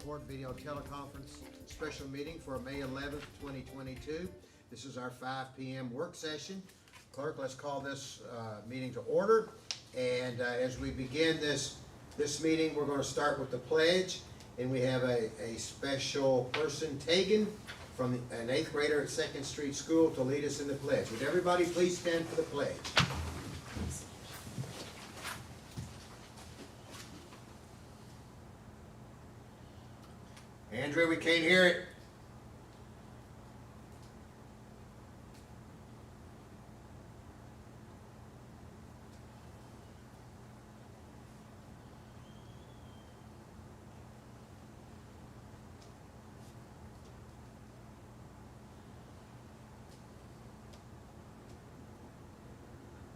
Court video teleconference special meeting for May 11th, 2022. This is our 5 p.m. work session. Clerk, let's call this meeting to order. And as we begin this meeting, we're going to start with the pledge. And we have a special person, Tegan, from an 8th grader at 2nd Street School to lead us in the pledge. Would everybody please stand for the pledge? Andrea, we can't hear it.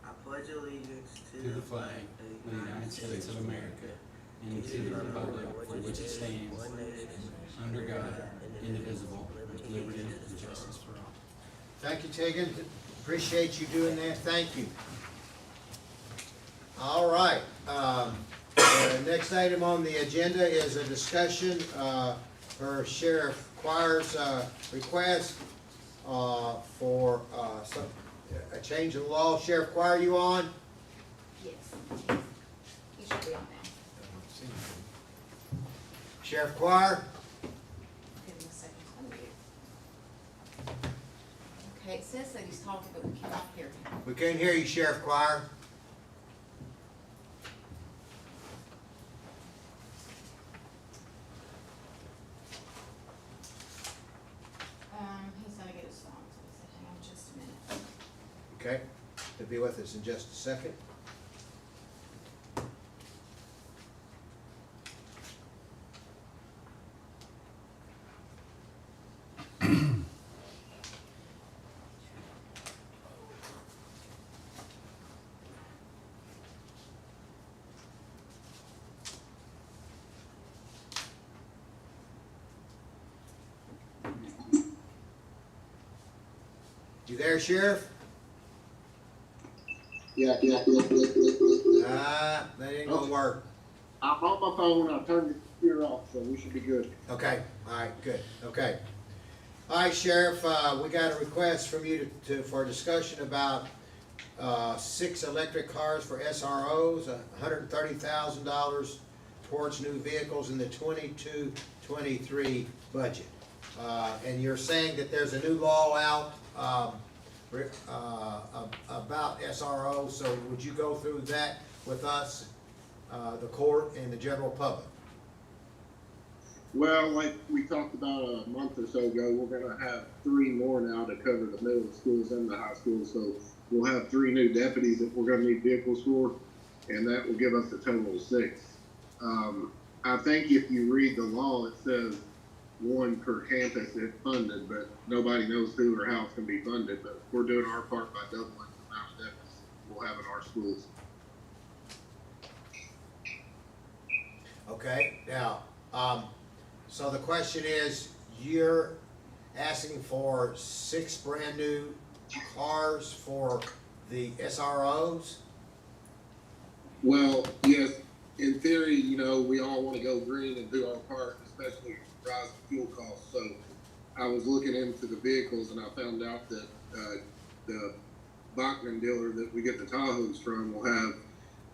I pledge allegiance to the flag of the United States of America and to the republic for which it stands, one nation, under God, indivisible, with liberty and justice for all. Thank you, Tegan. Appreciate you doing that. Thank you. All right. The next item on the agenda is a discussion for Sheriff Quires' request for a change in the law. Sheriff Quire, you on? Yes, he should be on now. Sheriff Quire? Give him a second to unmute. Okay, it says that he's talking, but we cannot hear him. We can't hear you, Sheriff Quire. He's gonna get his phone, so he said, hang on just a minute. Okay. He'll be with us in just a second. You there, Sheriff? Yeah. That ain't gonna work. I brought my phone, I turned the computer off, so we should be good. Okay, all right, good, okay. All right, Sheriff, we got a request from you for discussion about 6 electric cars for SROs, $130,000 towards new vehicles in the 22-23 budget. And you're saying that there's a new law out about SRO, so would you go through that with us, the court, and the general public? Well, like we talked about a month or so ago, we're gonna have 3 more now to cover the middle schools and the high schools, so we'll have 3 new deputies that we're gonna need vehicles for, and that will give us a total of 6. I think if you read the law, it says 1 per campus if funded, but nobody knows who or how it's gonna be funded, but we're doing our part by doubling the amount of deputies we'll have in our schools. Okay, now, so the question is, you're asking for 6 brand new cars for the SROs? Well, yes, in theory, you know, we all want to go green and do our part, especially rising fuel costs. So I was looking into the vehicles and I found out that the Bachman dealer that we get the Tahoes from will have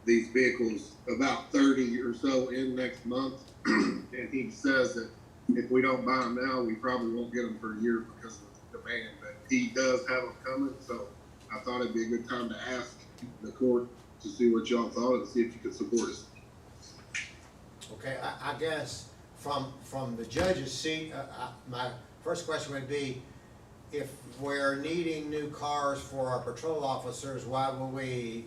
these vehicles, about 30 or so in next month. And he says that if we don't buy them now, we probably won't get them for a year because of demand. But he does have them coming, so I thought it'd be a good time to ask the court to see what y'all thought and see if you could support us. Okay, I guess from the judge's seat, my first question would be, if we're needing new cars for our patrol officers, why will we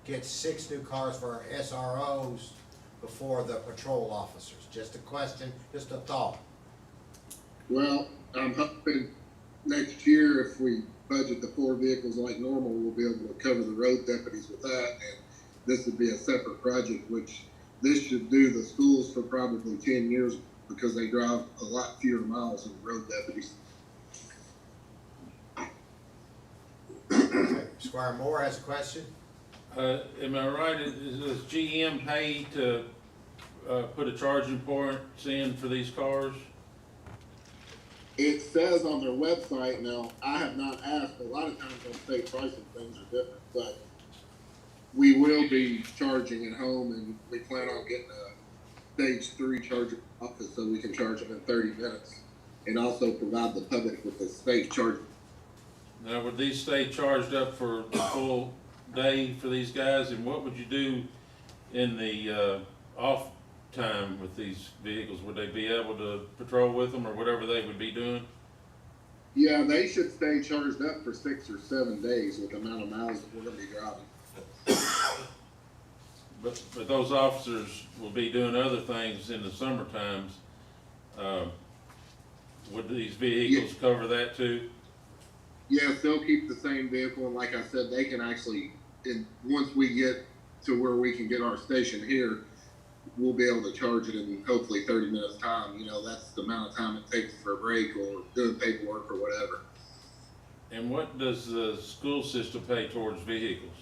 get 6 new cars for our SROs before the patrol officers? Just a question, just a thought. Well, I'm hoping next year, if we budget the 4 vehicles like normal, we'll be able to cover the road deputies with that. And this would be a separate project, which this should do the schools for probably 10 years because they drive a lot fewer miles than road deputies. Okay, Squire Moore has a question. Am I right, does GM pay to put a charging point in for these cars? It says on their website, now, I have not asked, a lot of times on state pricing, things are different, but we will be charging at home, and we plan on getting a stage 3 charger office so we can charge them in 30 minutes, and also provide the public with a state charger. Now, would these stay charged up for the full day for these guys, and what would you do in the off time with these vehicles? Would they be able to patrol with them or whatever they would be doing? Yeah, they should stay charged up for 6 or 7 days with the amount of miles that we're gonna be driving. But those officers will be doing other things in the summer times. Would these vehicles cover that too? Yes, they'll keep the same vehicle, and like I said, they can actually, once we get to where we can get our station here, we'll be able to charge it in hopefully 30 minutes time. You know, that's the amount of time it takes for a break or doing paperwork or whatever. And what does the school system pay towards vehicles?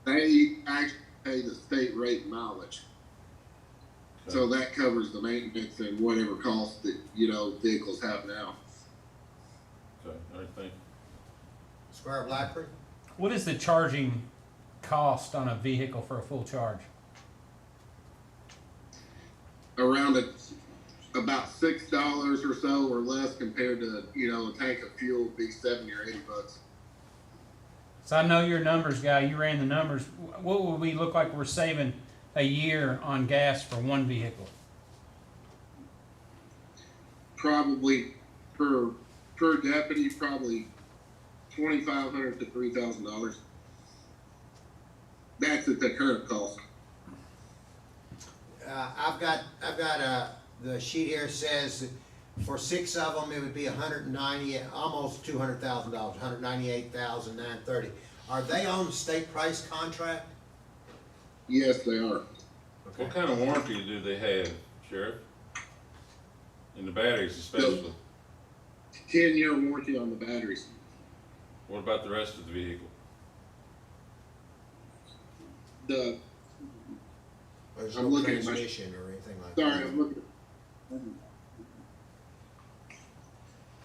They actually pay the state rate mileage. So that covers the maintenance and whatever costs that, vehicles have now. Okay, I think. Squire Blackford? What is the charging cost on a vehicle for a full charge? Around about $6 or so or less compared to, a tank of fuel would be $70 or $80. So I know you're a numbers guy, you ran the numbers. What would we look like we're saving a year on gas for one vehicle? Probably per deputy, probably $2,500 to $3,000. That's at the current cost. I've got the sheet here says for 6 of them, it would be 190, almost $200,000, 198,930. Are they on state price contract? Yes, they are. What kind of warranty do they have, Sheriff? In the batteries especially? 10-year warranty on the batteries. What about the rest of the vehicle? There's I'm no looking at my- transmission or anything like Sorry, that? I'm looking.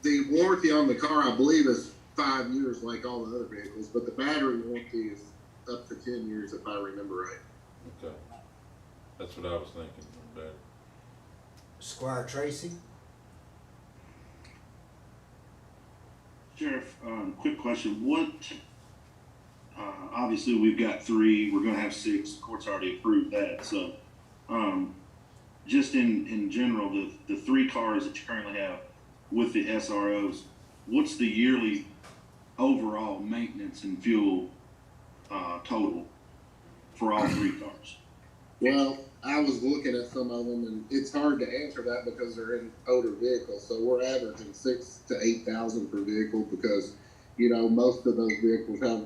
The warranty on the car, I believe, is 5 years like all the other vehicles, but the battery warranty is up to 10 years if I remember right. Okay. That's what I was thinking. Better. Squire Tracy? Sheriff, quick question. Obviously we've got 3, we're gonna have 6, the court's already approved that, so, just in general, the 3 cars that you currently have with the SROs, what's the yearly overall maintenance and fuel, total for all 3 cars? Well, I was looking at some of them, and it's hard to answer that because they're in older vehicles. So we're averaging 6,000 to 8,000 per vehicle because, most of those vehicles have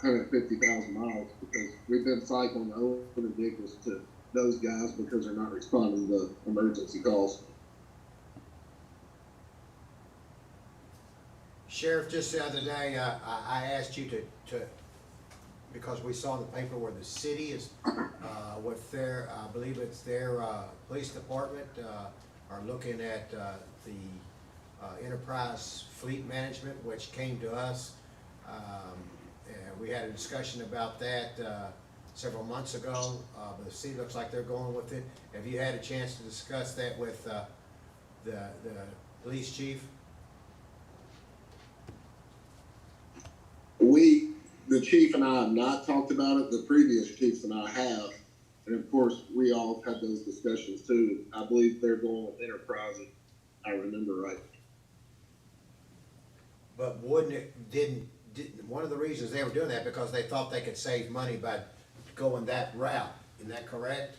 150,000 miles because we've been cycling older vehicles to those guys because they're not responding to emergency calls. Sheriff, just the other day, I asked you to, because we saw in the paper where the city is, with their, I believe it's their, police department, are looking at, the, enterprise fleet management, which came to us. And we had a discussion about that, several months ago, but the city looks like they're going with it. Have you had a chance to discuss that with, the police chief? The chief and I have not talked about it. The previous chiefs and I have. And of course, we all had those discussions too. I believe they're going with enterprise, if I remember right. But didn't, one of the reasons they were doing that because they thought they could save money by going that route. Isn't that correct?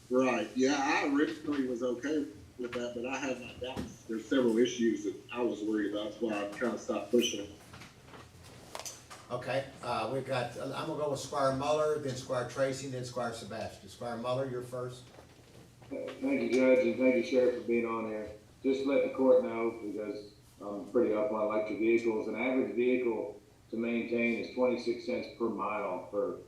Right. Yeah, I originally was okay with that, but I have my doubts. There's several issues that I was worried about. That's why I'm trying to stop pushing it. Okay, we've got, I'm gonna go with Squire Muller, then Squire Tracy, then Squire Sebastian. Squire Muller, you're first. Thank you, Judge, and thank you, Sheriff, for being on there. Just to let the court know, because I'm pretty up on electric vehicles, an average vehicle to maintain is 26 cents per mile for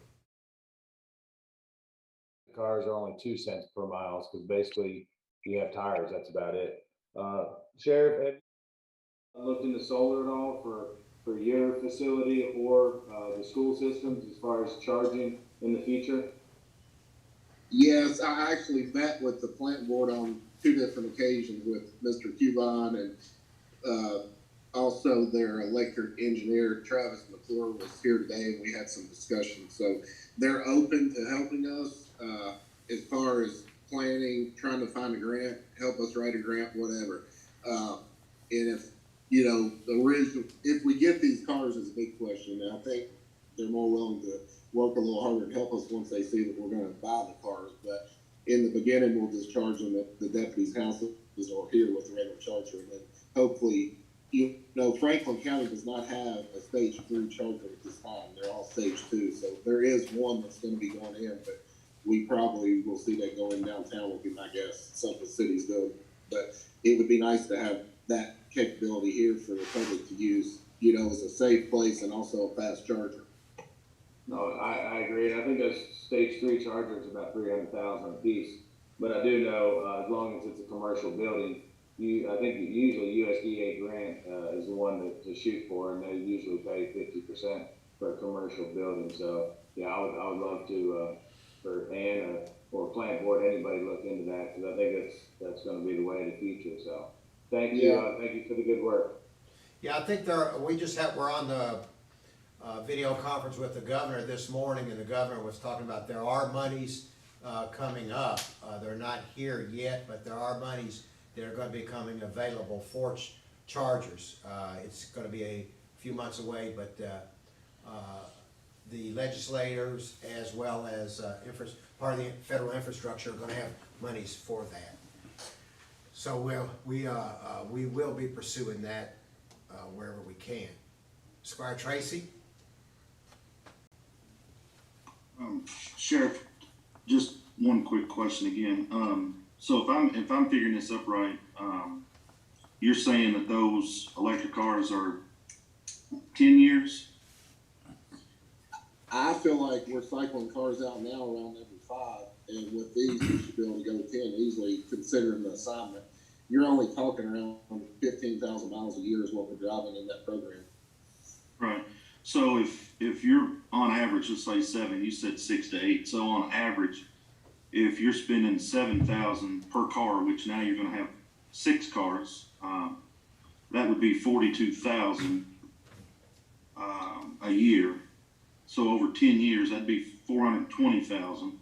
cars are only 2 cents per mile, because basically you have tires, that's about it. Sheriff, have you looked into solar at all for your facility or the school systems as far as charging in the future? Yes, I actually met with the plant board on 2 different occasions with Mr. Cubon, and also their electric engineer, Travis McClure, was here today, and we had some discussion. So they're open to helping us as far as planning, trying to find a grant, help us write a grant, whatever. And if, you know, if we get these cars is a big question. And I think they're more willing to work a little harder and help us once they see that we're going to buy the cars. But in the beginning, we'll just charge them at the deputy's houses or here with the regular charger. And then hopefully, you know, Franklin County does not have a stage 3 charger at this time. They're all stage 2. So there is one that's going to be going in, but we probably will see that go in downtown would be my guess. Some of the cities do. But it would be nice to have that capability here for the public to use, you know, as a safe place and also a fast charger. No, I agree. And I think those stage 3 chargers are about 300,000 a piece. But I do know, as long as it's a commercial building, I think usually USDA grant is the one to shoot for, and they usually pay 50% for a commercial building. So yeah, I would love to for Ann or plant board, anybody look into that, because I think that's going to be the way of the future. So thank you, thank you for the good work. Yeah, I think we're on the video conference with the governor this morning, and the governor was talking about there are monies coming up. They're not here yet, but there are monies that are going to be coming available for chargers. It's going to be a few months away, but the legislators as well as part of the federal infrastructure are going to have monies for that. So we will be pursuing that wherever we can. Squire Tracy? Sheriff, just one quick question again. So if I'm figuring this up right, you're saying that those electric cars are 10 years? I feel like we're cycling cars out now around every 5, and with these, we should be able to go 10 easily, considering the assignment. You're only talking around 15,000 miles a year is what we're driving in that program. Right. So if you're on average, let's say 7, you said 6 to 8. So on average, if you're spending 7,000 per car, which now you're going to have 6 cars, that would be 42,000 a year. So over 10 years, that'd be 420,000.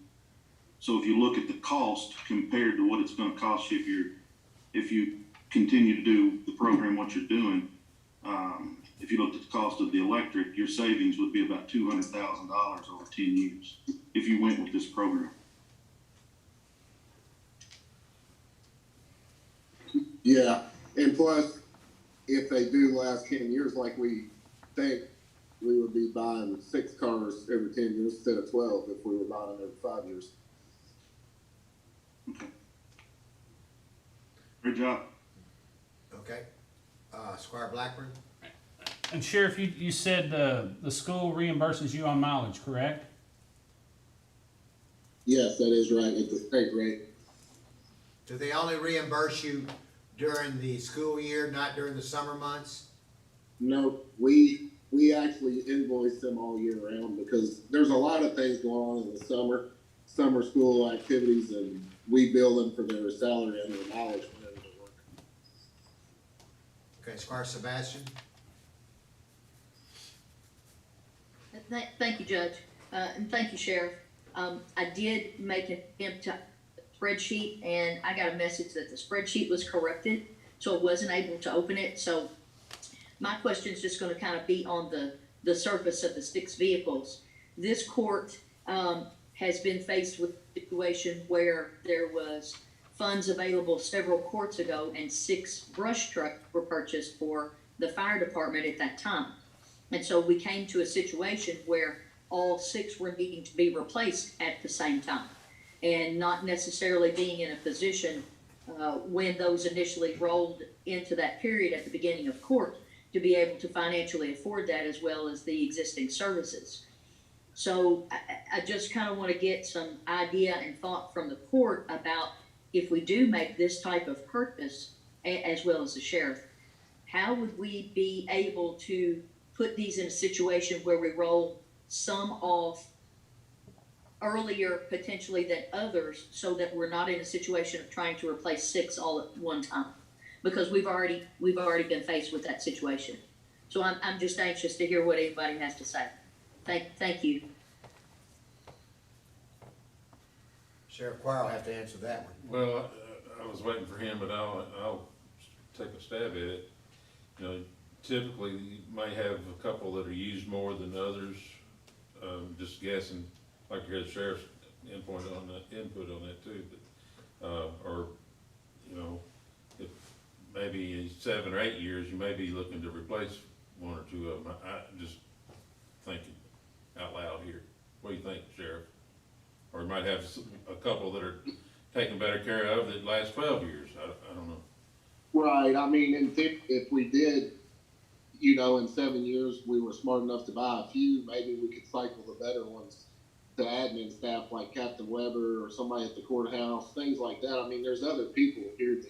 So if you look at the cost compared to what it's going to cost you if you continue to do the program what you're doing, if you looked at the cost of the electric, your savings would be about $200,000 over 10 years if you went with this program. Yeah, and plus, if they do last 10 years like we think, we would be buying 6 cars every 10 years instead of 12 if we were buying them every 5 years. Okay. Great job. Okay. Squire Blackburn? And Sheriff, you said the school reimburses you on mileage, correct? Yes, that is right, at the state rate. Do they only reimburse you during the school year, not during the summer months? No, we actually invoice them all year round because there's a lot of things going on in the summer school activities, and we bill them for their salary and their mileage whenever they work. Okay, Squire Sebastian? Thank you, Judge, and thank you, Sheriff. I did make an attempt to spreadsheet, and I got a message that the spreadsheet was corrupted, so I wasn't able to open it. So my question is just going to kind of be on the surface of the 6 vehicles. This court has been faced with a situation where there was funds available several courts ago, and 6 brush trucks were purchased for the fire department at that time. And so we came to a situation where all 6 were needing to be replaced at the same time, and not necessarily being in a position when those initially rolled into that period at the beginning of court to be able to financially afford that, as well as the existing services. So I just kind of want to get some idea and thought from the court about if we do make this type of purchase, as well as the sheriff, how would we be able to put these in a situation where we roll some off earlier potentially than others, so that we're not in a situation of trying to replace 6 all at one time? Because we've already been faced with that situation. So I'm just anxious to hear what anybody has to say. Thank you. Sheriff Quire will have to answer that one. Well, I was waiting for him, but I'll take a stab at it. You know, typically you may have a couple that are used more than others. Just guessing, like you had sheriff's input on that too. But, or, you know, if maybe in 7 or 8 years, you may be looking to replace 1 or 2 of them. I just thinking out loud here. What do you think, Sheriff? Or you might have a couple that are taken better care of that last 12 years. I don't know. Right, I mean, if we did, you know, in 7 years, we were smart enough to buy a few, maybe we could cycle the better ones to admin staff like Captain Weber or somebody at the courthouse, things like that. I mean, there's other people here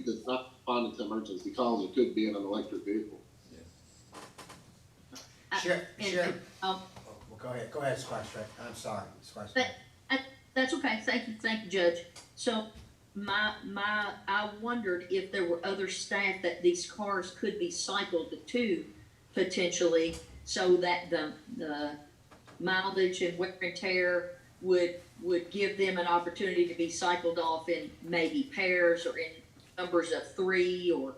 that's not responding to emergency calls. It could be in an electric vehicle. Sheriff, well, go ahead, Squire Strike. I'm sorry, Squire Strike. That's okay. Thank you, Judge. So I wondered if there were other staff that these cars could be cycled to potentially, so that the mileage and wear and tear would give them an opportunity to be cycled off in maybe pairs or in numbers of 3 or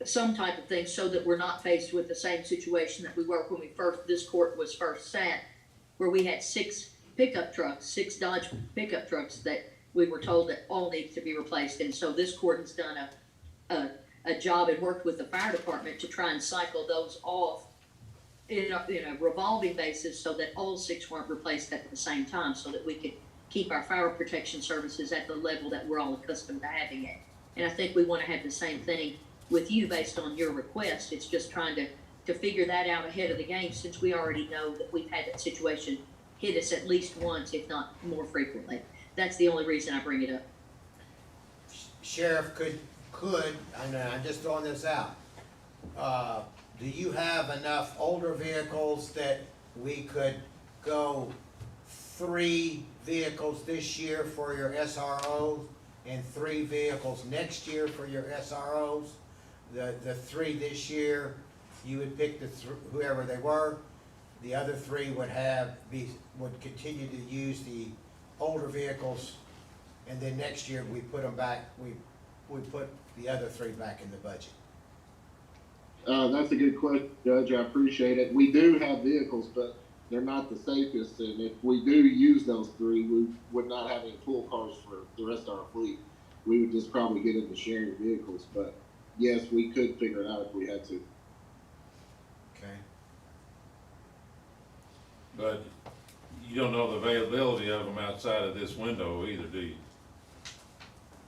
some type of thing, so that we're not faced with the same situation that we were when this court was first sat, where we had 6 Dodge pickup trucks that we were told that all needs to be replaced. And so this court has done a job and worked with the fire department to try and cycle those off in a revolving basis, so that all 6 weren't replaced at the same time, so that we could keep our fire protection services at the level that we're all accustomed to having it. And I think we want to have the same thing with you based on your request. It's just trying to figure that out ahead of the game, since we already know that we've had that situation hit us at least once, if not more frequently. That's the only reason I bring it up. Sheriff, could, I know, I'm just throwing this out. Do you have enough older vehicles that we could go 3 vehicles this year for your SROs and 3 vehicles next year for your SROs? The 3 this year, you would pick whoever they were. The other 3 would continue to use the older vehicles, and then next year we put them back. We put the other 3 back in the budget. That's a good question, Judge. I appreciate it. We do have vehicles, but they're not the safest. And if we do use those 3, we would not have any pool cars for the rest of our fleet. We would just probably get into sharing vehicles. But yes, we could figure it out if we had to. Okay. But you don't know the availability of them outside of this window either, do you?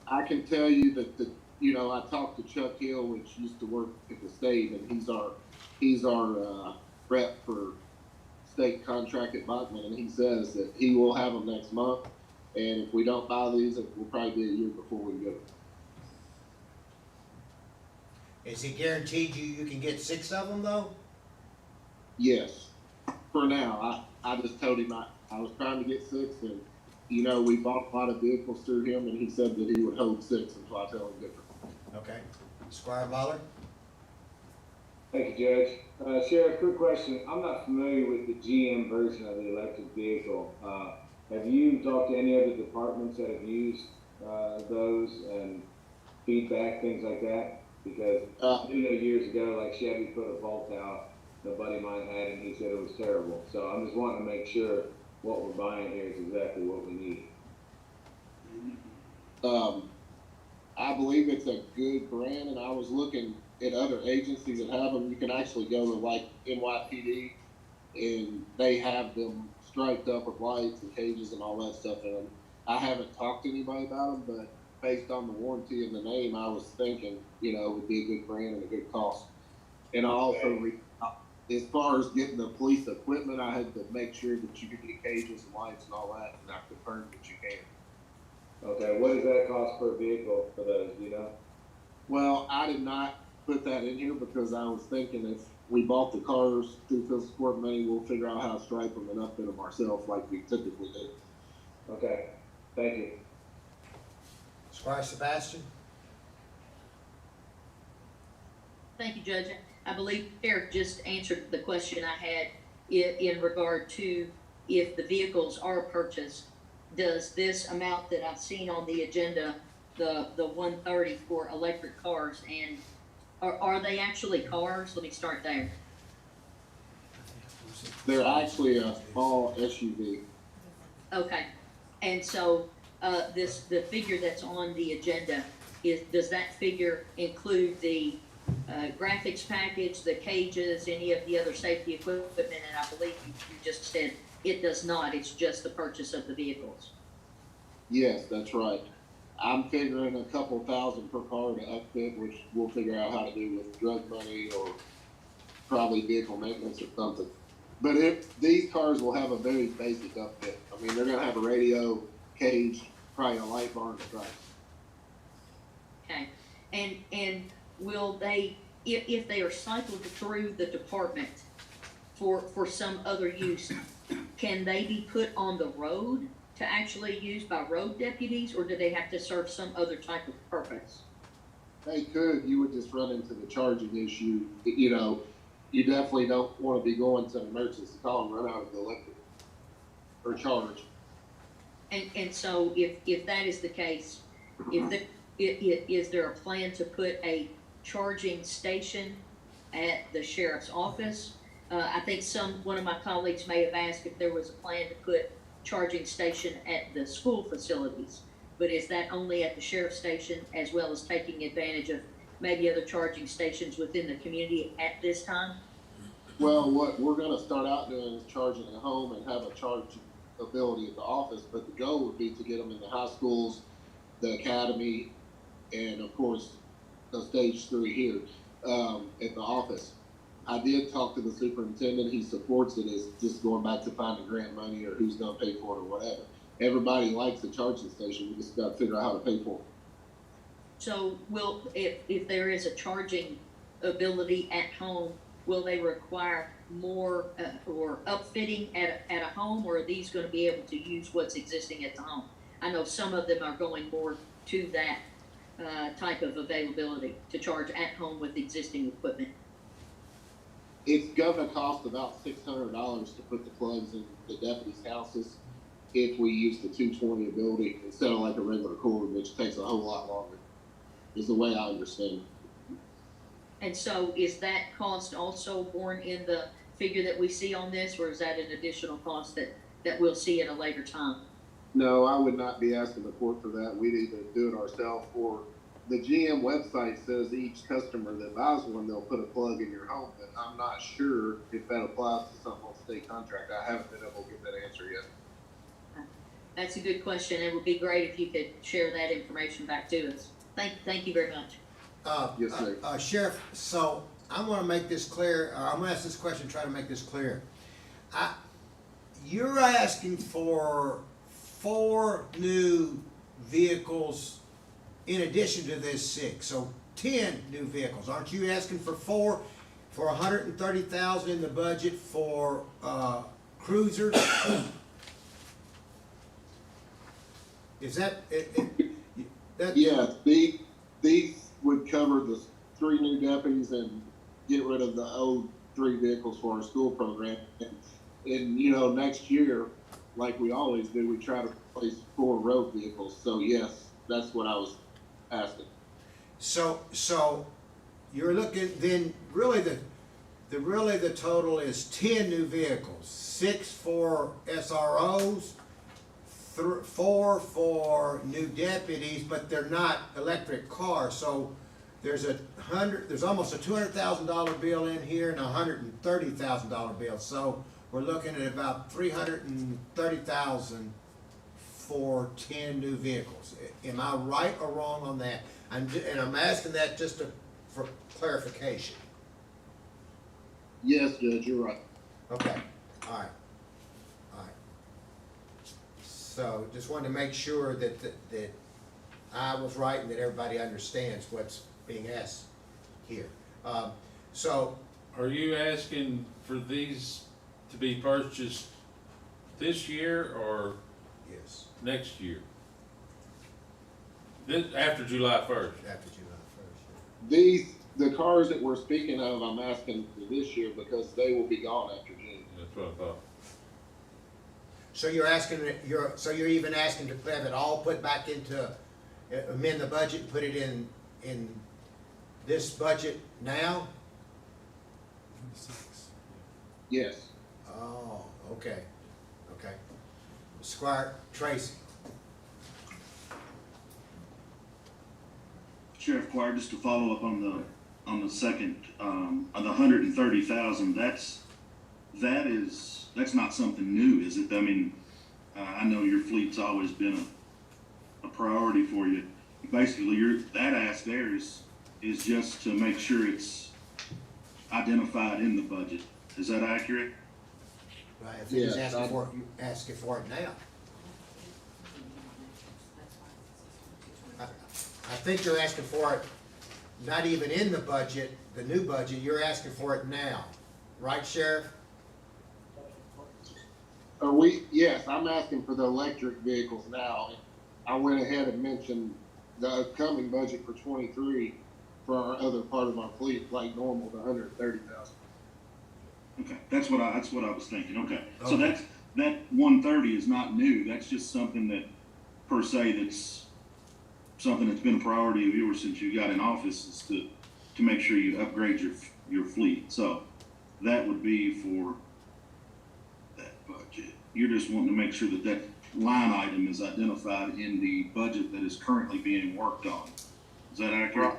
I can tell you that I talked to Chuck Hill, which used to work at the state, and he's our rep for state contract at Bachman, and he says that he will have them next month. And if we don't buy these, it will probably be a year before we go. Is he guaranteed you can get 6 of them though? Yes, for now. I just told him I was trying to get 6, and we bought a lot of vehicles through him, and he said that he would hold 6 until I tell him different. Okay. Squire Muller? Thank you, Judge. Sheriff, quick question. I'm not familiar with the GM version of the electric vehicle. Have you talked to any other departments that have used those and feedback, things like that? Because I do know years ago, like Chevy put a Volt out, a buddy of mine had, and he said it was terrible. So I'm just wanting to make sure what we're buying here is exactly what we need. I believe it's a good brand, and I was looking at other agencies that have them. You can actually go to like NYPD, and they have them striped up with lights and cages and all that stuff in them. I haven't talked to anybody about them, but based on the warranty and the name, I was thinking, it would be a good brand and a good cost. And I also as far as getting the police equipment, I had to make sure that you could get cages and lights and all that, and I confirmed that you can. Okay, what does that cost per vehicle for those, do you know? Well, I did not put that in here because I was thinking if we bought the cars through fiscal court money, we'll figure out how to stripe them and upfit them ourselves like we typically do. Okay, thank you. Squire Sebastian? Thank you, Judge. I believe the Sheriff just answered the question I had in regard to if the vehicles are purchased, does this amount that I've seen on the agenda, the 130 for electric cars, and are they actually cars? Let me start there. They're actually a small SUV. Okay, and so, the figure that's on the agenda does that figure include the graphics package, the cages, any of the other safety equipment? And I believe you just said it does not, it's just the purchase of the vehicles. Yes, that's right. I'm figuring a couple thousand per car to upfit, which we'll figure out how to do with drug money or probably vehicle maintenance or something. But these cars will have a very basic upfit. I mean, they're gonna have a radio, cage, probably a light bar and stripes. Okay, and will they, if they are cycled through the department for some other use, can they be put on the road to actually use by road deputies, or do they have to serve some other type of purpose? They could, you would just run into the charging issue. You know, you definitely don't want to be going to an emergency call and run out of the electric or charge. And so if that is the case, is there a plan to put a charging station at the sheriff's office? I think one of my colleagues may have asked if there was a plan to put charging station at the school facilities, but is that only at the sheriff's station as well as taking advantage of maybe other charging stations within the community at this time? Well, what we're going to start out doing is charging at home and have a charging ability at the office, but the goal would be to get them in the high schools, the academy, and of course the stage 3 here at the office. I did talk to the superintendent. He supports it. It's just going back to finding grant money or who's going to pay for it or whatever. Everybody likes a charging station. We just got to figure out how to pay for it. So if there is a charging ability at home, will they require more or upfitting at a home, or are these going to be able to use what's existing at the home? I know some of them are going more to that type of availability to charge at home with existing equipment. It's gonna cost about $600 to put the plugs in the deputies' houses if we use the 220 ability instead of like a regular cord, which takes a whole lot longer, is the way I understand it. And so is that cost also borne in the figure that we see on this, or is that an additional cost that we'll see at a later time? No, I would not be asking the court for that. We'd either do it ourselves, or the GM website says each customer that buys one, they'll put a plug in your home, but I'm not sure if that applies to some on state contract. I haven't been able to get that answer yet. That's a good question. It would be great if you could share that information back to us. Thank you very much. Yes, sir. Sheriff, so I want to make this clear, or I'm going to ask this question, try to make this clear. You're asking for 4 new vehicles in addition to this 6, so 10 new vehicles. Aren't you asking for 4 for $130,000 in the budget for cruisers? Is that that? Yeah, these would cover the 3 new deputies and get rid of the old 3 vehicles for our school program. And you know, next year, like we always do, we try to replace 4 road vehicles. So yes, that's what I was asking. So you're looking, then really the total is 10 new vehicles, 6 for SROs, 4 for new deputies, but they're not electric cars. So there's almost a $200,000 bill in here and a $130,000 bill. So we're looking at about $330,000 for 10 new vehicles. Am I right or wrong on that? And I'm asking that just for clarification. Yes, Judge, you're right. Okay, all right, all right. So just wanted to make sure that I was right and that everybody understands what's being asked here. So, Are you asking for these to be purchased this year or yes, next year? This, after July 1st? after July first. The cars that we're speaking of, I'm asking for this year because they will be gone after June. That's what I thought. So you're asking, so you're even asking to have it all put back into, amend the budget, and put it in this budget now? Yes. Oh, okay, okay. Squire Tracy. Sheriff Choir, just to follow up on the second, on the 130,000, that's not something new, is it? I mean, I know your fleet's always been a priority for you. Basically, that ask there is just to make sure it's identified in the budget. Is that accurate? Right, if he's Yes, asking for it now. I think you're asking for it, not even in the budget, the new budget, you're asking for it now, right, Sheriff? Yes, I'm asking for the electric vehicles now. I went ahead and mentioned the upcoming budget for 23 for our other part of our fleet, like normal, the 130,000. Okay, that's what I was thinking. Okay, so that 130 is not new. That's just something that, per se, that's something that's been a priority of yours since you got in office, is to make sure you upgrade your fleet. So that would be for that budget. You're just wanting to make sure that line item is identified in the budget that is currently being worked on. Is that accurate?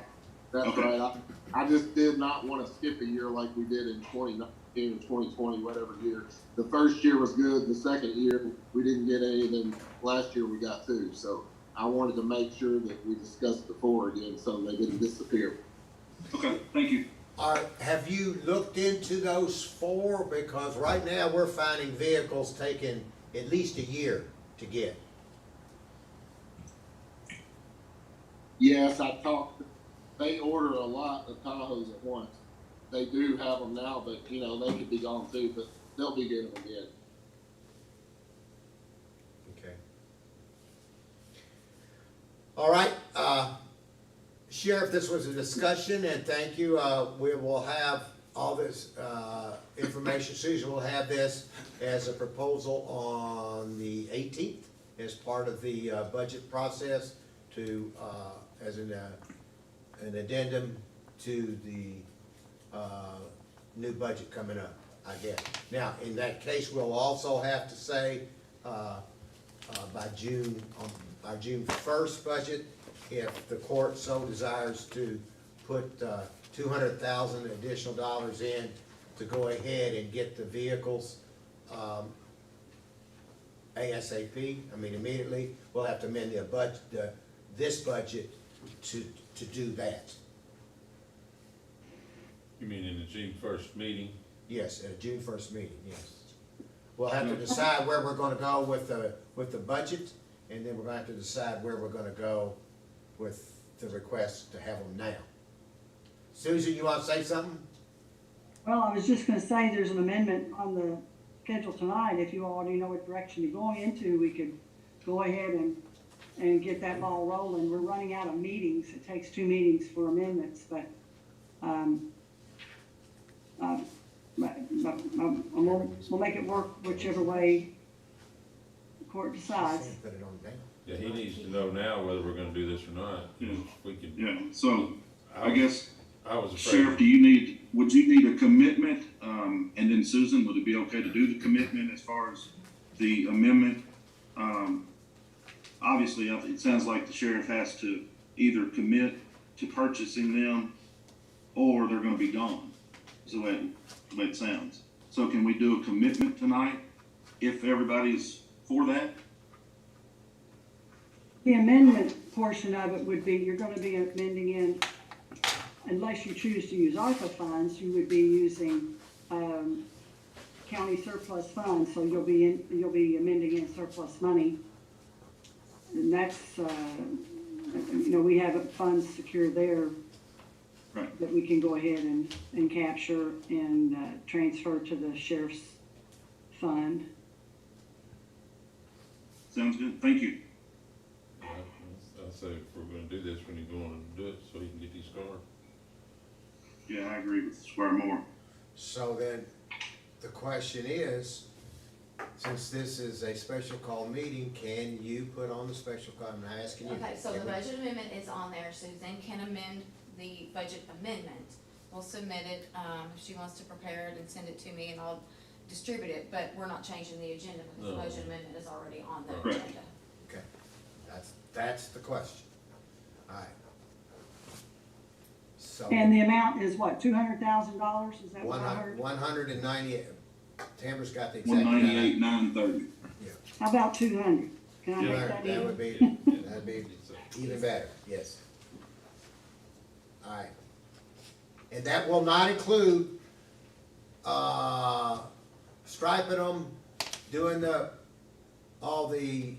That's Okay. right. I just did not want to skip a year like we did in 2019 or 2020, whatever year. The first year was good. The second year, we didn't get any. Then last year, we got 2. So I wanted to make sure that we discussed the 4 again so they didn't disappear. Okay, thank you. Have you looked into those 4? Because right now, we're finding vehicles taking at least a year to get. Yes, I talked. They order a lot of Tahoes at once. They do have them now, but they could be gone too. But they'll be getting them again. Okay. All right, Sheriff, this was a discussion, and thank you. We will have all this information. Susan will have this as a proposal on the 18th as part of the budget process to, as an addendum to the new budget coming up, I guess. Now, in that case, we'll also have to say by June, on our June 1st budget, if the court so desires to put $200,000 additional dollars in to go ahead and get the vehicles ASAP, immediately, we'll have to amend the budget, this budget to do that. You mean in the June 1st meeting? Yes, at a June 1st meeting, yes. We'll have to decide where we're gonna go with the budget, and then we're gonna have to decide where we're gonna go with the request to have them now. Susan, you wanna say something? Well, I was just gonna say there's an amendment on the schedule tonight. If you already know what direction you're going into, we could go ahead and get that ball rolling. We're running out of meetings. It takes 2 meetings for amendments, but we'll make it work whichever way the court decides. Put it on down. Yeah, he needs to know now whether we're gonna do this or not. Yeah. We could. Yeah, so I guess, I was afraid. Sheriff, would you need a commitment? And then Susan, would it be okay to do the commitment as far as the amendment? Obviously, it sounds like the sheriff has to either commit to purchasing them or they're gonna be gone, is the way it sounds. So can we do a commitment tonight if everybody's for that? The amendment portion of it would be, you're gonna be amending in, unless you choose to use ARPA funds, you would be using county surplus funds, so you'll be amending in surplus money. And that's, we have funds secured there Right. that we can go ahead and capture and transfer to the sheriff's fund. Sounds good. Thank you. I say if we're gonna do this, we need to go on and do it so he can get these cars. Yeah, I agree with Square Moore. So then, the question is, since this is a special call meeting, can you put on the special call? I'm not asking you. Okay, so the budget amendment is on there, Suzanne can amend the budget amendment. We'll submit it, if she wants to prepare it and send it to me, and I'll distribute it, but we're not changing the agenda because the No. budget amendment is already on the Correct. agenda. Okay, that's the question. All right. So. And the amount is what, $200,000? Is that what I heard? 198, Tamara's got the exact. 198, 930. How about 200? Can I make that That even? would be, that'd be even better, yes. All right. And that will not include, striping them, doing all the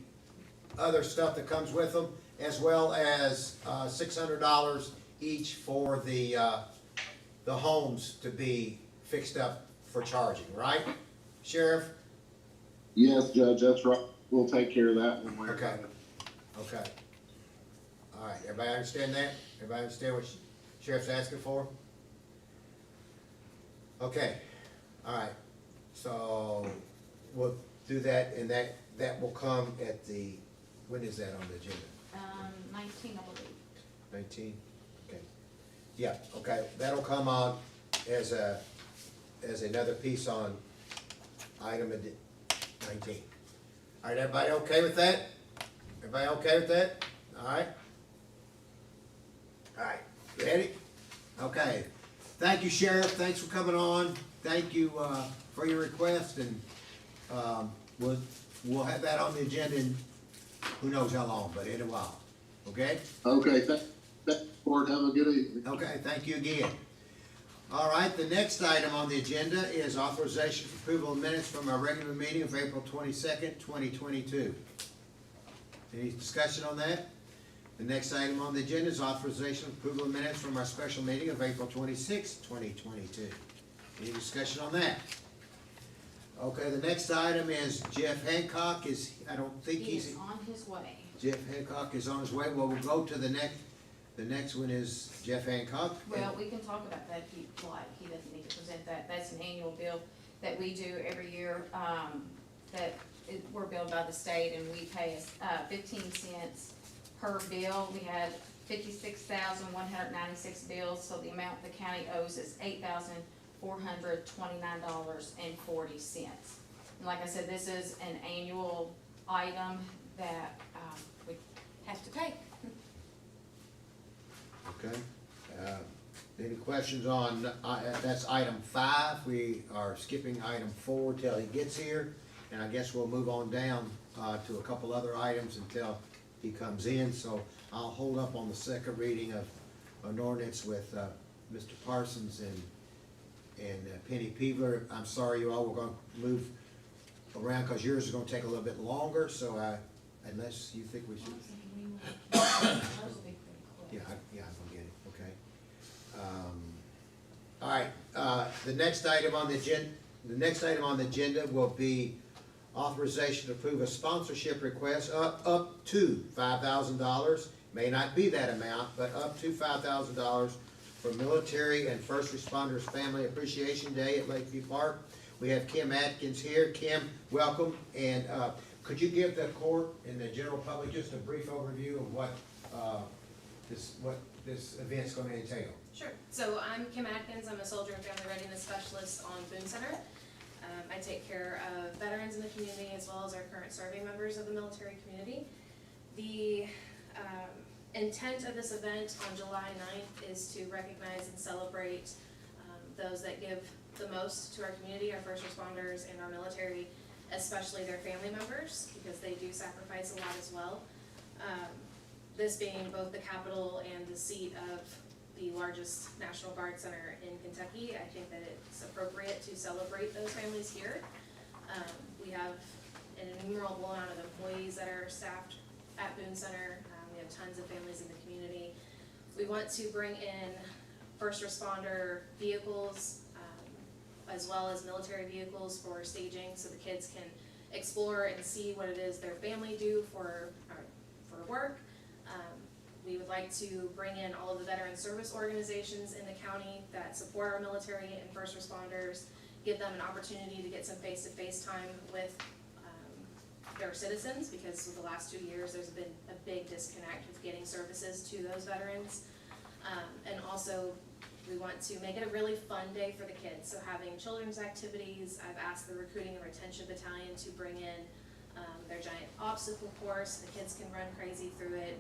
other stuff that comes with them, as well as, $600 each for the homes to be fixed up for charging, right, Sheriff? Yes, Judge, that's right. We'll take care of that when we're. Okay. Okay. All right, everybody understand that? Everybody understand what Sheriff's asking for? Okay, all right, so we'll do that, and that will come at the, when is that on the agenda? 19, I believe. 19? Okay. Yeah, okay, that'll come on as another piece on item 19. All right, everybody okay with that? Everybody okay with that? All right? All right, ready? Okay. Thank you, Sheriff. Thanks for coming on. Thank you for your request, and we'll have that on the agenda in who knows how long, but in a while. Okay? Okay, thank Court. Have a good evening. Okay, thank you again. All right, the next item on the agenda is authorization for approval of minutes from our regular meeting of April 22nd, 2022. Any discussion on that? The next item on the agenda is authorization of approval of minutes from our special meeting of April 26th, 2022. Any discussion on that? Okay, the next item is Jeff Hancock I don't think He he's. is on his way. Jeff Hancock is on his way. Well, we'll go to the next one is Jeff Hancock. Well, we can talk about that if you'd like, he doesn't need to present that, that's an annual bill that we do every year, we're billed by the state, and we pay 15 cents per bill. We had 56,196 bills, so the amount the county owes is $8,429.40. And like I said, this is an annual item that we have to pay. Okay. Any questions on, that's item 5. We are skipping item 4 till he gets here. And I guess we'll move on down to a couple other items until he comes in. So I'll hold up on the second reading of an ordinance with Mr. Parsons and Penny Peebler. I'm sorry, you all, we're gonna move around because yours is gonna take a little bit longer, so unless you think we should. Yeah, I'm gonna get it, okay. All right, the next item on the agenda will be authorization to approve a sponsorship request up to $5,000. May not be that amount, but up to $5,000 for Military and First Responders Family Appreciation Day at Lakeview Park. We have Kim Atkins here. Kim, welcome, and could you give the court and the general public just a brief overview of what this event's gonna entail? Sure. So I'm Kim Atkins. I'm a soldier and family readiness specialist on Boone Center. I take care of veterans in the community as well as our current serving members of the military community. The intent of this event on July 9th is to recognize and celebrate those that give the most to our community, our first responders and our military, especially their family members, because they do sacrifice a lot as well. This being both the capital and the seat of the the largest National Guard Center in Kentucky. I think that it's appropriate to celebrate those families here. We have an innumerable amount of employees that are staffed at Boone Center. We have tons of families in the community. We want to bring in first responder vehicles, as well as military vehicles for staging, so the kids can explore and see what it is their family do for work. We would like to bring in all of the veteran service organizations in the county that support our military and first responders, give them an opportunity to get some face-to-face time with their citizens, because for the last 2 years, there's been a big disconnect with getting services to those veterans. And also, we want to make it a really fun day for the kids, so having children's activities. I've asked the recruiting and retention battalion to bring in their giant obstacle course. The kids can run crazy through it.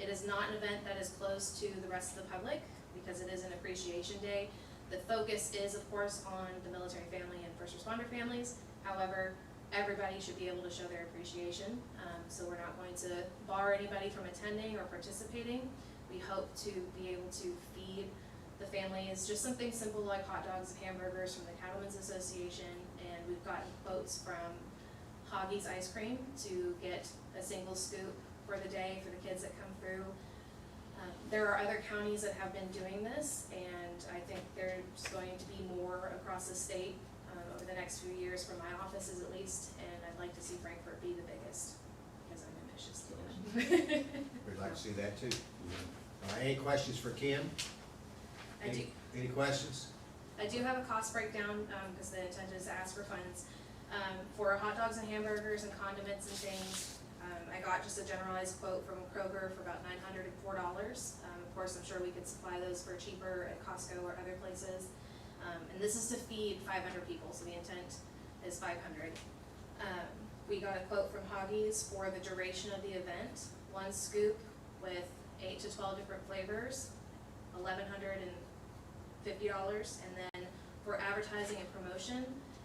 It is not an event that is closed to the rest of the public, because it is an appreciation day. The focus is, of course, on the military family and first responder families. However, everybody should be able to show their appreciation. So we're not going to bar anybody from attending or participating. We hope to be able to feed the families just something simple like hot dogs and hamburgers from the Cattlemen's Association, and we've gotten quotes from Hoggy's Ice Cream to get a single scoop for the day for the kids that come through. There are other counties that have been doing this, and I think there's going to be more across the state over the next few years, from my offices at least, and I'd like to see Frankfort be the biggest, because I'm ambitious to do it. We'd like to see that too. Any questions for Kim? Any questions? I do have a cost breakdown, because the intent is to ask for funds. For hot dogs and hamburgers and condiments and things, I got just a generalized quote from Kroger for about $904. Of course, I'm sure we could supply those for cheaper at Costco or other places. And this is to feed 500 people, so the intent is 500. We got a quote from Hoggy's for the duration of the event. One scoop with 8 to 12 different flavors, $1,150. And then for advertising and promotion,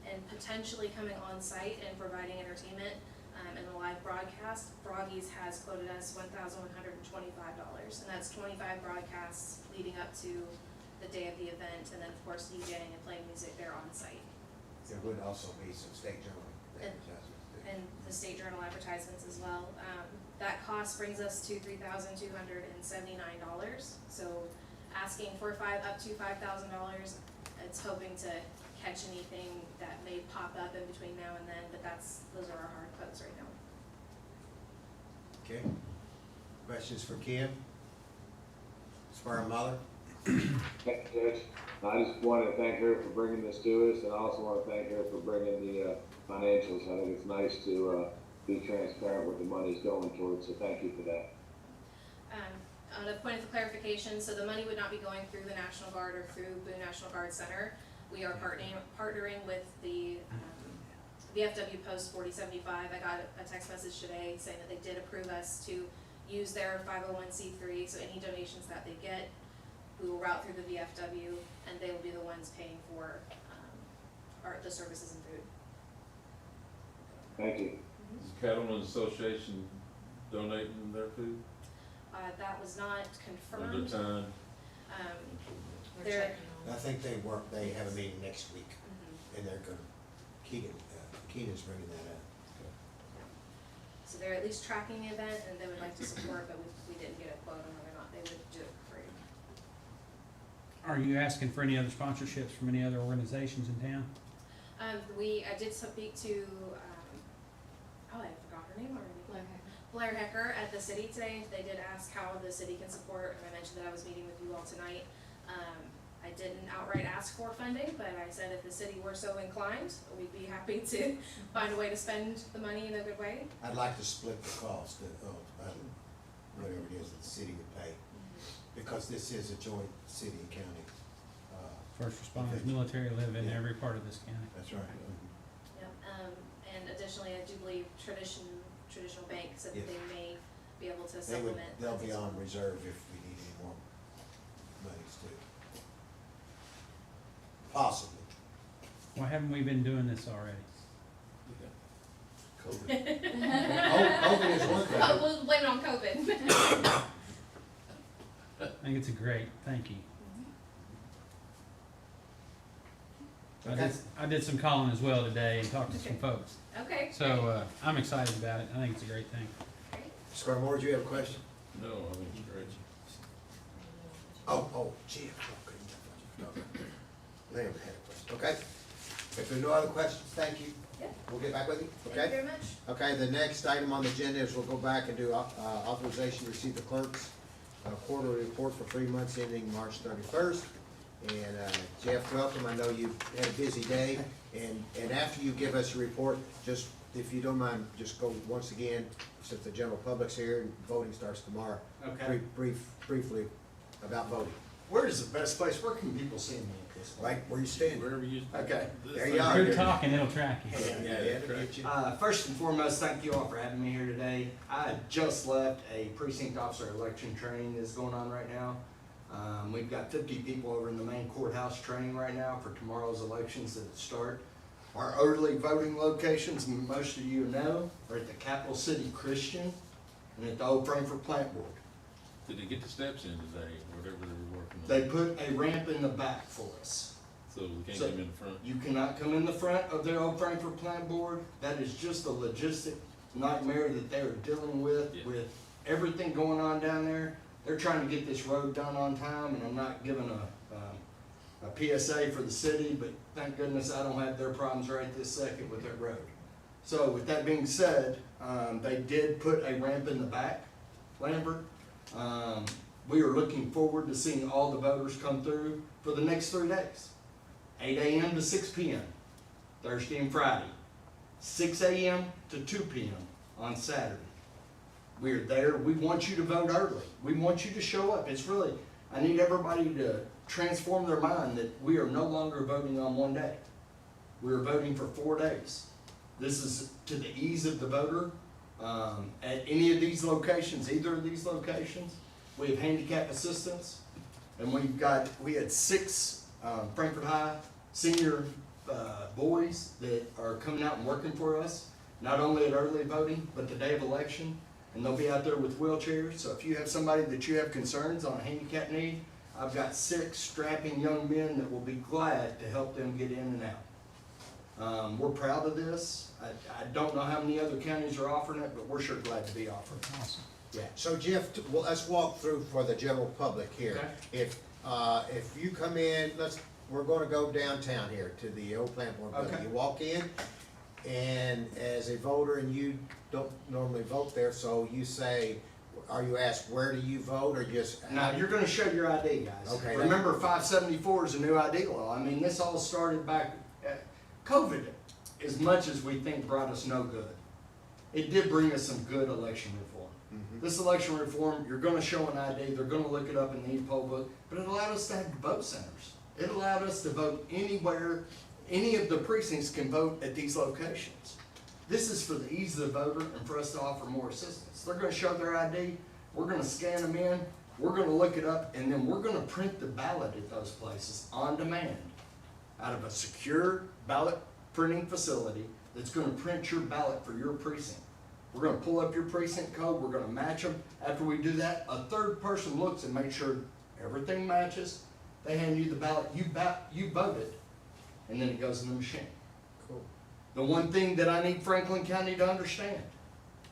and potentially coming on site and providing entertainment and a live broadcast, Froggy's has quoted us $1,125, and that's 25 broadcasts leading up to the day of the event, and then of course DJing and playing music there on site. There would also be some state journal advertisements. And the State Journal advertisements as well. That cost brings us to $3,279. So asking for up to $5,000. It's hoping to catch anything that may pop up in between now and then, but those are our hard quotes right now. Okay. Questions for Kim? Sparrow Muller? Thank you, Judge. I just want to thank her for bringing this to us, and I also want to thank her for bringing the financials. I think it's nice to be transparent with the money's going towards, so thank you for that. On a point of clarification, so the money would not be going through the National Guard or through Boone National Guard Center. We are partnering with the VFW Post 4075. I got a text message today saying that they did approve us to use their 501c3, so any donations that they get, we will route through the VFW, and they will be the ones paying for the services and food. Thank you. Is the Cattlemen's Association donating their food? That was not At confirmed. the time? I think they have a meeting next week, and they're gonna, Keenan's bringing that up. So they're at least tracking the event, and they would like to support, but we didn't get a quote on whether or not they would do it for free. Are you asking for any other sponsorships from any other organizations in town? I did speak to, I forgot her name already. Blair Hecker at the city today. They did ask how the city can support, and I mentioned that I was meeting with you all tonight. I didn't outright ask for funding, but I said if the city were so inclined, we'd be happy to find a way to spend the money in a good way. I'd like to split the cost of whatever it is that the city would pay, because this is a joint city and county. First responders, military live in every part of this county. That's right. Yep. And additionally, I do believe traditional bank said that they may be able to supplement. They'll be on reserve if we need any more monies too. Possibly. Why haven't we been doing this already? COVID. COVID is one thing. We'll blame it on COVID. think it's a great, thank you. Okay. I did some calling as well today and talked to some Okay. folks. Okay. So, I'm excited about it. I think it's a great thing. Great. Mr. Moore, do you have a question? No, I think it's great. Gee. Liam had a question. Okay. If there are no other questions, thank you. Yep. We'll get back with you, Thank you okay? very much. Okay, the next item on the agenda is we'll go back and do authorization to receive the clerk's quarterly report for 3 months ending March 31st. And Jeff, welcome. I know you've had a busy day. And after you give us your report, just, if you don't mind, just go once again, since the general public's here and voting starts tomorrow. Okay. Briefly about voting. Where is the best place? Where can people see me at this point? Right where you stand. Wherever you. Okay. There you are. If you're talking, it'll track you. First and foremost, thank you all for having me here today. I just left a precinct officer election training that's going on right now. We've got 50 people over in the main courthouse training right now for tomorrow's elections that start. Our early voting locations, most of you know, are at the Capital City Christian and at the old Frankfurt Plant Board. Did they get the steps in today, whatever they were working on? They put a ramp in the back for us. So we can't So- come in the front? You cannot come in the front of their old Frankfurt Plant Board. That is just a logistic nightmare that they are dealing with everything going on down there. They're trying to get this road done on time, and I'm not giving a PSA for the city, but thank goodness I don't have their problems right this second with that road. So with that being said, they did put a ramp in the back, Lambert. We are looking forward to seeing all the voters come through for the next 3 days. 8 a.m. to 6 p.m. Thursday and Friday. 6 a.m. to 2 p.m. on Saturday. We're there. We want you to vote early. We want you to show up. It's really, I need everybody to transform their mind that we are no longer voting on one day. We're voting for 4 days. This is to the ease of the voter. At any of these locations, either of these locations, we have handicap assistance, and we had 6 Frankfurt High senior boys that are coming out and working for us, not only at early voting, but the day of election, and they'll be out there with wheelchairs. So if you have somebody that you have concerns on a handicap need, I've got 6 strapping young men that will be glad to help them get in and out. We're proud of this. I don't know how many other counties are offering it, but we're sure glad to be offering it. Awesome. Yeah. So Jeff, well, let's walk through for the general public here. Okay. If you come in, we're gonna go downtown here to the old plant board building. Okay. You walk in, and as a voter, and you don't normally vote there, so you say, are you asked, where do you vote, or just? Now, you're gonna show your ID, guys. Okay. Remember, 574 is a new ID law. I mean, this all started back at COVID, as much as we think brought us no good. It did bring us some good election reform. Mhm. This election reform, you're gonna show an ID, they're gonna look it up in the e-poll book, but it allowed us to have vote centers. It allowed us to vote anywhere, any of the precincts can vote at these locations. This is for the ease of the voter and for us to offer more assistance. They're gonna show their ID, we're gonna scan them in, we're gonna look it up, and then we're gonna print the ballot at those places on demand out of a secure ballot printing facility that's gonna print your ballot for your precinct. We're gonna pull up your precinct code, we're gonna match them. After we do that, a third person looks and makes sure everything matches. They hand you the ballot, you voted, and then it goes in the machine. Cool. The one thing that I need Franklin County to understand,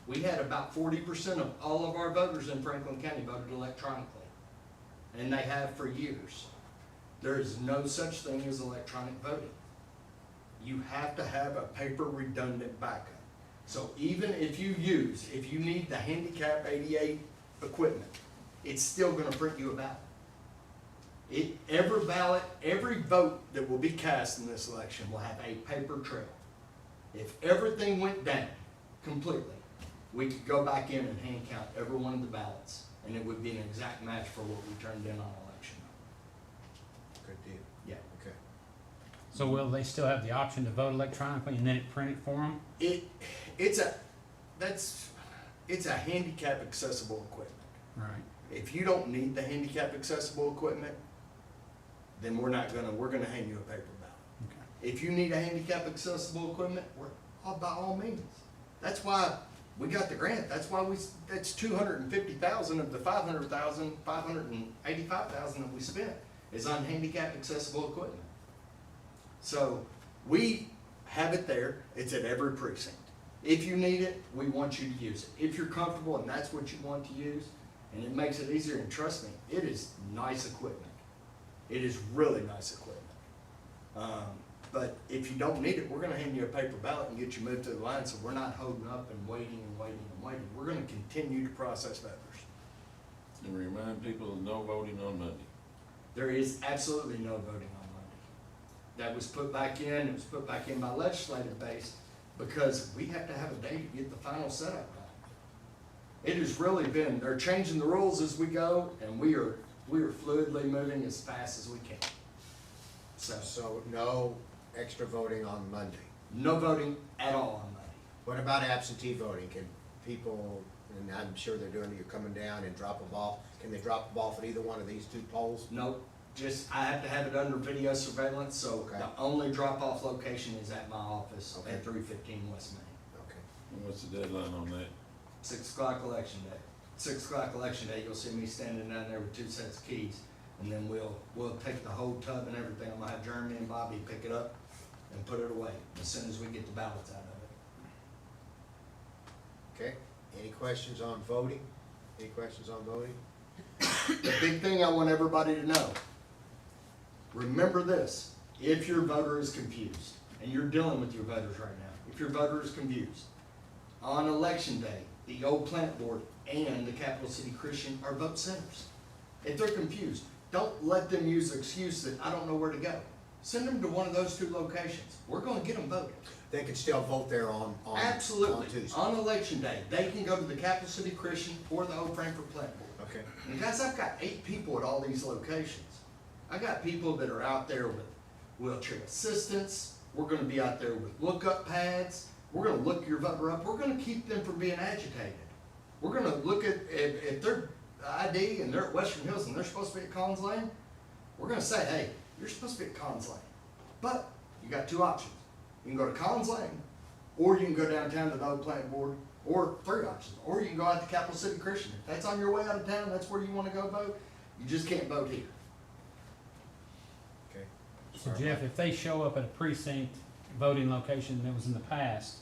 we had about 40% of all of our voters in Franklin County voted electronically, and they have for years. There is no such thing as electronic voting. You have to have a paper redundant backup. So even if you need the handicap 88 equipment, it's still gonna print you a ballot. Every vote that will be cast in this election will have a paper trail. If everything went down completely, we could go back in and hand count every one of the ballots, and it would be an exact match for what we turned in on election night. Good deal. Yeah. Okay. So will they still have the option to vote electronically and then it print it for them? It's a handicap accessible equipment. Right. If you don't need the handicap accessible equipment, then we're gonna hand you a paper ballot. Okay. If you need a handicap accessible equipment, by all means. That's why we got the grant. That's why that's 250,000 of the 585,000 that we spent is on handicap accessible equipment. So we have it there. It's at every precinct. If you need it, we want you to use it. If you're comfortable and that's what you want to use, and it makes it easier, and trust me, it is nice equipment. It is really nice equipment. But if you don't need it, we're gonna hand you a paper ballot and get you moved to the line, so we're not holding up and waiting and waiting and waiting. We're gonna continue to process voters. And remind people of no voting on Monday. There is absolutely no voting on Monday. That was put back in, it was put back in by legislative base, because we have to have a day to get the final setup done. It has really been, they're changing the rules as we go, and we are fluidly moving as fast as we can. So no extra voting on Monday. No voting at all on Monday. What about absentee voting? Can people, and I'm sure they're doing it, you're coming down and drop a ball, can they drop a ball at either one of these two polls? Nope, just, I have to have it under video surveillance, so Okay. the only drop-off location is at my office Okay. at 315 West Main. Okay. And what's the deadline on that? 6 o'clock election day. 6 o'clock election day, you'll see me standing down there with 2 sets of keys, and then we'll take the whole tub and everything. I'm gonna have Jeremy and Bobby pick it up and put it away as soon as we get the ballots out of it. Okay, any questions on voting? Any questions on voting? The big thing I want everybody to know, remember this, if your voter is confused, and you're dealing with your voters right now, if your voter is confused, on election day, the old plant board and the Capital City Christian are vote centers. If they're confused, don't let them use the excuse that I don't know where to go. Send them to one of those 2 locations. We're gonna get them voted. They can still vote there on Absolutely. Tuesday. On election day, they can go to the Capital City Christian or the Old Frankfort Plant Board. Okay. And guys, I've got 8 people at all these locations. I got people that are out there with wheelchair assistance. We're gonna be out there with lookup pads. We're gonna look your voter up. We're gonna keep them from being agitated. We're gonna look at, if they're ID and they're at Western Hills and they're supposed to be at Collins Lane, we're gonna say, hey, you're supposed to be at Collins Lane. But you got 2 options. You can go to Collins Lane, or you can go downtown to the old plant board, or 3 options. Or you can go out to Capital City Christian. If that's on your way out of town, that's where you wanna go vote, you just can't vote here. Okay. So Jeff, if they show up at a precinct voting location that was in the past,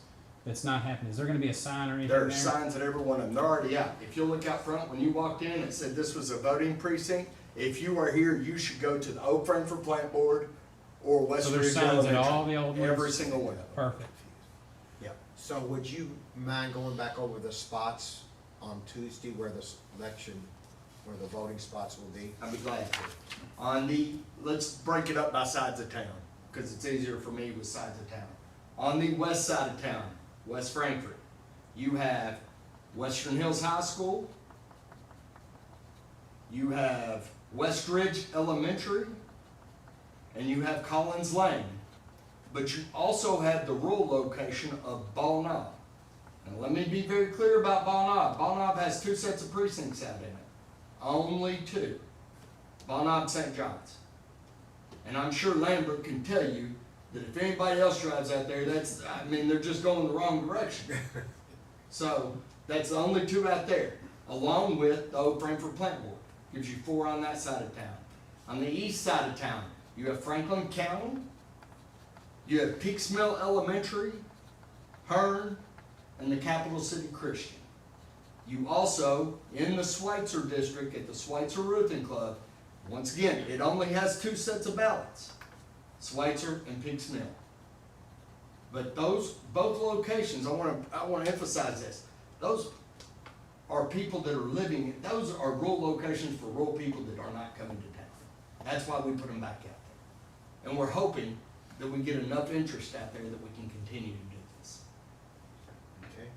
that's not happening, is there gonna be a sign or anything There there? are signs at every one of them. They're already out. If you look out front, when you walked in, it said this was a voting precinct. If you are here, you should go to the Old Frankfort Plant Board or West So there's Ridge signs at Elementary. all the old ones? Every single one of them. Perfect. Yeah, so would you mind going back over the spots on Tuesday where the election, where the voting spots will be? I'd be glad to. Let's break it up by sides of town, because it's easier for me with sides of town. On the west side of town, West Frankfort, you have Western Hills High School, you have West Ridge Elementary, and you have Collins Lane. But you also have the rural location of Ball Knob. Now let me be very clear about Ball Knob. Ball Knob has 2 sets of precincts out in it. Only 2. Ball Knob, St. John's. And I'm sure Lambert can tell you that if anybody else drives out there, they're just going the wrong direction. So that's the only 2 out there, along with the Old Frankfort Plant Board. Gives you 4 on that side of town. On the east side of town, you have Franklin County, you have Peaks Mill Elementary, Hearn, and the Capital City Christian. You also, in the Schweitzer district, at the Schweitzer Roofing Club, once again, it only has 2 sets of ballots, Schweitzer and Peaks Mill. But both locations, I want to emphasize this, those are people that are living, those are rural locations for rural people that are not coming to town. That's why we put them back out there. And we're hoping that we get enough interest out there that we can continue to do this. Okay.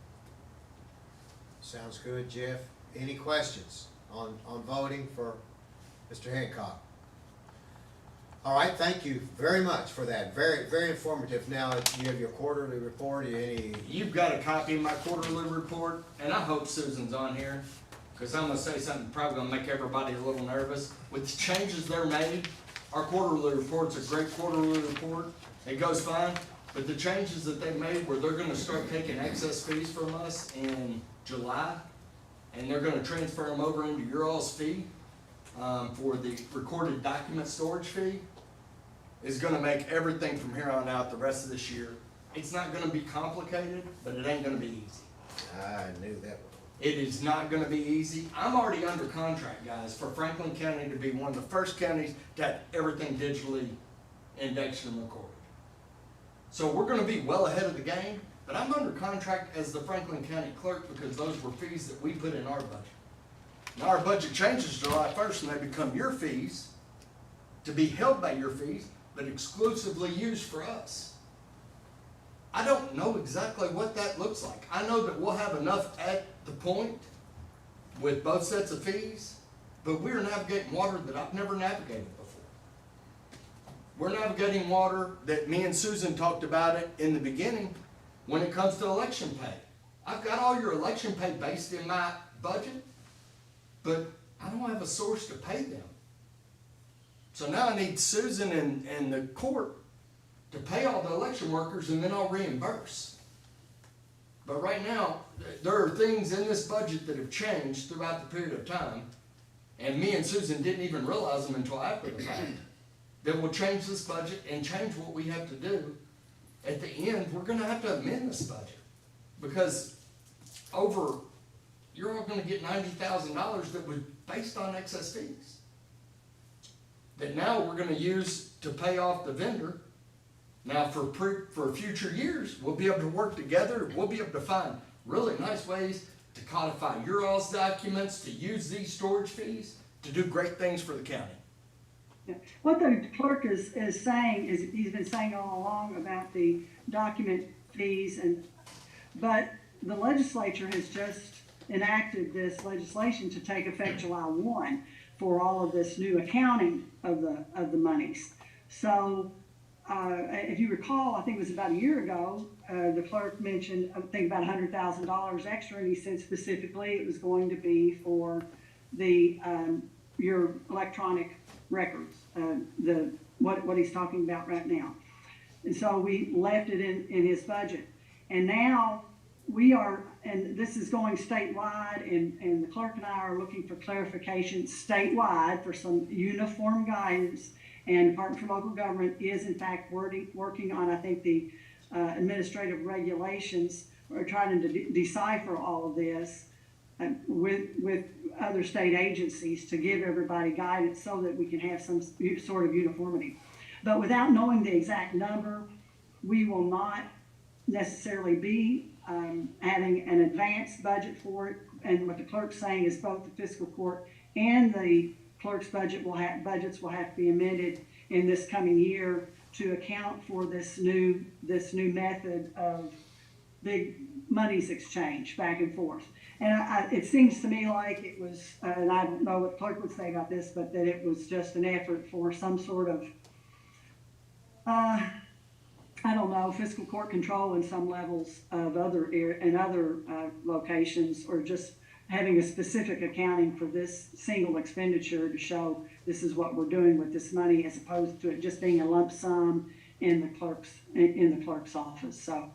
Sounds good, Jeff. Any questions on voting for Mr. Hancock? All right, thank you very much for that. Very, very informative. Now, you have your quarterly report, You've got a copy of my quarterly report, and I hope Susan's on here, because I'm gonna say something probably gonna make everybody a little nervous. With the changes they're made, our quarterly report's a great quarterly report. It goes fine, But the changes that they made where they're gonna start taking excess fees from us in July, and they're gonna transfer them over into your all's fee, for the recorded document storage fee, is gonna make everything from here on out the rest of this year. It's not gonna be complicated, but it ain't gonna be easy. I knew that one. It is not gonna be easy. I'm already under contract, guys, for Franklin County to be one of the first counties to have everything digitally indexed and recorded. So we're gonna be well ahead of the game, but I'm under contract as the Franklin County clerk because those were fees that we put in our budget. Now our budget changes July 1st and they become your fees, to be held by your fees, but exclusively used for us. I don't know exactly what that looks like. I know that we'll have enough at the point with both sets of fees, but we're navigating water that I've never navigated before. We're navigating water that me and Susan talked about it in the beginning when it comes to election pay. I've got all your election pay based in my budget, but I don't have a source to pay them. So now I need Susan and the court to pay all the election workers and then I'll reimburse. But right now, there are things in this budget that have changed throughout the period of time, and me and Susan didn't even realize them until after the fact, that will change this budget and change what we have to do. At the end, we're gonna have to amend this budget, because you're all gonna get $90,000 that was based on excess fees, that now we're gonna use to pay off the vendor. Now, for future years, we'll be able to work together. We'll be able to find really nice ways to codify your all's documents, to use these storage fees, to do great things for the county. Yeah. What the clerk is saying is, he's been saying all along about the document fees, but the legislature has just enacted this legislation to take effect July 1 for all of this new accounting of the monies. So, if you recall, I think it was about a year ago, the clerk mentioned, I think about $100,000 extra, and he said specifically it was going to be for the, your electronic records, what he's talking about right now. And so we left it in his budget. And now we are, and this is going statewide, and the clerk and I are looking for clarification statewide for some uniform guidance. And Department for Local Government is in fact working on, I think, the administrative regulations, or trying to decipher all of this with other state agencies to give everybody guidance so that we can have some sort of uniformity. But without knowing the exact number, we will not necessarily be having an advanced budget for it. And what the clerk's saying is both the fiscal court and the clerk's budgets will have to be amended in this coming year to account for this new method of big monies exchange back and forth. And it seems to me like it was, and I don't know what the clerk would say about this, but that it was just an effort for some sort of, I don't know, fiscal court control in some levels of other locations, or just having a specific accounting for this single expenditure to show this is what we're doing with this money, as opposed to it just being a lump sum in the clerk's office. So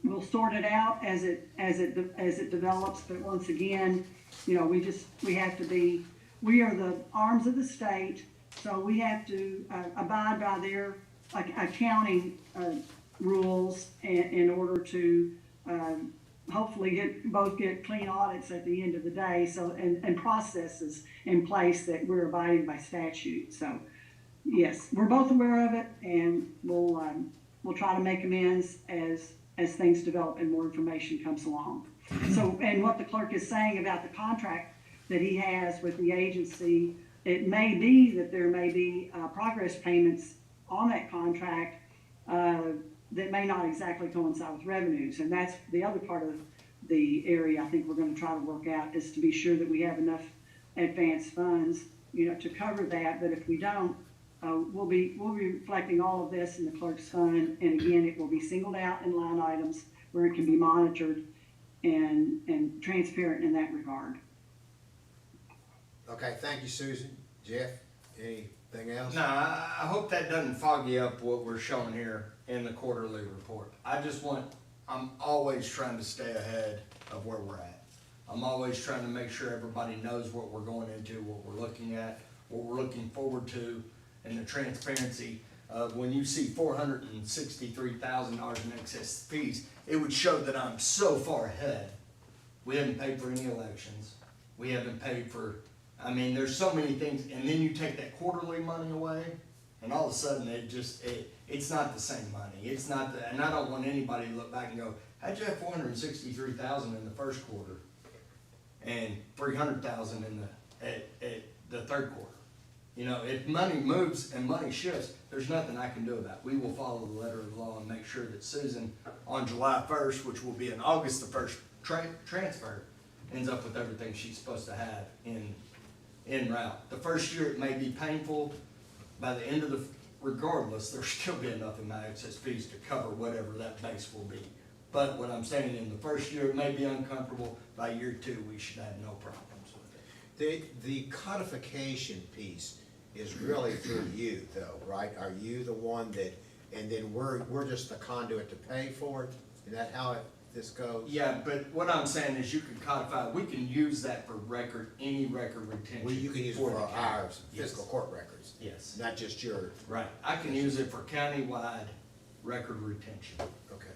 we'll sort it out as it develops. But once again, you know, we are the arms of the state, so we have to abide by their accounting rules in order to hopefully get clean audits at the end of the day, so and processes in place that we're abiding by statute. So yes, we're both aware of it, and we'll try to make amends as things develop and more information comes along. So, and what the clerk is saying about the contract that he has with the agency, it may be that there may be progress payments on that contract that may not exactly coincide with revenues. And that's the other part of the area I think we're going to try to work out, is to be sure that we have enough advanced funds, you know, to cover that. But if we don't, we'll be reflecting all of this in the clerk's fund. And again, it will be singled out in line items where it can be monitored and transparent in that regard. Okay, thank you, Susan. Jeff, anything else? No, I hope that doesn't foggy up what we're showing here in the quarterly report. I'm always trying to stay ahead of where we're at. I'm always trying to make sure everybody knows what we're going into, what we're looking at, what we're looking forward to, and the transparency of when you see $463,000 in excess fees, it would show that I'm so far ahead. We haven't paid for any elections. We haven't paid for, there's so many things, and then you take that quarterly money away, and all of a sudden it's not the same money. It's not and I don't want anybody to look back and go, how'd you have $463,000 in the first quarter and $300,000 at the third quarter? You know, if money moves and money shifts, there's nothing I can do about it. We will follow the letter of the law and make sure that Susan, on July 1st, which will be an August the 1st transfer, ends up with everything she's supposed to have in route. The first year it may be painful. By the end of regardless, there'll still be enough in my excess fees to cover whatever that base will be. But what I'm saying, in the first year it may be uncomfortable. By year 2, we should have no problems with it. The codification piece is really through you though, right? Are you the one that, and then we're just the conduit to pay for it? Is that how this goes? Yeah, but what I'm saying is you can codify, we can use that for any record retention. Well, you can use it for for the our county. fiscal court records. Yes. Not just your, Right, I can use it for countywide record retention. okay.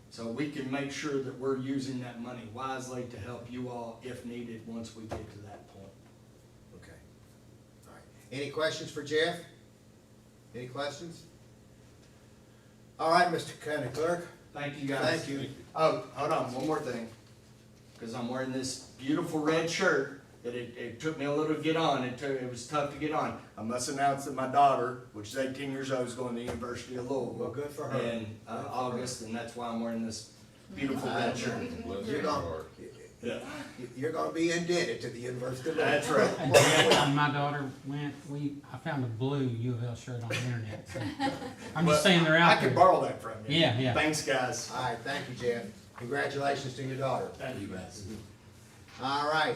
So we can make sure that we're using that money wisely to help you all if needed once we get to that point. Okay. All right. Any questions for Jeff? Any questions? All right, Mr. County Clerk. Thank you guys. Thank you. Oh, hold on, one more thing. Because I'm wearing this beautiful red shirt that it took me a little to get on. It was tough to get on. I must announce that my daughter, which is 18 years old, is going to the University of Louisville. Well, good for her. In August, and that's why I'm wearing this beautiful red shirt. You're gonna be indebted to the University of That's Louisville. right. When my daughter went, I found a blue U of L shirt on the internet. So I'm just saying they're out I there. can borrow that from you. Yeah, yeah. Thanks, guys. All right, thank you, Jeff. Congratulations to your daughter. Thank you, guys. All right,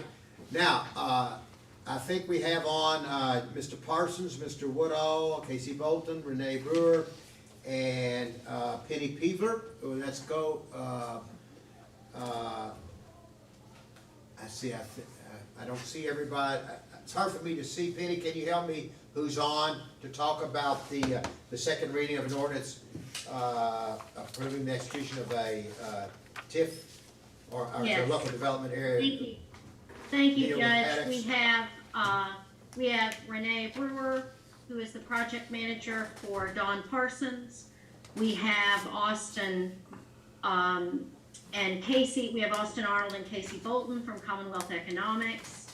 now, I think we have on, Mr. Parsons, Mr. Woodall, Casey Bolton, Renee Brewer, and, Penny Peevler. Let's go, I don't see everybody. It's hard for me to see. Penny, can you help me who's on to talk about the second reading of an ordinance, approving the execution of a, TIF, or Yes. local development area? Thank you. Thank you, Deal with Judge. addicts. We have Renee Brewer, who is the project manager for Don Parsons. We have Austin, and Casey, we have Austin Arnold and Casey Bolton from Commonwealth Economics.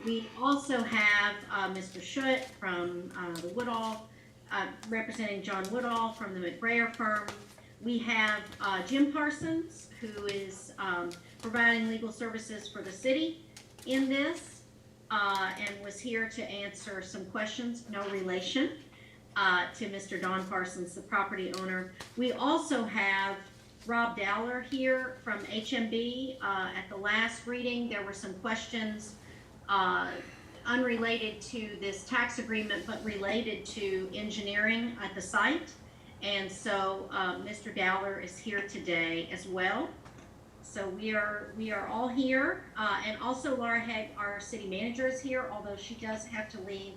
We also have, Mr. Schutt from, the Woodall, representing John Woodall from the McBrayer firm. We have, Jim Parsons, who is, providing legal services for the city in this, and was here to answer some questions, no relation, to Mr. Don Parsons, the property owner. We also have Rob Dowler here from HMB. At the last reading, there were some questions unrelated to this tax agreement, but related to engineering at the site. And so Mr. Dowler is here today as well. So we are all here, and also Laura Haig, our city manager, is here, although she does have to leave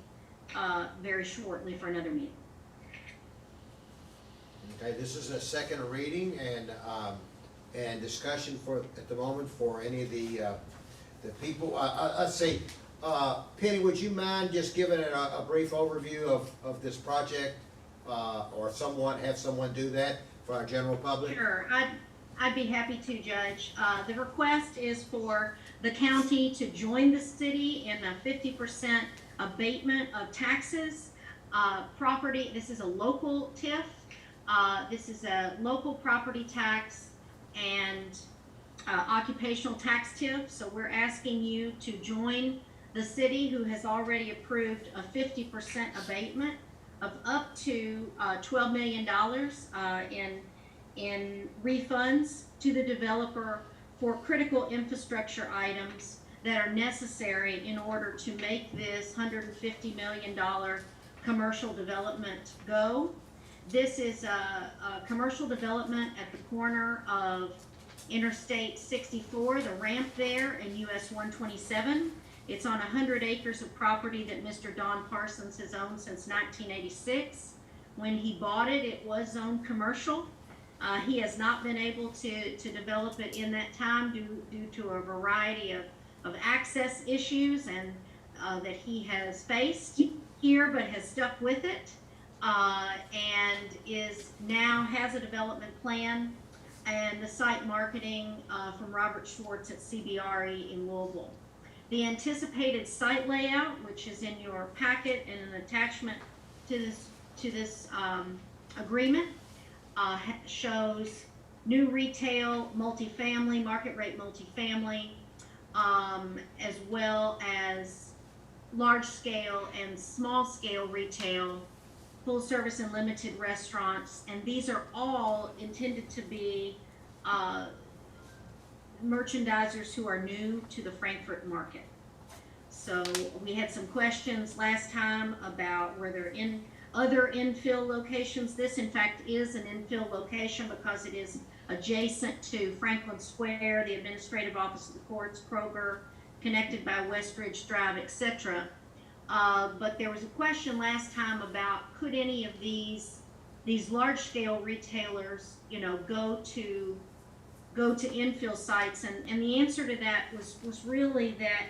very shortly for another meeting. Okay, this is a second reading and discussion at the moment for any of the people. Let's see, Penny, would you mind just giving a brief overview of this project, or have someone do that for our general public? Sure, I'd be happy to, Judge. The request is for the county to join the city in a 50% abatement of taxes. This is a local TIF. This is a local property tax and occupational tax TIF. So we're asking you to join the city, who has already approved a 50% abatement of up to $12 million in refunds to the developer for critical infrastructure items that are necessary in order to make this $150 million commercial development go. This is a commercial development at the corner of Interstate 64, the ramp there, and US 127. It's on 100 acres of property that Mr. Don Parsons has owned since 1986. When he bought it, it was zoned commercial. He has not been able to develop it in that time due to a variety of access issues and that he has faced here, but has stuck with it, and has a development plan and the site marketing from Robert Schwartz at CBRE in Louisville. The anticipated site layout, which is in your packet and an attachment to this agreement, shows new retail, multifamily, market rate multifamily, as well as large scale and small scale retail, full service and limited restaurants, and these are all intended to be merchandisers who are new to the Frankfurt market. So we had some questions last time about were there other infill locations. This in fact is an infill location because it is adjacent to Franklin Square, the administrative office of the courts, Kroger, connected by Westridge Drive, etc. But there was a question last time about could any of these large-scale retailers, go to infill sites, and the answer to that was really that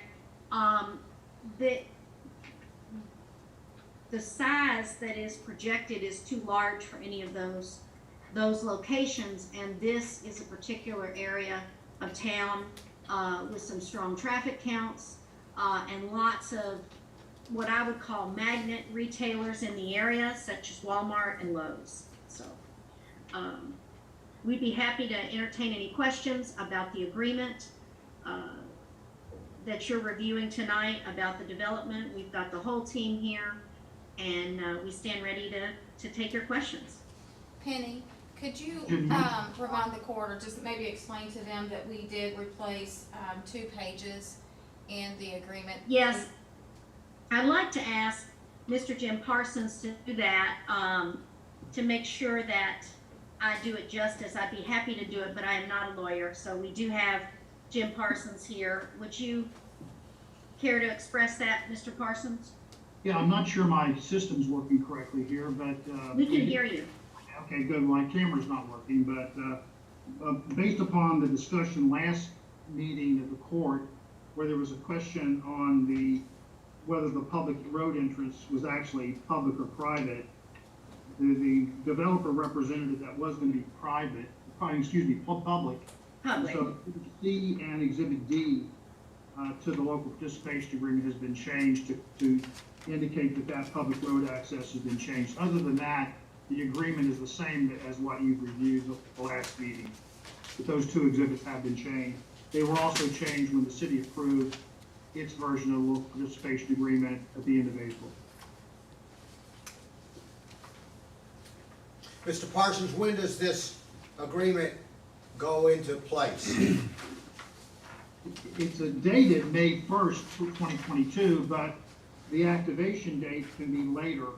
the size that is projected is too large for any of those locations, and this is a particular area of town with some strong traffic counts and lots of what I would call magnet retailers in the area, such as Walmart and Lowe's. So we'd be happy to entertain any questions about the agreement that you're reviewing tonight about the development. We've got the whole team here, and we stand ready to take your questions. Penny, could you remind the court, or just maybe explain to them that we did replace 2 pages in the agreement? Yes, I'd like to ask Mr. Jim Parsons to do that, to make sure that I do it justice. I'd be happy to do it, but I am not a lawyer, so we do have Jim Parsons here. Would you care to express that, Mr. Parsons? Yeah, I'm not sure my system's working correctly here, but we can hear you. Okay, good. My camera's not working, but based upon the discussion last meeting of the court, where there was a question on whether the public road entrance was actually public or private, the developer represented that was going to be public. Public. So C and Exhibit D to the local participation agreement has been changed to indicate that public road access has been changed. Other than that, the agreement is the same as what you've reviewed the last meeting. But those 2 exhibits have been changed. They were also changed when the city approved its version of the local participation agreement at the end of April. Mr. Parsons, when does this agreement go into place? It's dated May 1st, 2022, but the activation date can be later,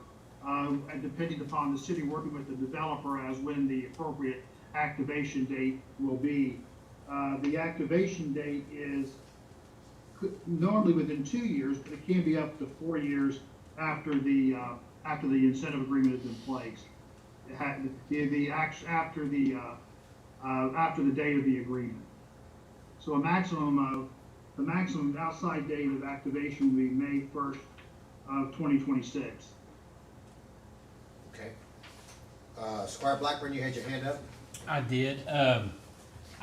depending upon the city working with the developer as when the appropriate activation date will be. The activation date is normally within 2 years, but it can be up to 4 years after the incentive agreement is in place. After the date of the agreement. So the maximum outside date of activation will be May 1st of 2026. Okay. Squire Blackburn, you had your hand up? I did. I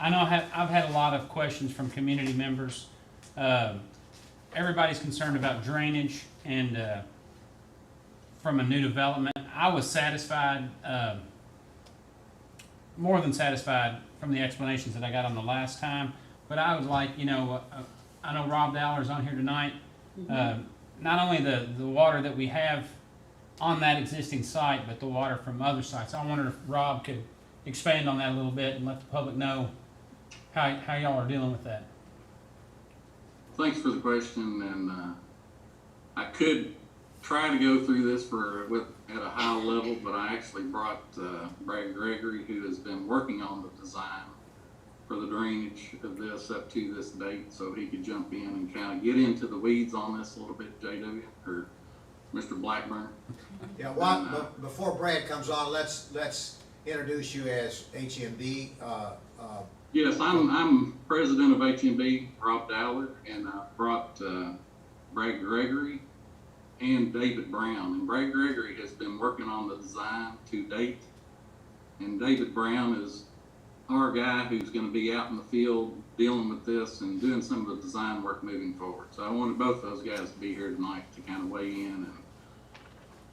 know I've had a lot of questions from community members. Everybody's concerned about drainage and from a new development. I was satisfied, more than satisfied from the explanations that I got on the last time, but I would like, I know Rob Dowler's on here tonight. Not only the water that we have on that existing site, but the water from other sites. I wonder if Rob could expand on that a little bit and let the public know how y'all are dealing with that. Thanks for the question, and I could try to go through this at a high level, but I actually brought Brad Gregory, who has been working on the design for the drainage of this up to this date, so he could jump in and kind of get into the weeds on this a little bit, JW, or Mr. Blackburn. Yeah, well, before Brad comes on, let's introduce you as HMB. Yes, I'm president of HMB, Rob Dowler, and I brought Brad Gregory and David Brown. And Brad Gregory has been working on the design to date, and David Brown is our guy who's going to be out in the field dealing with this and doing some of the design work moving forward. So I wanted both those guys to be here tonight to kind of weigh in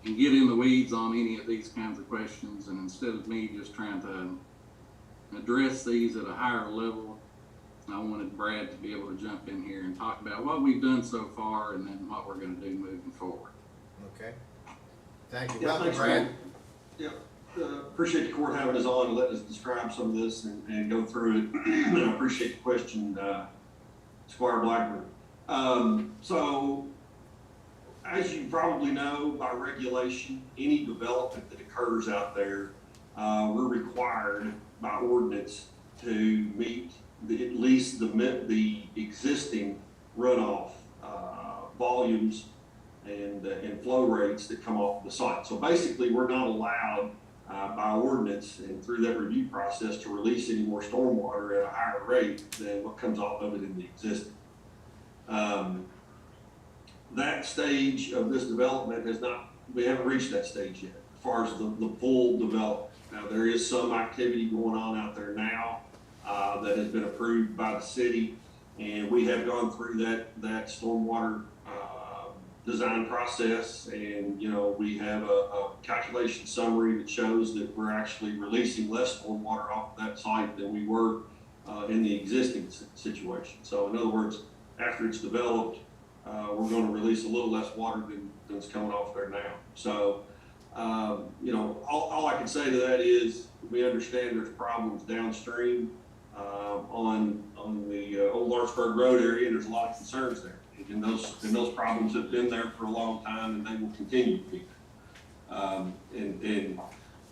and get in the weeds on any of these kinds of questions. And instead of me just trying to address these at a higher level, I wanted Brad to be able to jump in here and talk about what we've done so far and then what we're going to do moving forward. Okay. Thank you. Yeah, Welcome, thanks, Brad. Yeah, appreciate the court having us on and letting us describe some of this and go through it. And I appreciate the question, Squire Blackburn. So, as you probably know, by regulation, any development that occurs out there, we're required by ordinance to meet at least the existing runoff volumes and flow rates that come off the site. So basically, we're not allowed by ordinance and through that review process to release any more stormwater at a higher rate than what comes off of it in the existing. That stage of this development we haven't reached that stage yet as far as the full development. Now, there is some activity going on out there now that has been approved by the city, and we have gone through that stormwater design process, and we have a calculation summary that shows that we're actually releasing less stormwater off of that site than we were in the existing situation. So in other words, after it's developed, we're going to release a little less water than's coming off there now. So all I can say to that is we understand there's problems downstream on the Old Lawrenceburg Road area, and there's a lot of concerns there. And those problems have been there for a long time, and they will continue to be there. And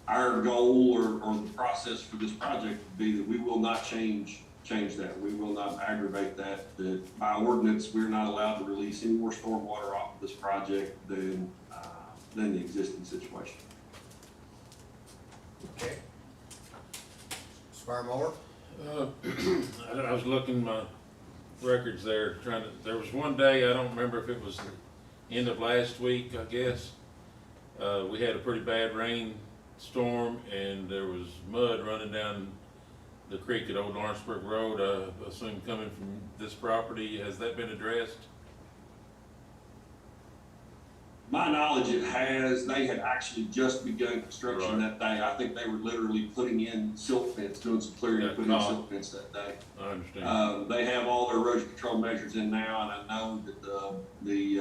our goal or the process for this project would be that we will not change that. We will not aggravate that. That by ordinance, we're not allowed to release any more stormwater off of this project than the existing situation. Okay. Squire Moore? I was looking my records there, there was one day, I don't remember if it was the end of last week, I guess. We had a pretty bad rainstorm and there was mud running down the creek at Old Lawrenceburg Road, I assume coming from this property. Has that been addressed? My knowledge, it has. They had actually just begun construction Right. that day. I think they were literally putting in silt fence, doing some clearing and putting in silt fence that day. I understand. They have all their erosion control measures in now, and I know that the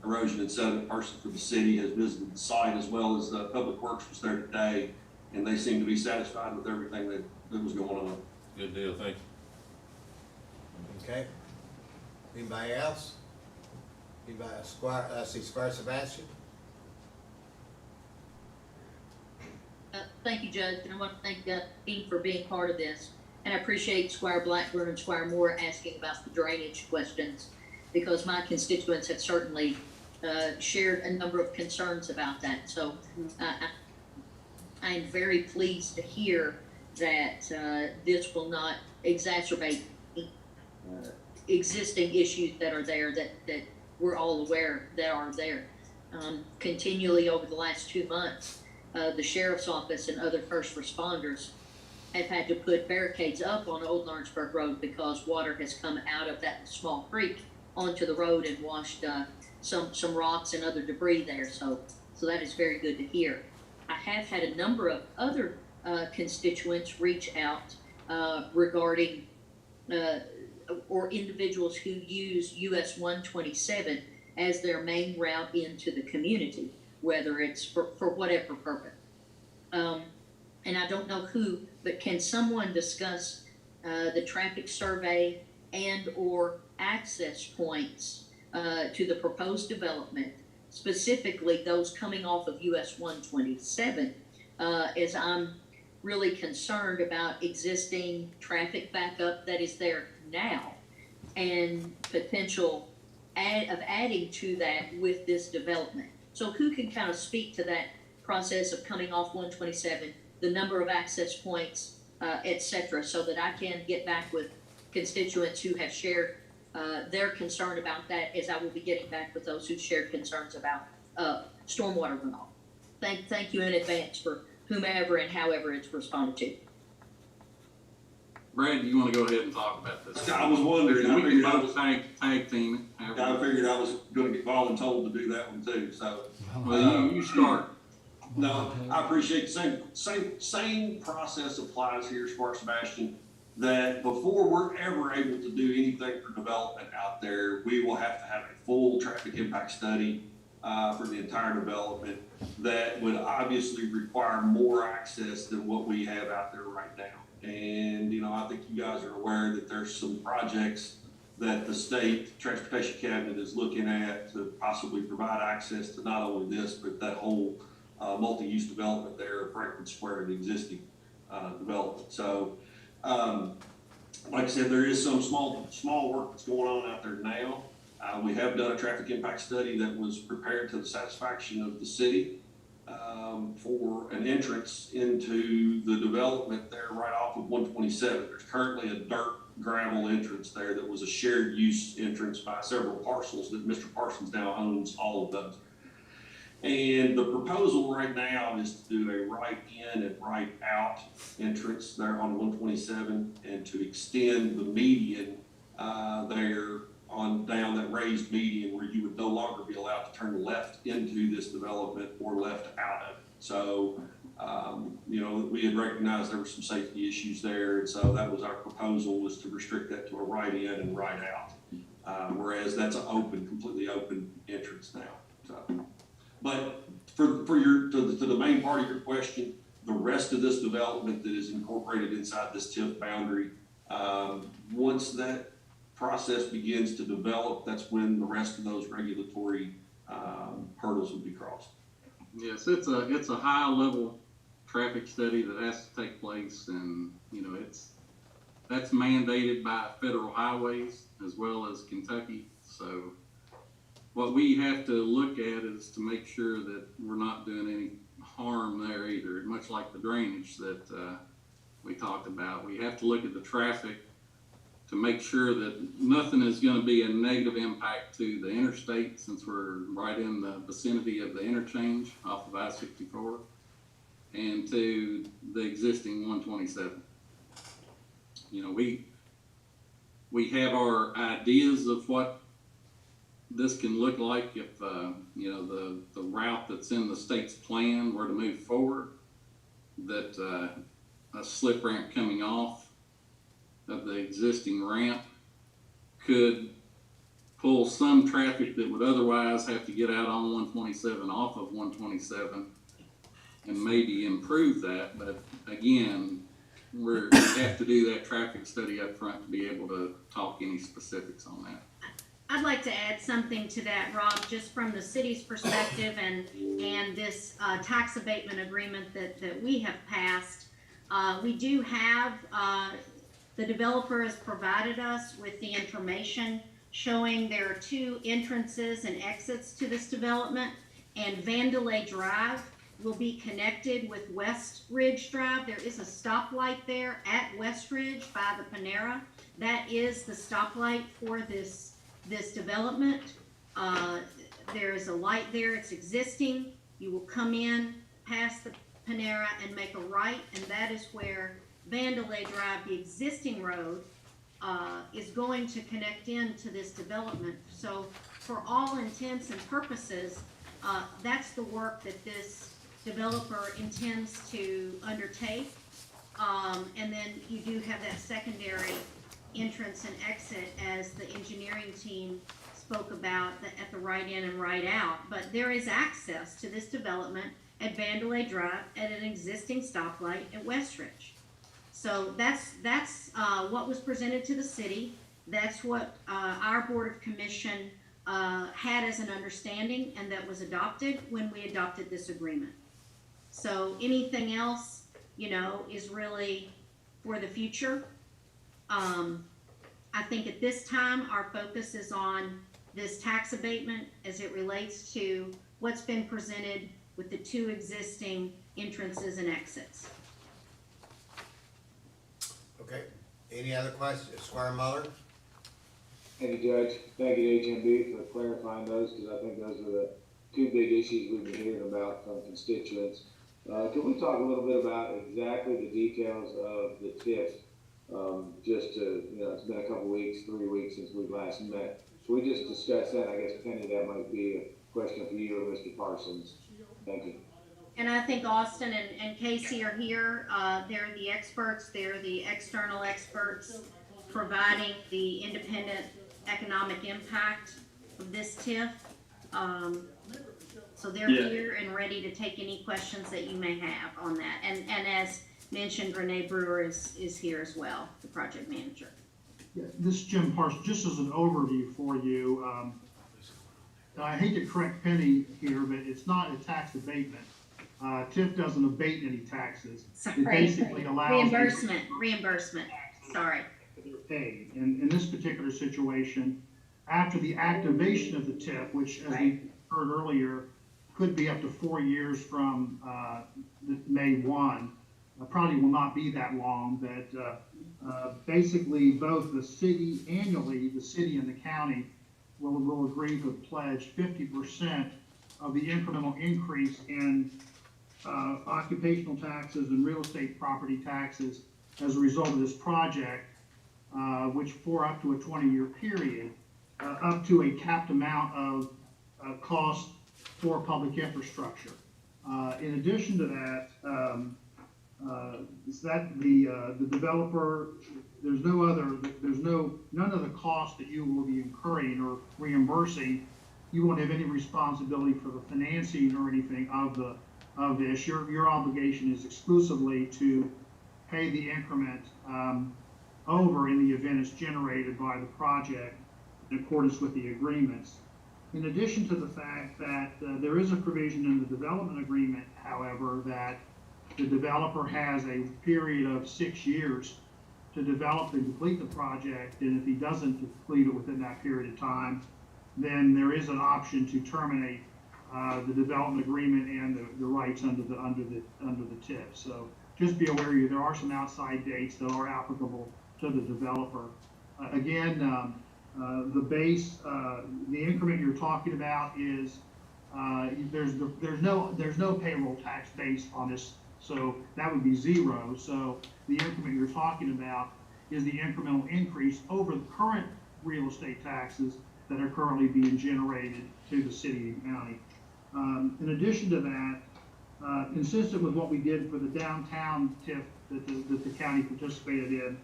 erosion and sediment person for the city has visited the site, as well as Public Works was there today, and they seem to be satisfied with everything that was going on. Good deal, thank you. Okay. Anybody else? Anybody, Squire Sebastian? Thank you, Judge, and I want to thank the team for being part of this. And I appreciate Squire Blackburn and Squire Moore asking about the drainage questions, because my constituents have certainly shared a number of concerns about that. So I am very pleased to hear that this will not exacerbate existing issues that are there that we're all aware that are there. Continually over the last 2 months, the sheriff's office and other first responders have had to put barricades up on Old Lawrenceburg Road because water has come out of that small creek onto the road and washed some rocks and other debris there. So that is very good to hear. I have had a number of other constituents reach out regarding or individuals who use US 127 as their main route into the community, whether it's for whatever purpose. And I don't know who, but can someone discuss the traffic survey and or access points to the proposed development specifically those coming off of US 127, as I'm really concerned about existing traffic backup that is there now and potential adding to that with this development. So who can kind of speak to that process of coming off 127, the number of access points, et cetera, so that I can get back with constituents who have shared their concern about that, as I will be getting back with those who shared concerns about stormwater runoff. Thank you in advance for whomever and however it's responded to. Brad, do you want to go ahead and talk about this? I was wondering. We can both tag team it. I figured I was gonna get voluntold to do that one too, so. Well, you start. No, I appreciate the same process applies here, Spark Sebastian, that before we're ever able to do anything for development out there, we will have to have a full traffic impact study for the entire development that would obviously require more access than what we have out there right now. And, you know, I think you guys are aware that there's some projects that the state transportation cabinet is looking at to possibly provide access to not only this, but that whole multi-use development there at Franklin Square, the existing development. So, like I said, there is some small work that's going on out there now. We have done a traffic impact study that was prepared to the satisfaction of the city for an entrance into the development there right off of 127. There's currently a dirt gravel entrance there that was a shared use entrance by several parcels that Mr. Parsons now owns all of those. And the proposal right now is to do a right in and right out entrance there on 127 and to extend the median there on down that raised median where you would no longer be allowed to turn left into this development or left out of it. So, you know, we had recognized there were some safety issues there, and so that was our proposal, was to restrict that to a right in and right out. Whereas that's an completely open entrance now. So, but to the main part of your question, the rest of this development that is incorporated inside this TIF boundary, once that process begins to develop, that's when the rest of those regulatory hurdles will be crossed. Yes, it's a high level traffic study that has to take place, and you know that's mandated by federal highways as well as Kentucky. So what we have to look at is to make sure that we're not doing any harm there either. Much like the drainage that we talked about, we have to look at the traffic to make sure that nothing is going to be a negative impact to the interstate, since we're right in the vicinity of the interchange off of I-64, and to the existing 127. You know, we have our ideas of what this can look like if, you know, the route that's in the state's plan were to move forward, that a slip ramp coming off of the existing ramp could pull some traffic that would otherwise have to get out on 127 off of 127 and maybe improve that. But again, we have to do that traffic study up front to be able to talk any specifics on that. I'd like to add something to that, Rob, just from the city's perspective and this tax abatement agreement that we have passed. We do have the developer has provided us with the information showing there are 2 entrances and exits to this development, and Vandalay Drive will be connected with West Ridge Drive. There is a stoplight there at West Ridge by the Panera. That is the stoplight for this development. There is a light there, it's existing. You will come in past the Panera and make a right, and that is where Vandalay Drive, the existing road, is going to connect into this development. So for all intents and purposes, that's the work that this developer intends to undertake. And then you do have that secondary entrance and exit, as the engineering team spoke about, at the right in and right out. But there is access to this development at Vandalay Drive at an existing stoplight at West Ridge. So that's what was presented to the city. That's what our Board of Commission had as an understanding and that was adopted when we adopted this agreement. So anything else, is really for the future. I think at this time, our focus is on this tax abatement as it relates to what's been presented with the 2 existing entrances and exits. Okay, any other questions? Squire Muller? Thank you, Judge. Thank you, HMB, for clarifying those, because I think those are the 2 big issues we've been hearing about from constituents. Can we talk a little bit about exactly the details of the TIF? Just to, it's been a couple weeks, 3 weeks since we last met. Should we just discuss that? I guess, Penny, that might be a question for you or Mr. Parsons. Thank you. And I think Austin and Casey are here. They're the experts. They're the external experts providing the independent economic impact of this TIF. So they're here and ready to take any questions that you may have on that. And as mentioned, Renee Brewer is here as well, the project manager. Yeah, this is Jim Parsons. Just as an overview for you, I hate to correct Penny here, but it's not a tax abatement. TIF doesn't abate any taxes. Sorry. It basically allows Reimbursement. Sorry. Paid. And in this particular situation, after the activation of the TIF, which, as we heard earlier, could be up to 4 years from May 1, probably will not be that long, but basically both the city annually, the city and the county will agree to pledge 50% of the incremental increase in occupational taxes and real estate property taxes as a result of this project, which for up to a 20-year period, up to a capped amount of cost for public infrastructure. In addition to that, is that the developer, none of the costs that you will be incurring or reimbursing, you won't have any responsibility for the financing or anything of this. Your obligation is exclusively to pay the increment over in the event it's generated by the project in accordance with the agreements. In addition to the fact that there is a provision in the development agreement, however, that the developer has a period of 6 years to develop and complete the project, and if he doesn't complete it within that period of time, then there is an option to terminate the development agreement and the rights under the TIF. So just be aware there are some outside dates that are applicable to the developer. Again, the base, the increment you're talking about is there's no payroll tax base on this, so that would be 0. So the increment you're talking about is the incremental increase over the current real estate taxes that are currently being generated to the city and county. In addition to that, consistent with what we did for the downtown TIF that the county participated in,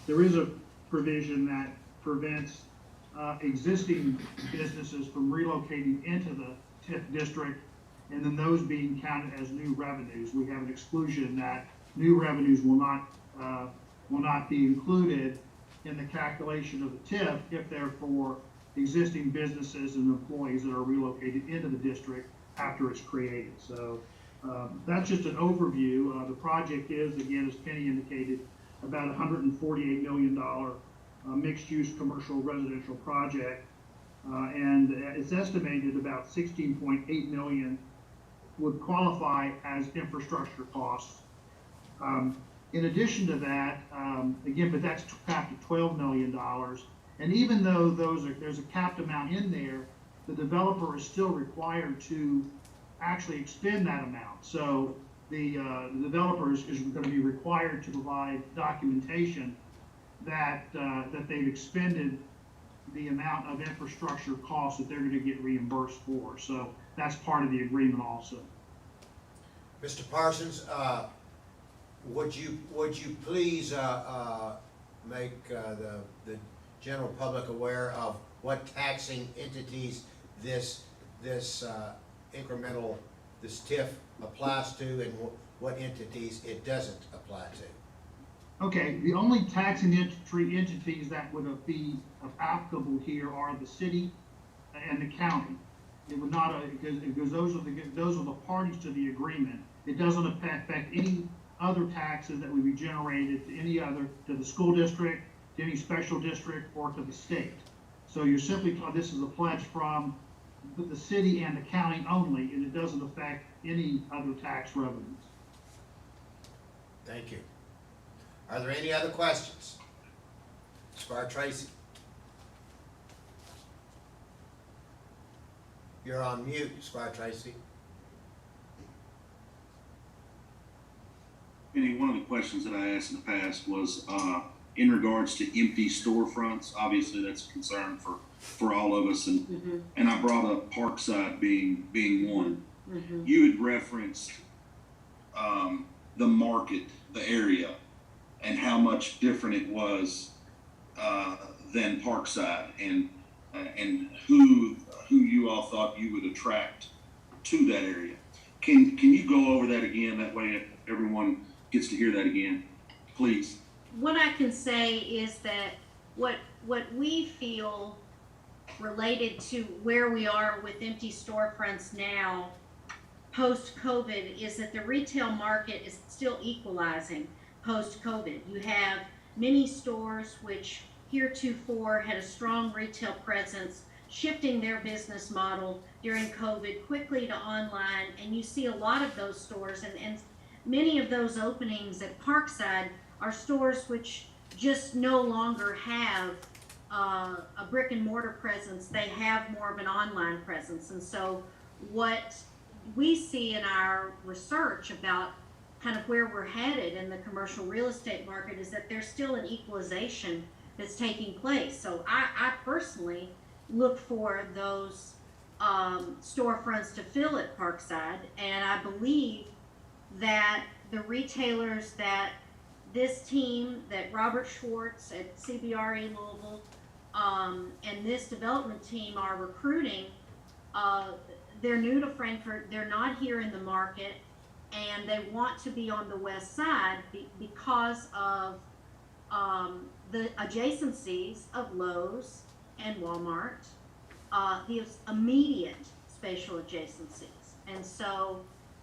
there is a provision that prevents existing businesses from relocating into the TIF district, and then those being counted as new revenues. We have an exclusion that new revenues will not be included in the calculation of the TIF if they're for existing businesses and employees that are relocated into the district after it's created. So that's just an overview. The project is, again, as Penny indicated, about $148 million mixed-use commercial residential project, and it's estimated about 16.8 million would qualify as infrastructure costs. In addition to that, again, but that's capped at $12 million, and even though there's a capped amount in there, the developer is still required to actually expend that amount. So the developer is going to be required to provide documentation that they've expended the amount of infrastructure costs that they're going to get reimbursed for. So that's part of the agreement also. Mr. Parsons, would you please make the general public aware of what taxing entities this incremental, this TIF applies to, and what entities it doesn't apply to? Okay, the only taxing entities that would be applicable here are the city and the county. It would not, because those are the parties to the agreement. It doesn't affect any other taxes that would be generated to the school district, to any special district, or to the state. So you're simply, this is a pledge from the city and the county only, and it doesn't affect any other tax revenues. Thank you. Are there any other questions? Squire Tracy? You're on mute, Squire Tracy. One of the questions that I asked in the past was in regards to empty storefronts. Obviously, that's a concern for all of us, and and I brought up Parkside being one. You had referenced the market, the area, and how much different it was than Parkside, and who you all thought you would attract to that area. Can you go over that again? That way everyone gets to hear that again, please. What I can say is that what we feel related to where we are with empty storefronts now, post-COVID, is that the retail market is still equalizing post-COVID. You have many stores which heretofore had a strong retail presence, shifting their business model during COVID quickly to online, and you see a lot of those stores, and many of those openings at Parkside are stores which just no longer have a brick and mortar presence. They have more of an online presence. And so what we see in our research about kind of where we're headed in the commercial real estate market is that there's still an equalization that's taking place. So I personally look for those storefronts to fill at Parkside, and I believe that the retailers that this team, that Robert Schwartz at CBRE Louisville, and this development team are recruiting, they're new to Frankfort, they're not here in the market, and they want to be on the west side because of the adjacencies of Lowe's and Walmart, the immediate spatial adjacencies. And so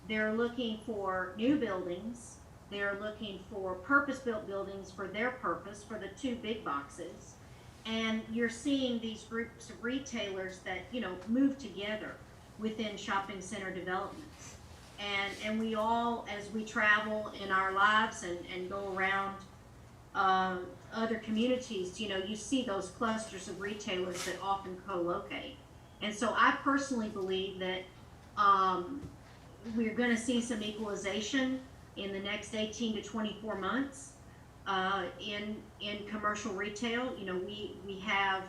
they're looking for new buildings. They're looking for purpose-built buildings for their purpose, for the two big boxes. And you're seeing these groups of retailers that, move together within shopping center developments. And we all, as we travel in our lives and go around other communities, you see those clusters of retailers that often co-locate. And so I personally believe that we're going to see some equalization in the next 18 to 24 months in commercial retail. We have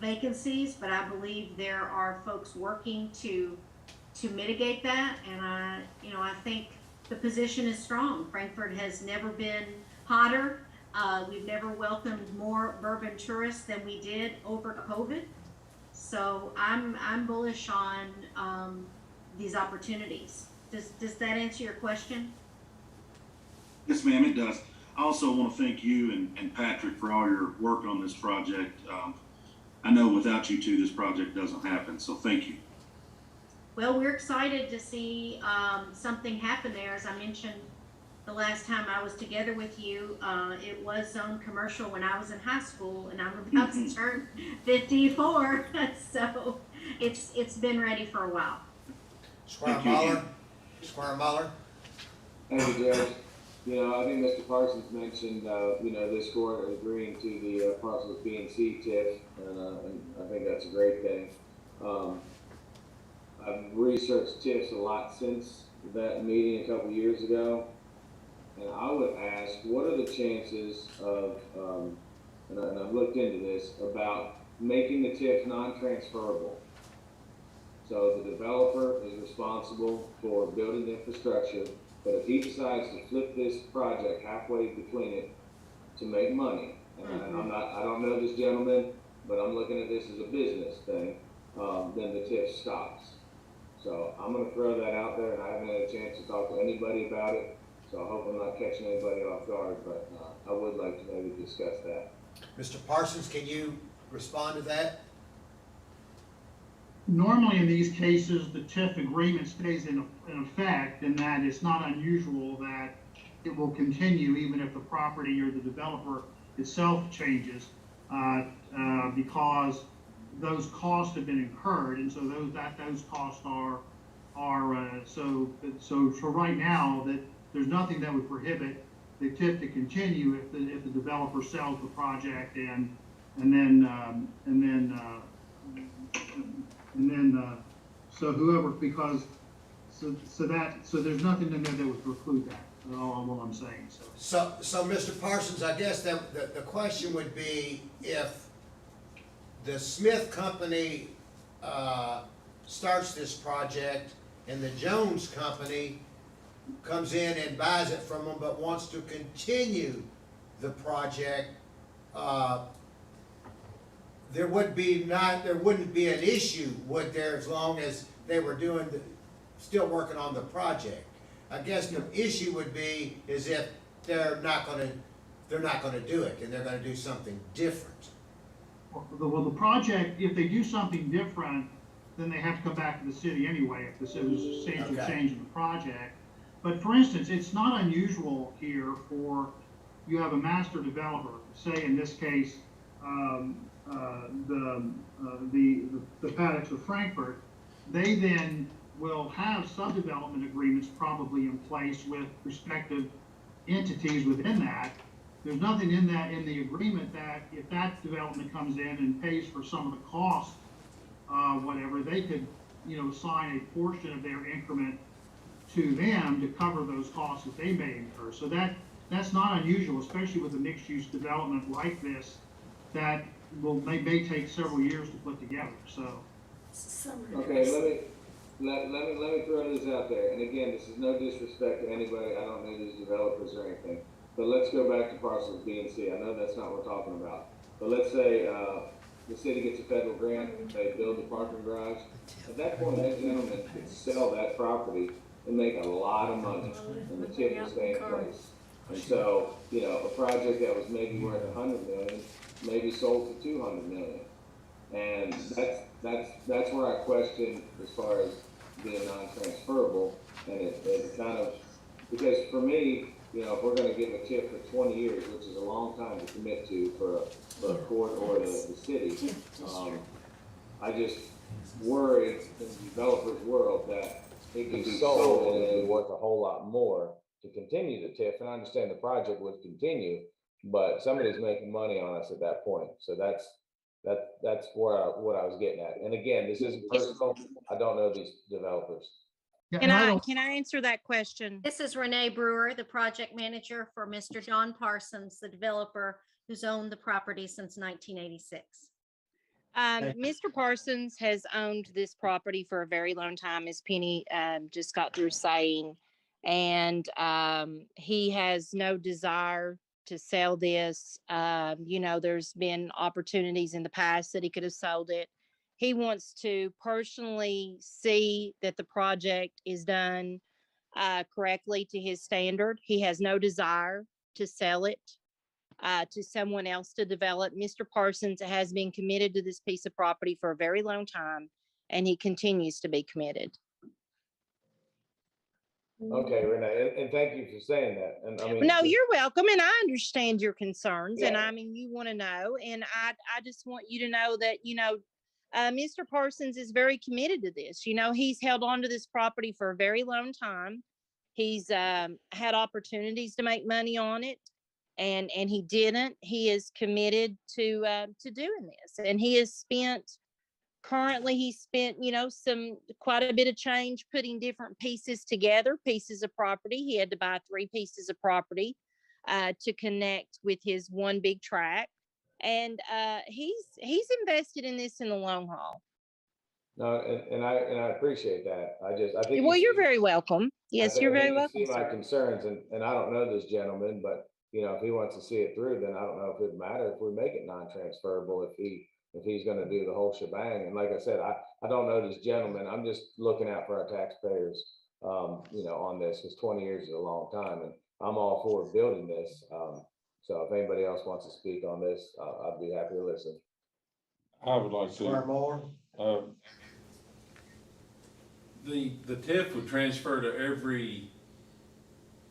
vacancies, but I believe there are folks working to mitigate that. And I think the position is strong. Frankfort has never been hotter. We've never welcomed more bourbon tourists than we did over COVID. So I'm bullish on these opportunities. Does that answer your question? Yes, ma'am, it does. I also want to thank you and Patrick for all your work on this project. I know without you two, this project doesn't happen, so thank you. Well, we're excited to see something happen there. As I mentioned the last time I was together with you, it was zoned commercial when I was in high school, and I'm about to turn 54, so it's been ready for a while. Squire Mahler? Squire Mahler? Thank you, Judge. I think Mr. Parsons mentioned, this court agreeing to the parcels B and C TIF, and I think that's a great thing. I've researched TIFs a lot since that meeting a couple years ago, and I would ask, what are the chances of, and I've looked into this, about making the TIF non-transferable? So the developer is responsible for building the infrastructure, but if he decides to flip this project halfway between it to make money, and I don't know this gentleman, but I'm looking at this as a business thing, then the TIF stops. So I'm going to throw that out there, and I haven't had a chance to talk to anybody about it, so I hope I'm not catching anybody off guard, but I would like to maybe discuss that. Mr. Parsons, can you respond to that? normally in these cases, the TIF agreement stays in effect, and that it's not unusual that it will continue even if the property or the developer itself changes, because those costs have been incurred, and so those costs are so for right now, that there's nothing that would prohibit the TIF to continue if the developer sells the project and then so whoever, because so there's nothing in there that would preclude that. All what I'm saying. So Mr. Parsons, I guess the question would be if the Smith Company starts this project and the Jones Company comes in and buys it from them but wants to continue the project, there wouldn't be an issue, would there, as long as they were still working on the project? I guess the issue would be is if they're not gonna do it and they're gonna do something different. Well, the project, if they do something different, then they have to come back to the city anyway if the city's changing the project. But for instance, it's not unusual here for you have a master developer, say in this case, the paddocks of Frankfurt. They then will have sub-development agreements probably in place with respective entities within that. There's nothing in the agreement that if that development comes in and pays for some of the costs, whatever, they could, assign a portion of their increment to them to cover those costs that they may incur. So that's not unusual, especially with a mixed-use development like this that may take several years to put together. So. Okay, let me throw this out there. And again, this is no disrespect to anybody. I don't know these developers or anything. But let's go back to parcels B and C. I know that's not what we're talking about. But let's say the city gets a federal grant, they build a parking garage. At that point, that gentleman could sell that property and make a lot of money, and the TIF will stay in place. And so, a project that was maybe worth $100 million, maybe sold for $200 million. And that's where I question as far as being non-transferable. And it kind of, because for me, if we're gonna give a TIF for 20 years, which is a long time to commit to for a court or the city, I just worry in the developer's world that it could be sold and it'd be worth a whole lot more to continue the TIF. And I understand the project would continue, but somebody's making money on us at that point. So that's what I was getting at. And again, this isn't personal. I don't know these developers. Can I answer that question? This is Renee Brewer, the project manager for Mr. John Parsons, the developer who's owned the property since 1986. Mr. Parsons has owned this property for a very long time, as Penny just got through saying, and he has no desire to sell this. There's been opportunities in the past that he could have sold it. He wants to personally see that the project is done correctly to his standard. He has no desire to sell it to someone else to develop. Mr. Parsons has been committed to this piece of property for a very long time, and he continues to be committed. Okay, Renee, and thank you for saying that. And I mean, no, you're welcome, and I understand your concerns, and I mean, you want to know, and I just want you to know that Mr. Parsons is very committed to this. He's held on to this property for a very long time. He's had opportunities to make money on it, and he didn't. He is committed to doing this, and he spent quite a bit of change putting different pieces together, pieces of property. He had to buy 3 pieces of property to connect with his one big tract. And he's invested in this in the long haul. No, and I appreciate that. I think. Well, you're very welcome. Yes, you're very welcome. You see my concerns, and I don't know this gentleman, but if he wants to see it through, then I don't know if it'd matter if we make it non-transferable if he's going to do the whole shebang. And like I said, I don't know this gentleman. I'm just looking out for our taxpayers, on this, because 20 years is a long time, and I'm all for building this. So if anybody else wants to speak on this, I'd be happy to listen. I would like to. More. the TIF would transfer to every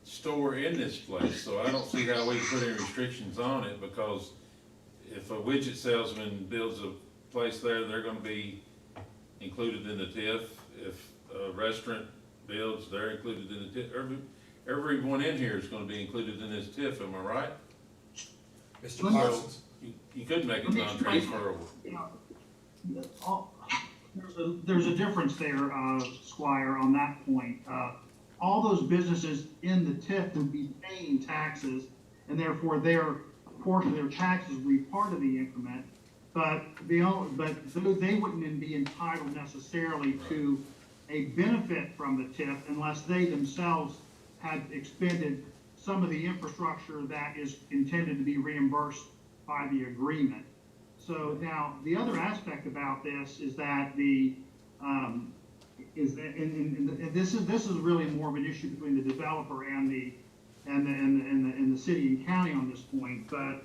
store in this place, so I don't see how we can put any restrictions on it, because if a widget salesman builds a place there, they're gonna be included in the TIF. If a restaurant builds, they're included in the TIF. Everyone in here is gonna be included in this TIF, am I right? Mr. Parsons? You could make it non-transferable. There's a difference there, Squire, on that point. All those businesses in the TIF would be paying taxes, and therefore their portion of their taxes would be part of the increment. But they wouldn't be entitled necessarily to a benefit from the TIF unless they themselves had expended some of the infrastructure that is intended to be reimbursed by the agreement. So now the other aspect about this is that and this is really more of an issue between the developer and the city and county on this point. But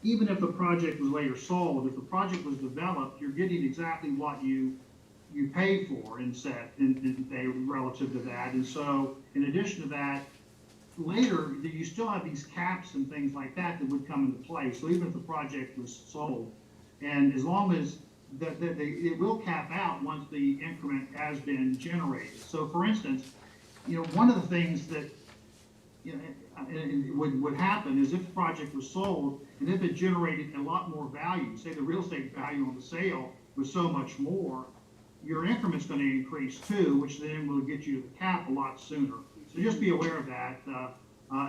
even if the project was later sold, if the project was developed, you're getting exactly what you pay for relative to that. And so in addition to that, later you still have these caps and things like that would come into play. So even if the project was sold, and as long as it will cap out once the increment has been generated. So for instance, one of the things that would happen is if the project was sold and if it generated a lot more value, say the real estate value on the sale was so much more, your increment's going to increase too, which then will get you to the cap a lot sooner. So just be aware of that.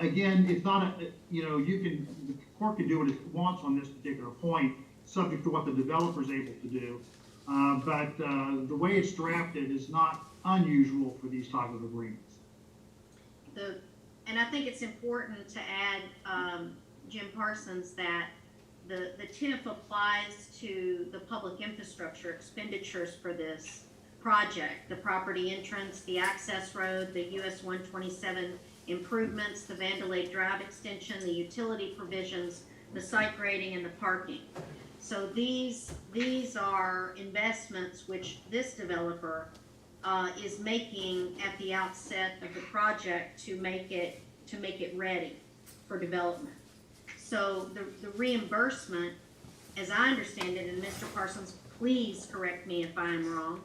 Again, it's not the court can do what it wants on this particular point, subject to what the developer is able to do. But the way it's drafted is not unusual for these type of agreements. And I think it's important to add, Jim Parsons, that the TIF applies to the public infrastructure expenditures for this project, the property entrance, the access road, the US 127 improvements, the Vandalay Drive extension, the utility provisions, the site grading, and the parking. So these are investments which this developer is making at the outset of the project to make it ready for development. So the reimbursement, as I understand it, and Mr. Parsons, please correct me if I am wrong,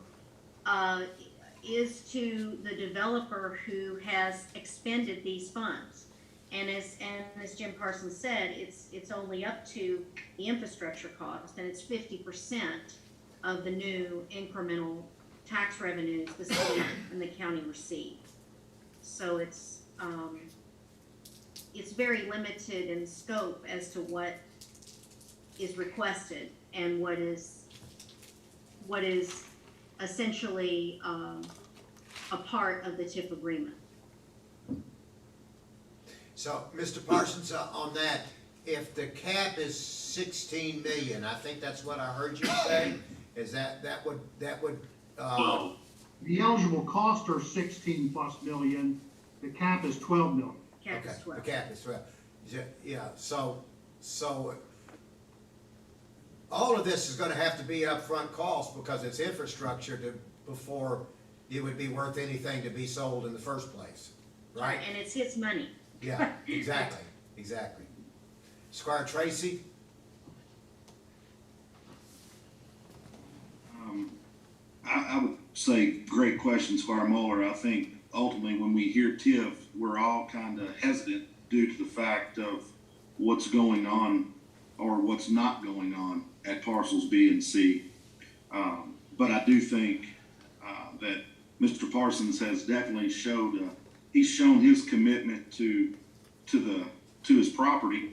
is to the developer who has expended these funds. And as Jim Parsons said, it's only up to the infrastructure cost, and it's 50% of the new incremental tax revenues the city and the county receive. So it's very limited in scope as to what is requested and what is essentially a part of the TIF agreement. So, Mr. Parsons, on that, if the cap is 16 million, I think that's what I heard you say, is that would the eligible costs are 16 plus million. The cap is 12 million. Cap is 12. The cap is 12. Yeah. So all of this is going to have to be upfront cost because it's infrastructure before it would be worth anything to be sold in the first place, right? And it's his money. Yeah, exactly. Squire Tracy? I would say great question, Squire Muller. I think ultimately when we hear TIF, we're all kind of hesitant due to the fact of what's going on or what's not going on at parcels B and C. But I do think that Mr. Parsons has definitely he's shown his commitment to his property,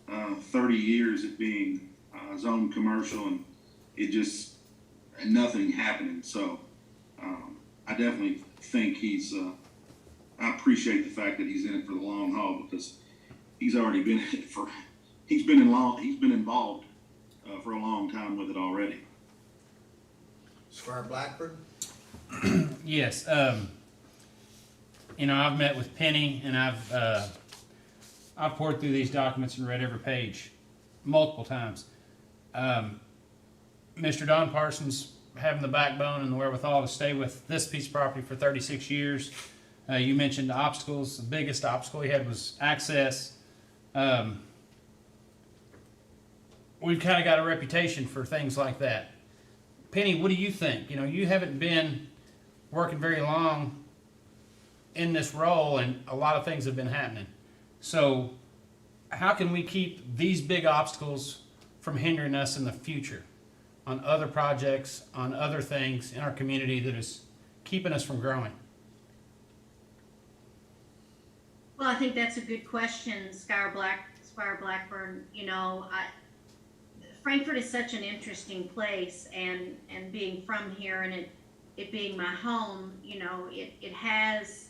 30 years it being zoned commercial, and nothing happening. So I definitely think I appreciate the fact that he's in it for the long haul, because he's already been in it he's been involved for a long time with it already. Squire Blackburn? Yes. I've met with Penny, and I've poured through these documents and read every page multiple times. Mr. Don Parsons having the backbone and the wherewithal to stay with this piece of property for 36 years. You mentioned the obstacles. The biggest obstacle you had was access. We've kind of got a reputation for things like that. Penny, what do you think? You know, you haven't been working very long in this role, and a lot of things have been happening. So how can we keep these big obstacles from hindering us in the future on other projects, on other things in our community that is keeping us from growing? Well, I think that's a good question, Squire Blackburn. You know, Frankfurt is such an interesting place, and being from here and it being my home, you know, it has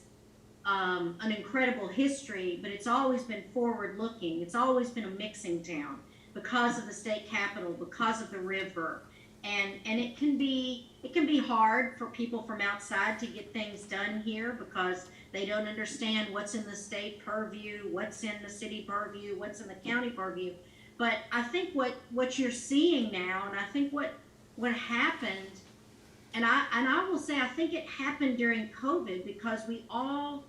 an incredible history, but it's always been forward looking. It's always been a mixing town because of the state capitol, because of the river. And it can be hard for people from outside to get things done here because they don't understand what's in the state purview, what's in the city purview, what's in the county purview. But I think what you're seeing now, and I think what happened, and I will say I think it happened during COVID because we all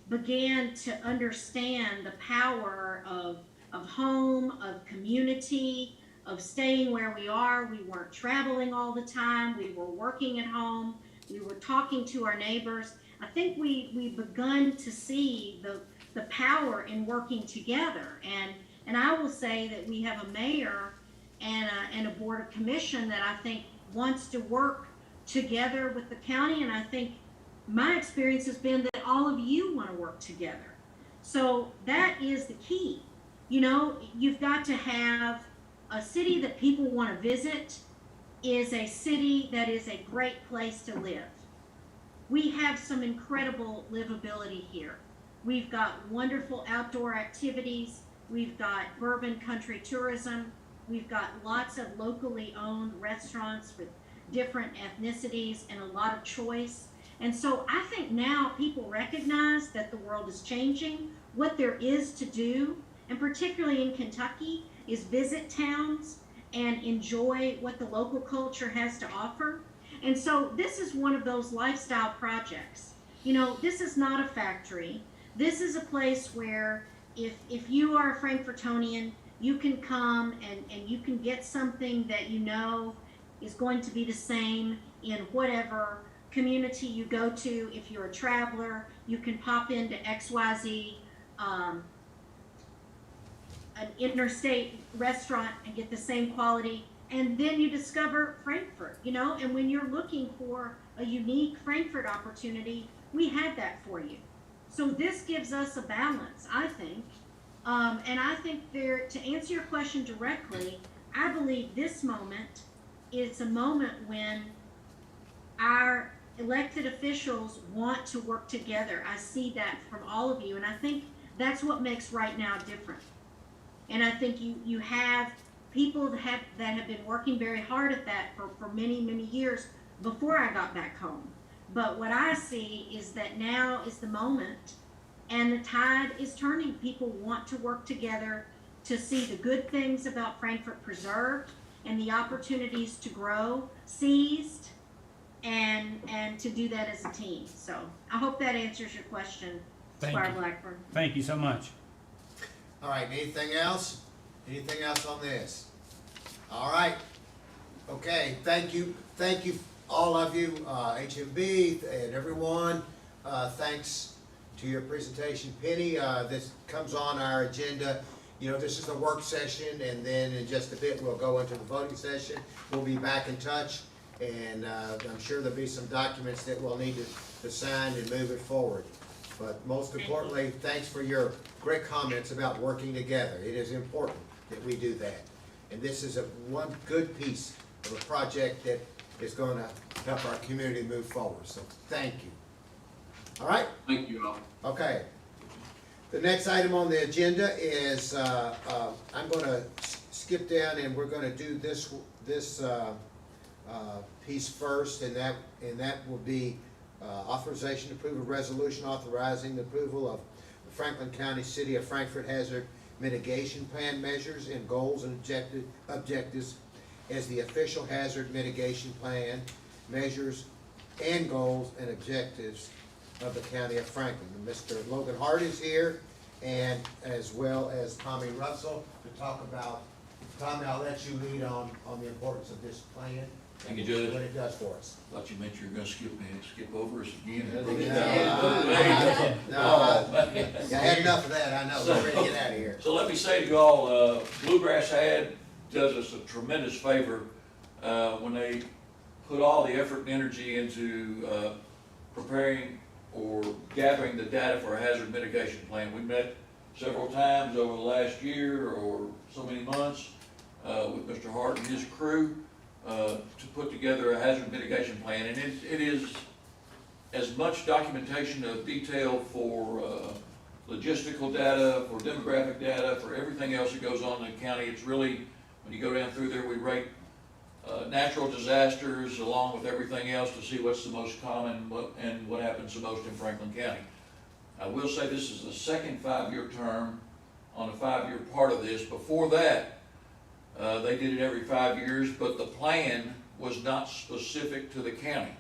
began to understand the power of home, of community, of staying where we are. We weren't traveling all the time. We were working at home. We were talking to our neighbors. I think we've begun to see the power in working together. And I will say that we have a mayor and a board of commission that I think wants to work together with the county. And I think my experience has been that all of you want to work together. So that is the key. You know, you've got to have a city that people want to visit is a city that is a great place to live. We have some incredible livability here. We've got wonderful outdoor activities. We've got bourbon country tourism. We've got lots of locally owned restaurants with different ethnicities and a lot of choice. And so I think now people recognize that the world is changing. What there is to do, and particularly in Kentucky, is visit towns and enjoy what the local culture has to offer. And so this is one of those lifestyle projects. You know, this is not a factory. This is a place where if you are a Frankfurtonian, you can come and you can get something that you know is going to be the same in whatever community you go to. If you're a traveler, you can pop into XYZ, an interstate restaurant and get the same quality, and then you discover Frankfurt, you know. And when you're looking for a unique Frankfurt opportunity, we have that for you. So this gives us a balance, I think. And I think to answer your question directly, I believe this moment is a moment when our elected officials want to work together. I see that from all of you, and I think that's what makes right now different. And I think you have people that have been working very hard at that for many, many years before I got back home. But what I see is that now is the moment, and the tide is turning. People want to work together to see the good things about Frankfurt preserved and the opportunities to grow seized, and to do that as a team. So I hope that answers your question, Squire Blackburn. Thank you so much. All right, anything else? Anything else on this? All right. Okay, thank you, all of you, HMB and everyone. Thanks to your presentation, Penny. This comes on our agenda. You know, this is the work session, and then in just a bit we'll go into the voting session. We'll be back in touch, and I'm sure there'll be some documents that we'll need to sign and move it forward. But most importantly, thanks for your great comments about working together. It is important that we do that. And this is one good piece of a project that is going to help our community move forward. So thank you. All right? Thank you all. Okay. The next item on the agenda is, I'm going to skip down, and we're going to do this piece first, and that will be authorization to approve a resolution authorizing the approval of the Franklin County City of Frankfurt Hazard Mitigation Plan measures and goals and objectives as the official hazard mitigation plan, measures, and goals and objectives of the county of Franklin. And Mr. Logan Hart is here, and as well as Tommy Russell to talk about. Tommy, I'll let you lead on the importance of this plan. Thank you, Judge. What it does for us. Thought you meant you were gonna skip over us again. No, I had enough of that, I know, we're ready to get out of here. So let me say to you all, Bluegrass Ad does us a tremendous favor, when they put all the effort and energy into, preparing or gathering the data for a hazard mitigation plan. We met several times over the last year or so many months, with Mr. Hart and his crew, to put together a hazard mitigation plan, and it is as much documentation of detail for logistical data, for demographic data, for everything else that goes on in the county. It's really, when you go down through there, we rate natural disasters along with everything else to see what's the most common and what happens the most in Franklin County. I will say this is the second 5-year term on a 5-year part of this. Before that, they did it every 5 years, but the plan was not specific to the county.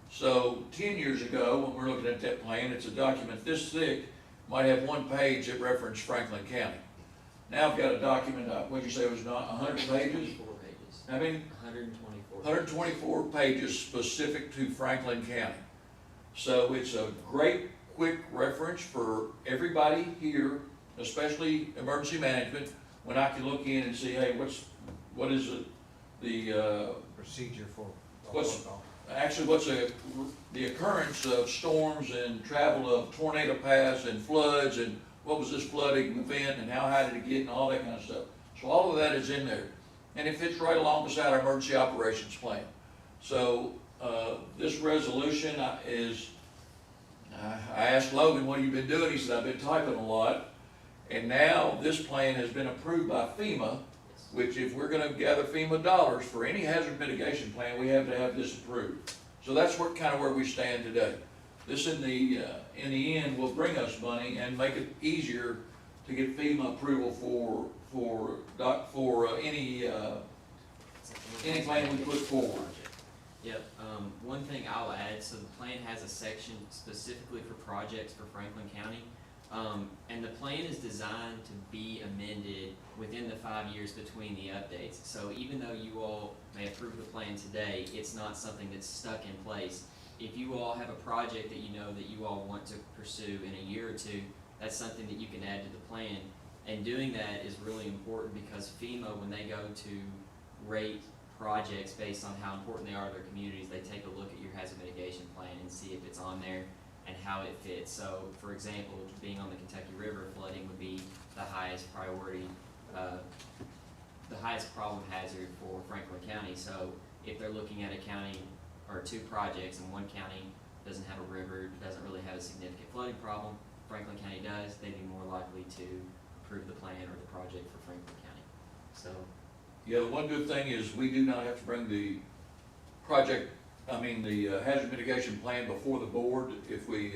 So 10 years ago, when we're looking at that plan, it's a document this thick, might have 1 page that referenced Franklin County. Now I've got a document, what'd you say it was, not 100 pages? 4 pages. I mean? 124. 124 pages specific to Franklin County. So it's a great, quick reference for everybody here, especially emergency management, when I can look in and see, hey, what is the Procedure for. what's the occurrence of storms and travel of tornado paths and floods, and what was this flooding event and how high did it get and all that kind of stuff. So all of that is in there, and it fits right along beside our emergency operations plan. So this resolution is, I asked Logan, what have you been doing? He said, I've been typing a lot. And now this plan has been approved by FEMA, which if we're gonna gather FEMA dollars for any hazard mitigation plan, we have to have this approved. So that's kind of where we stand today. This in the end will bring us money and make it easier to get FEMA approval for any plan we put forward. Yep, one thing I'll add, so the plan has a section specifically for projects for Franklin County. And the plan is designed to be amended within the 5 years between the updates. So even though you all may approve the plan today, it's not something that's stuck in place. If you all have a project that you know that you all want to pursue in a year or two, that's something that you can add to the plan. And doing that is really important because FEMA, when they go to rate projects based on how important they are to their communities, they take a look at your hazard mitigation plan and see if it's on there and how it fits. So, for example, being on the Kentucky River, flooding would be the highest priority, the highest problem hazard for Franklin County. So, if they're looking at a county or 2 projects and one county doesn't have a river, doesn't really have a significant flooding problem, Franklin County does, they'd be more likely to approve the plan or the project for Franklin County. So, yeah, the one good thing is we do not have to bring the hazard mitigation plan before the board. If we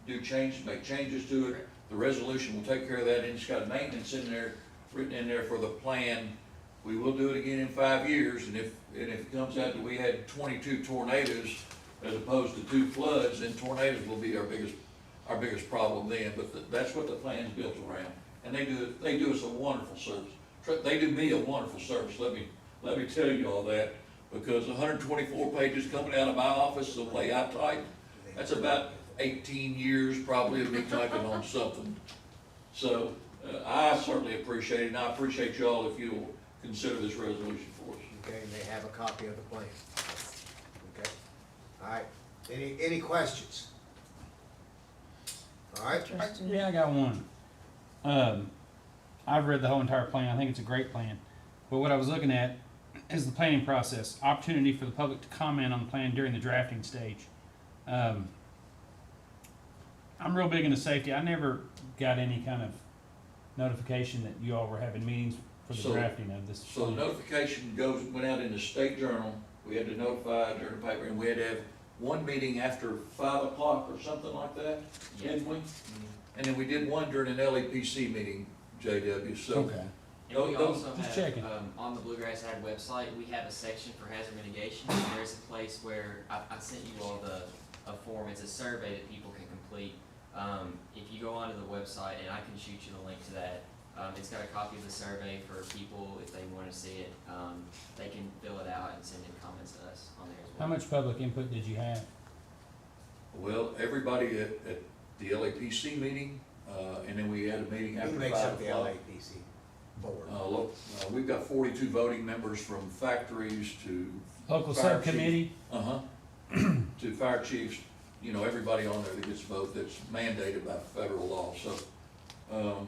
make changes to it, the resolution will take care of that, and it's got maintenance in there, written in there for the plan. We will do it again in 5 years, and if it comes out that we had 22 tornadoes as opposed to 2 floods, then tornadoes will be our biggest problem then. But that's what the plan's built around, and they do us a wonderful service. They do me a wonderful service. Let me tell you all that, because 124 pages coming out of my office, the way I type, that's about 18 years probably of me typing on something. So I certainly appreciate it, and I appreciate y'all if you'll consider this resolution for us. Okay, and they have a copy of the plan. Okay, all right. Any questions? All right. Yeah, I got one. I've read the whole entire plan. I think it's a great plan. But what I was looking at is the planning process. Opportunity for the public to comment on the plan during the drafting stage. I'm real big into safety. I never got any kind of notification that you all were having meetings for the drafting of this. So the notification went out in the state journal. We had to notify during the paper, and we had to have one meeting after 5 o'clock or something like that, didn't we? And then we did one during an LEPC meeting, JW. So Okay. And we also just have, checking. on the Bluegrass Ag website, we have a section for hazard mitigation. And there's a place where I sent you all a form. It's a survey that people can complete. If you go onto the website, and I can shoot you the link to that, it's got a copy of the survey for people if they want to see it. They can fill it out and send in comments to us on there as well. How much public input did you have? Well, everybody at the LAPC meeting, and then we had a meeting after Who 5 makes o'clock. up the LAPC board? Look, we've got 42 voting members from factories to. Local fire subcommittee? chief- to fire chiefs, you know, everybody on there that gets a vote that's mandated by federal law, so.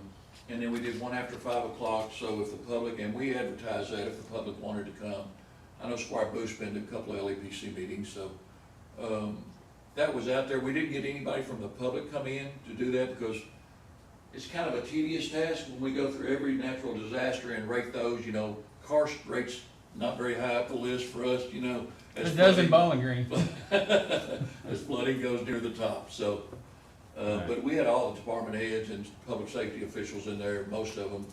And then we did one after 5 o'clock, so if the public, and we advertised that if the public wanted to come. I know Squire Bush been to a couple of LAPC meetings, so, that was out there. We didn't get anybody from the public come in to do that because it's kind of a tedious task when we go through every natural disaster and rate those, you know. Karst rates not very high up the list for us, you know. as It does in flooding- Bowling Green. As flooding goes near the top, so. But we had all the department heads and public safety officials in there, most of them,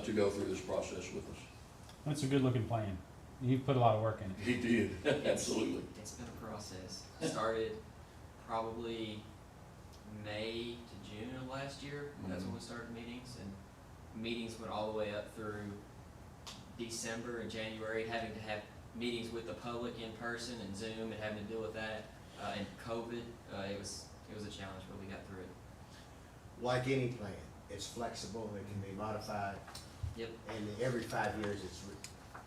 to go through this process with us. That's a good looking plan. You put a lot of work in it. He did, absolutely. It's been a process. It started probably May to June of last year. That's when we started meetings, and meetings went all the way up through December and January, having to have meetings with the public in person and Zoom and having to deal with that, and COVID. It was a challenge, but we got through it. Like any plan, it's flexible, it can be modified. Yep. And every 5 years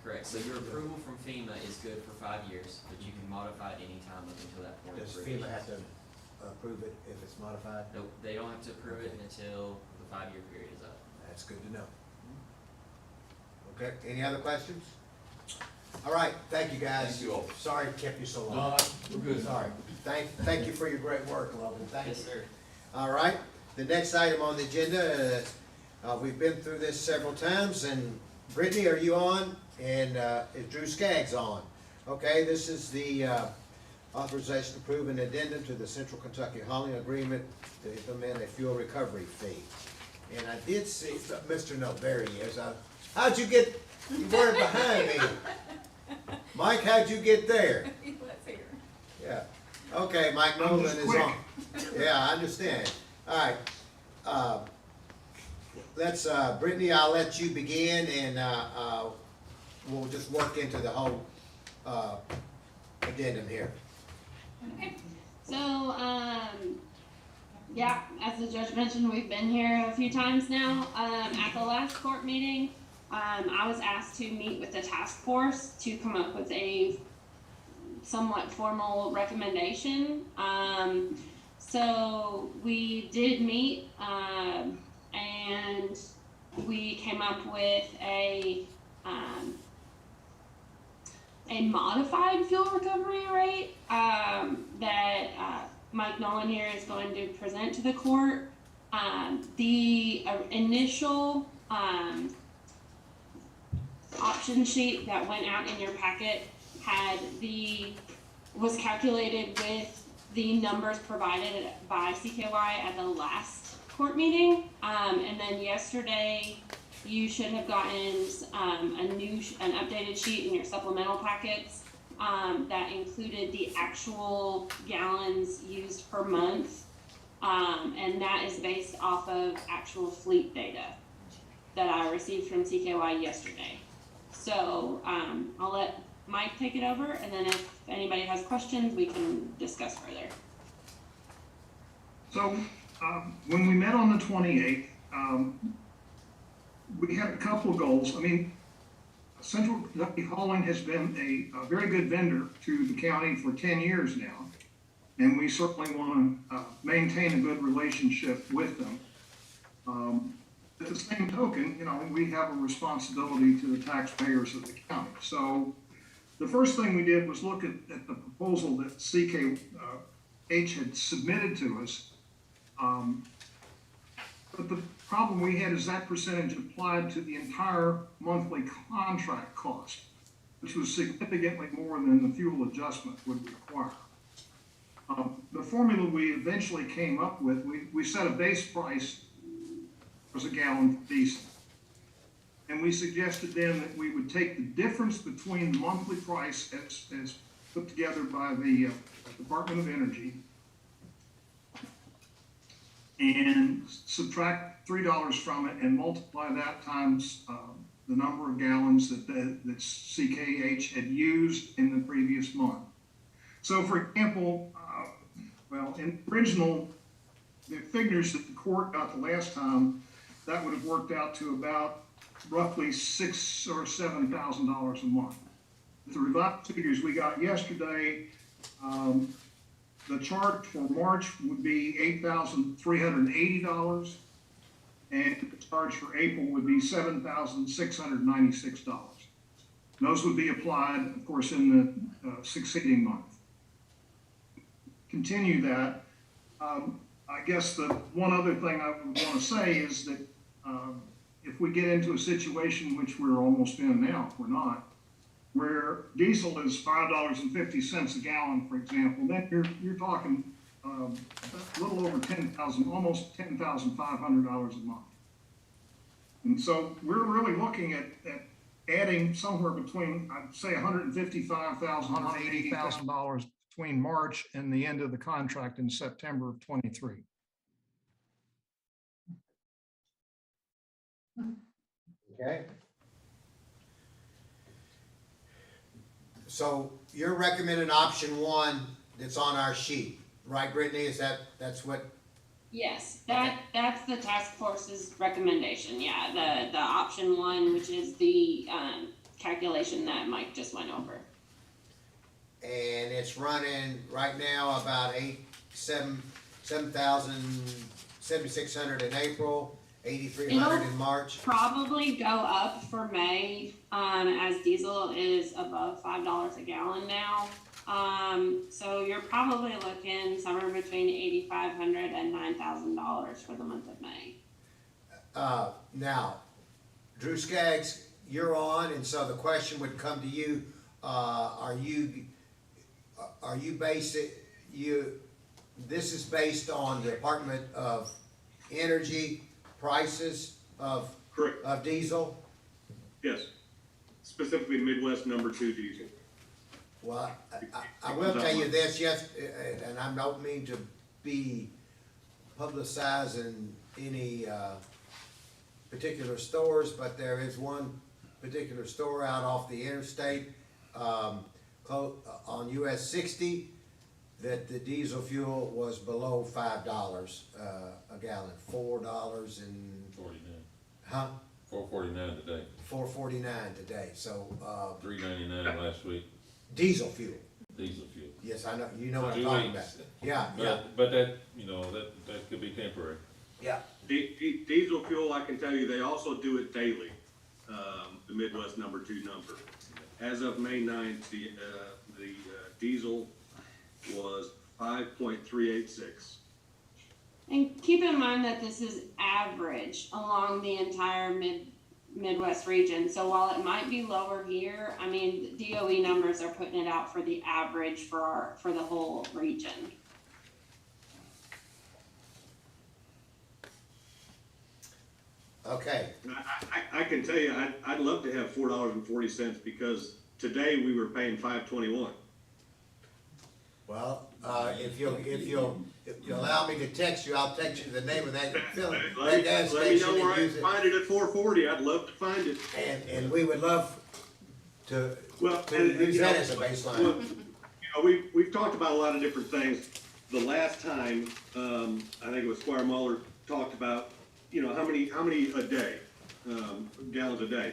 Correct. So your approval from FEMA is good for 5 years, but you can modify it anytime up until that point. Does FEMA have to approve it if it's modified? Nope, they don't have to approve it until the 5-year period is up. That's good to know. Okay, any other questions? All right, thank you guys. Thank you all. Sorry it kept you so long. No, we're good. Sorry. Thank you for your great work, Logan. Thank you. Yes, sir. All right, the next item on the agenda, we've been through this several times, and Brittany, are you on? And is Drew Skaggs on? Okay, this is the authorization to approve an addendum to the Central Kentucky Hauling Agreement to implement a fuel recovery fee. And I did see, Mr. No, there he is. How'd you get, you weren't behind me. Mike, how'd you get there? He was here. Yeah. Okay, Mike Nolan is on. Yeah, I understand. All right. Let's, Brittany, I'll let you begin, and we'll just work into the whole addendum here. Okay. So, yeah, as the judge mentioned, we've been here a few times now. At the last court meeting, I was asked to meet with the task force to come up with a somewhat formal recommendation. So we did meet, and we came up with a modified fuel recovery rate that Mike Nolan here is going to present to the court. The initial option sheet that went out in your packet was calculated with the numbers provided by CKY at the last court meeting. And then yesterday, you should have gotten an updated sheet in your supplemental packets that included the actual gallons used per month. And that is based off of actual fleet data that I received from CKY yesterday. So I'll let Mike take it over, and then if anybody has questions, we can discuss further. So, when we met on the 28th, we had a couple of goals. I mean, Central Kentucky Hauling has been a very good vendor to the county for 10 years now, and we certainly want to maintain a good relationship with them. At the same token, you know, we have a responsibility to the taxpayers of the county. So the first thing we did was look at the proposal that CKH had submitted to us. But the problem we had is that percentage applied to the entire monthly contract cost, which was significantly more than the fuel adjustment would require. The formula we eventually came up with, we set a base price as a gallon for diesel. And we suggested then that we would take the difference between the monthly price as put together by the Department of Energy and subtract $3 from it and multiply that times the number of gallons that CKH had used in the previous month. So for example, in the figures that the court got the last time, that would have worked out to about roughly $6,000 or $7,000 a month. The revised figures we got yesterday, the charge for March would be $8,380, and the charge for April would be $7,696. Those would be applied, of course, in the succeeding month. Continue that. I guess the one other thing I would want to say is that if we get into a situation, which we're almost in now, if we're not, where diesel is $5.50 a gallon, for example, then you're talking a little over $10,000, almost $10,500 a month. And so we're really looking at adding somewhere between, I'd say, $155,000, $180,000 between March and the end of the contract in September of 23. Okay. So you're recommending option one that's on our sheet, right, Brittany? That's what? Yes, that's the task force's recommendation. Yeah, the option one, which is the calculation that Mike just went over. And it's running right now about 7,600 in April, 8,300 in March. Probably go up for May, as diesel is above $5 a gallon now. So you're probably looking somewhere between $8,500 and $9,000 for the month of May. Now, Drew Skaggs, you're on, and so the question would come to you: this is based on the Department of Energy prices of correct of diesel? Yes, specifically Midwest number 2 diesel. Well, I will tell you this, yes, and I don't mean to be publicizing any particular stores, but there is one particular store out off the interstate on US 60 that the diesel fuel was below $5 a gallon, $4 and 49. huh? $4.49 today. $4.49 today. So $3.99 last week. Diesel fuel. Diesel fuel. Yes, I know. You know what I'm 2 talking weeks. about. Yeah, But, yeah. but that, that could be temporary. Yeah. Diesel fuel, I can tell you, they also do it daily. The Midwest number 2 number. As of May 9th, the diesel was 5.386. And keep in mind that this is average along the entire Midwest region. So while it might be lower here, I mean, the DOE numbers are putting it out for the average for the whole region. Okay. I can tell you, I'd love to have $4.40 because today we were paying $5.21. Well, if you'll allow me to text you, I'll text you the name of that filling. Let me know where I can find it at $4.40. I'd love to find it. And we would love to use that as a baseline. Well, we've talked about a lot of different things. The last time, I think it was Squire Muller talked about, how many a day, gallons a day.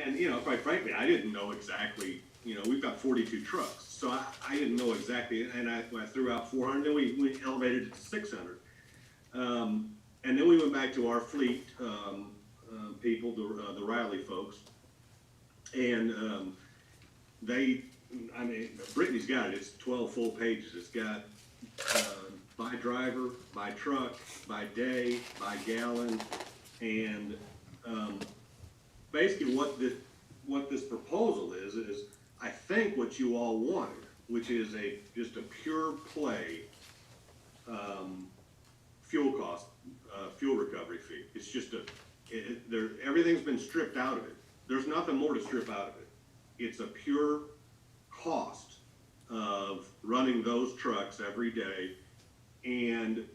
And, quite frankly, I didn't know exactly, we've got 42 trucks. So I didn't know exactly, and I threw out 400, then we elevated it to 600. And then we went back to our fleet people, the Riley folks, and Brittany's got it. It's 12 full pages. It's got by driver, by truck, by day, by gallon, and basically what this proposal is I think what you all wanted, which is just a pure play fuel cost, fuel recovery fee. It's just everything's been stripped out of it. There's nothing more to strip out of it. It's a pure cost of running those trucks every day, and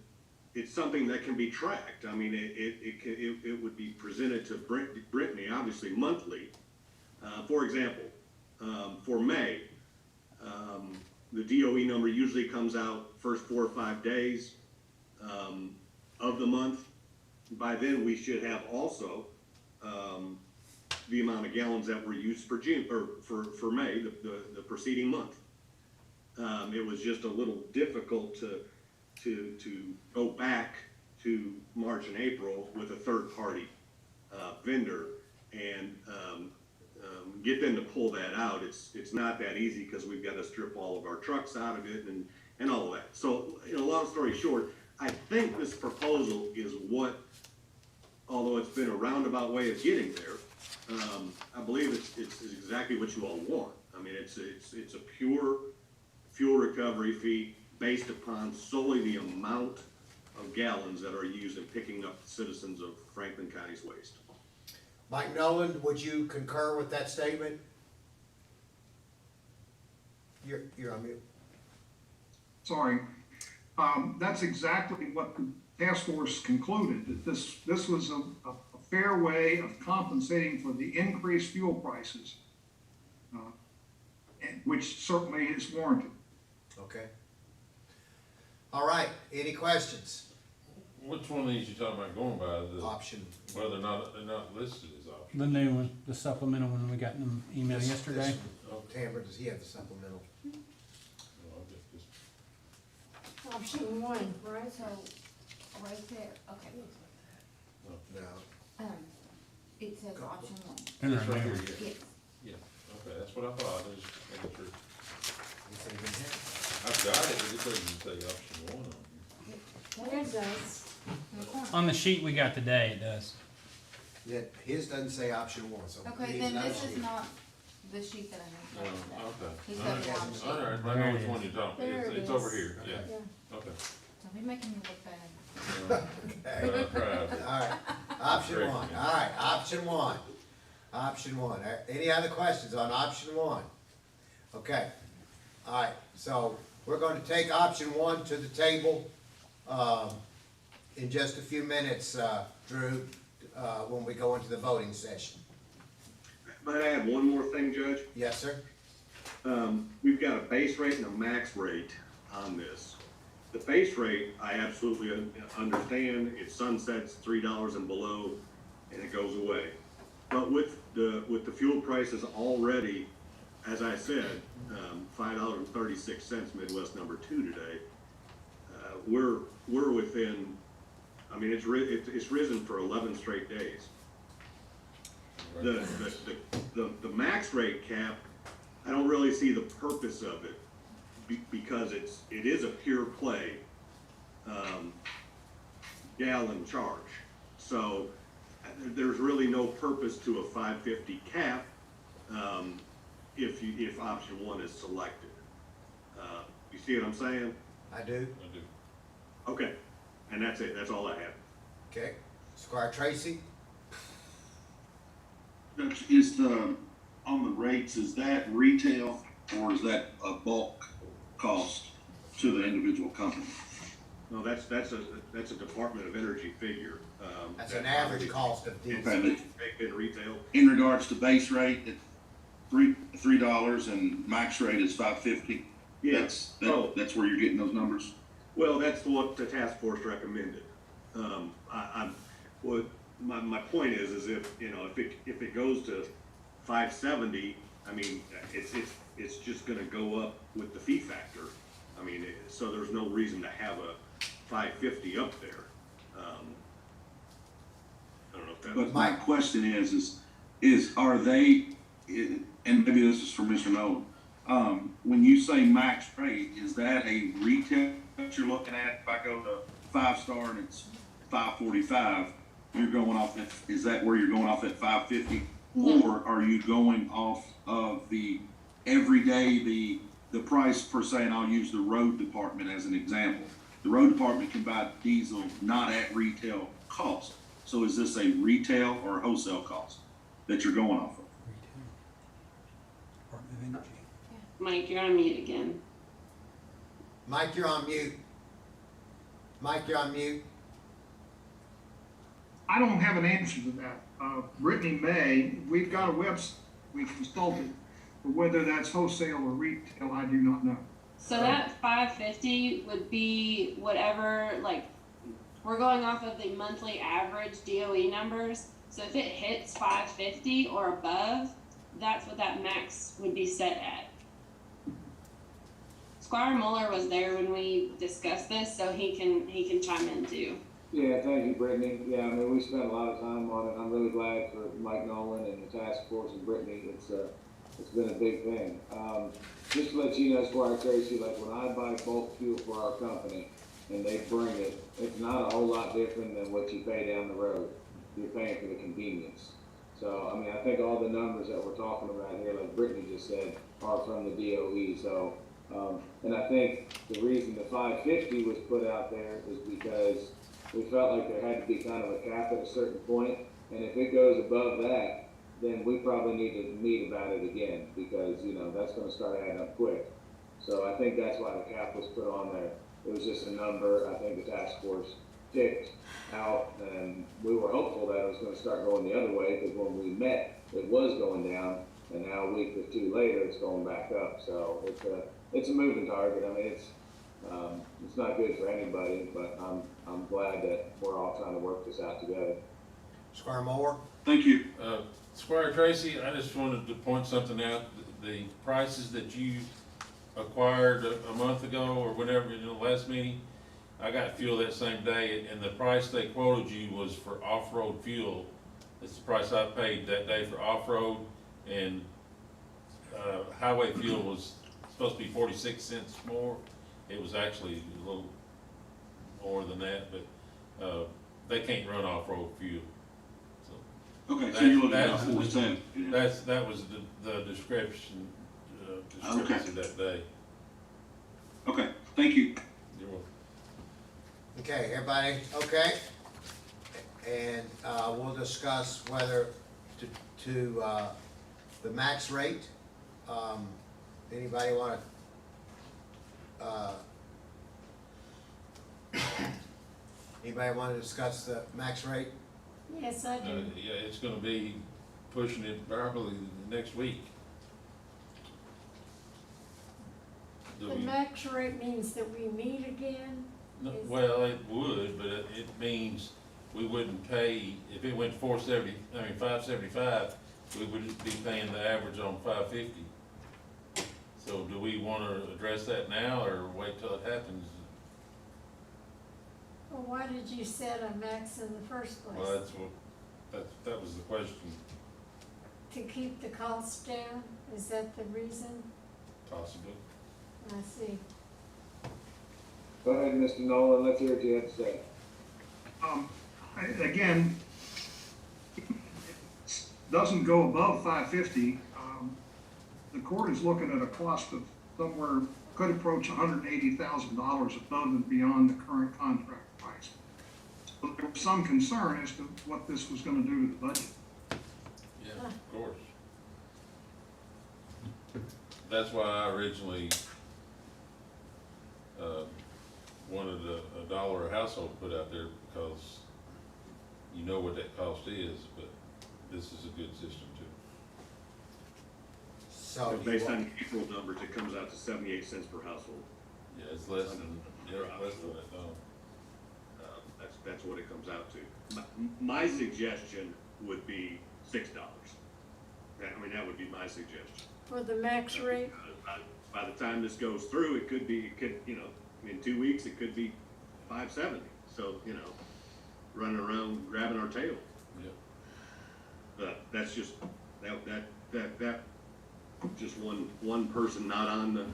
it's something that can be tracked. I mean, it would be presented to Brittany, obviously monthly. For example, for May, the DOE number usually comes out first 4 or 5 days of the month. By then, we should have also the amount of gallons that were used for June, or for May, the preceding month. It was just a little difficult to go back to March and April with a third-party vendor and get them to pull that out. It's not that easy because we've got to strip all of our trucks out of it and all of that. So, long story short, I think this proposal is what, although it's been a roundabout way of getting there, I believe it's exactly what you all want. I mean, it's a pure fuel recovery fee based upon solely the amount of gallons that are used in picking up citizens of Franklin County's waste. Mike Nolan, would you concur with that statement? You're on mute. Sorry. That's exactly what the task force concluded, that this was a fair way of compensating for the increased fuel prices, which certainly is warranted. Okay. All right, any questions? Which one of these you talking about going by? The Option. Whether or not they're not listed as options. The new one, the supplemental one we got in the email yesterday. Tamara, does he have the supplemental? Option one, right, so, right there, okay. No. It says option one. In It's there, right yeah. here, yeah. Yes. Yeah, okay, that's what I thought, I just making sure. He said he didn't have it. I've got it, but it doesn't say option one on here. There it does. In the corner. On the sheet we got today, it does. That his doesn't say option one, so. Okay, he then needs this another is sheet. not the sheet that I have. Okay. He's got the wrong sheet. All right, I There know it which is. one you're talking There about, it it's over is. here, yeah, Yeah. okay. Don't be making me look bad. Okay. All right, option one, all right, option one. Option one. Any other questions on option one? Okay, all right, so we're going to take option one to the table in just a few minutes, Drew, when we go into the voting session. Might I add one more thing, Judge? Yes, sir? We've got a base rate and a max rate on this. The base rate, I absolutely understand, it sunsets $3 and below, and it goes away. But with the fuel prices already, as I said, $5.36 Midwest number 2 today, we're within, I mean, it's risen for 11 straight days. The max rate cap, I don't really see the purpose of it because it is a pure play gallon charge. So there's really no purpose to a 550 cap if option one is selected. You see what I'm saying? I do. I do. Okay, and that's it. That's all I have. Okay. Squire Tracy? Is on the rates, is that retail or is that a bulk cost to the individual company? No, that's a Department of Energy figure. That's an average cost of diesel. Okay, In retail. in regards to base rate, it's $3 and max rate is $5.50. Yes. That's where you're getting those numbers. Well, that's what the task force recommended. My point is if it goes to 570, I mean, it's just gonna go up with the fee factor. I mean, so there's no reason to have a 550 up there. I don't know if that. But my question is are they, and maybe this is for Mr. Nolan, when you say max rate, is that a retail that you're looking at? If I go to 5-star and it's $5.45, you're going off at, is that where you're going off at $5.50? Or are you going off of the everyday, the price per se, and I'll use the road department as an example. The road department can buy diesel not at retail cost. So is this a retail or wholesale cost that you're going off of? Department of Energy. Mike, you're on mute again. Mike, you're on mute. Mike, you're on mute. I don't have an answer to that. Brittany May, we've got a website we consulted, but whether that's wholesale or retail, I do not know. So that 550 would be whatever, like, we're going off of the monthly average DOE numbers. So if it hits 550 or above, that's what that max would be set at. Squire Mueller was there when we discussed this, so he can chime in too. Yeah, thank you, Brittany. Yeah, I mean, we spent a lot of time on it. I'm really glad for Mike Nolan and the task force and Brittany. It's been a big thing. Just to let you know, Squire Tracy, like when I buy bulk fuel for our company and they bring it, it's not a whole lot different than what you pay down the road. You're paying for the convenience. So, I mean, I think all the numbers that we're talking about here, like Brittany just said, are from the DOE. So, and I think the reason the 550 was put out there is because we felt like there had to be kind of a cap at a certain point, and if it goes above that, then we probably need to meet about it again, because, you know, that's gonna start adding up quick. So I think that's why the cap was put on there. It was just a number I think the task force ticked out, and we were hopeful that it was gonna start going the other way, because when we met, it was going down, and now a week or two later, it's going back up. So it's a moving target. I mean, it's not good for anybody, but I'm glad that we're all trying to work this out together. Squire Moore? Thank you. Squire Tracy, I just wanted to point something out. The prices that you acquired a month ago or whenever in the last meeting, I got fuel that same day, and the price they quoted you was for off-road fuel. It's the price I paid that day for off-road, and highway fuel was supposed to be 46 cents more. It was actually a little more than that, but they can't run off-road fuel. So Okay, so you're looking at 410. that was the description discrepancy that day. Okay, thank you. You're welcome. Okay, everybody, okay? And we'll discuss whether to the max rate. Anybody want to, anybody want to discuss the max rate? Yes, I do. Yeah, it's gonna be pushing it probably next week. Do The we- max rate means that we meet again? No, well, it would, but it means we wouldn't pay, if it went 575, we wouldn't be paying the average on 550. So do we wanna address that now or wait till it happens? Well, why did you set a max in the first place? Well, that was the question, To keep the costs down? Is that the reason? possibly. I see. Go ahead, Mr. Nolan, let's hear what you have to say. Again, doesn't go above 550. The court is looking at a cost of somewhere, could approach $180,000 above and beyond the current contract price. So there was some concern as to what this was gonna do to the budget. Yeah, of course. That's why I originally, wanted a dollar a household put out there, because you know what that cost is, but this is a good system too. So Based on April numbers, it comes out to 78 cents per household. Yeah, it's less than that, That's what it comes out to. My suggestion would be $6. I mean, that would be my suggestion. For the max rate? By the time this goes through, it could, you know, in 2 weeks, it could be 570. So, you know, running around grabbing our tail. Yeah. But that's just, that just one person not on the,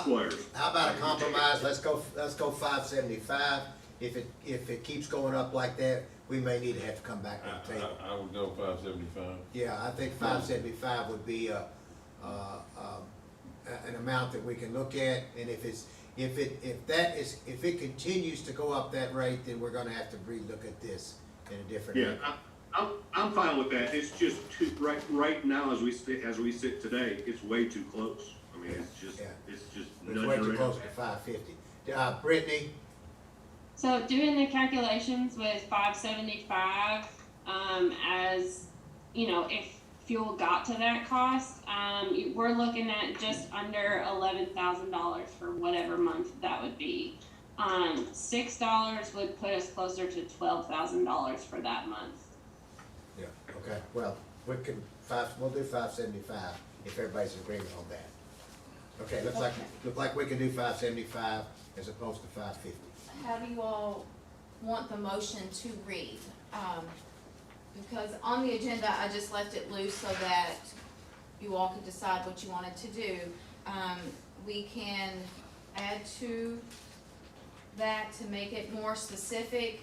squares. How about a compromise? Let's go 575. If it keeps going up like that, we may need to have to come back to the table. I would go 575. Yeah, I think 575 would be an amount that we can look at, and if it continues to go up that rate, then we're gonna have to relook at this, in a different Yeah, area. I'm fine with that. It's just too, right now, as we sit today, it's way too close. I mean, it's just It's way too close to 550. Brittany? So doing the calculations with 575, as, you know, if fuel got to that cost, we're looking at just under $11,000 for whatever month that would be. $6 would put us closer to $12,000 for that month. Yeah, okay, well, we'll do 575 if everybody's in agreement on that. Okay, look like we can do 575 as opposed to 550. How do you all want the motion to read? Because on the agenda, I just left it loose so that you all could decide what you wanted to do. We can add to that to make it more specific.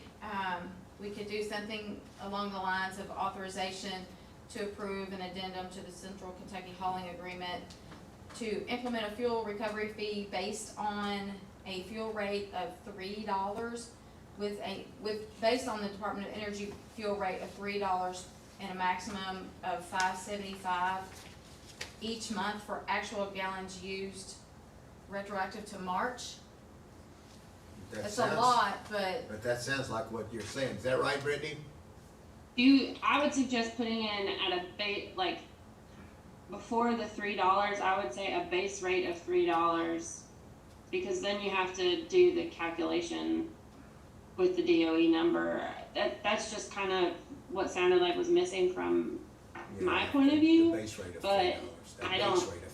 We could do something along the lines of authorization to approve an addendum to the Central Kentucky Hauling Agreement to implement a fuel recovery fee based on a fuel rate of $3 based on the Department of Energy fuel rate of $3 and a maximum of $5.75 each month for actual gallons used retroactive to March. That's a lot, but that sounds like what you're saying. Is that right, Brittany? I would suggest putting in at a base, like, before the $3, I would say a base rate of $3, because then you have to do the calculation with the DOE number. That's just kind of what sounded like was missing from my point of view. The base rate of but $3.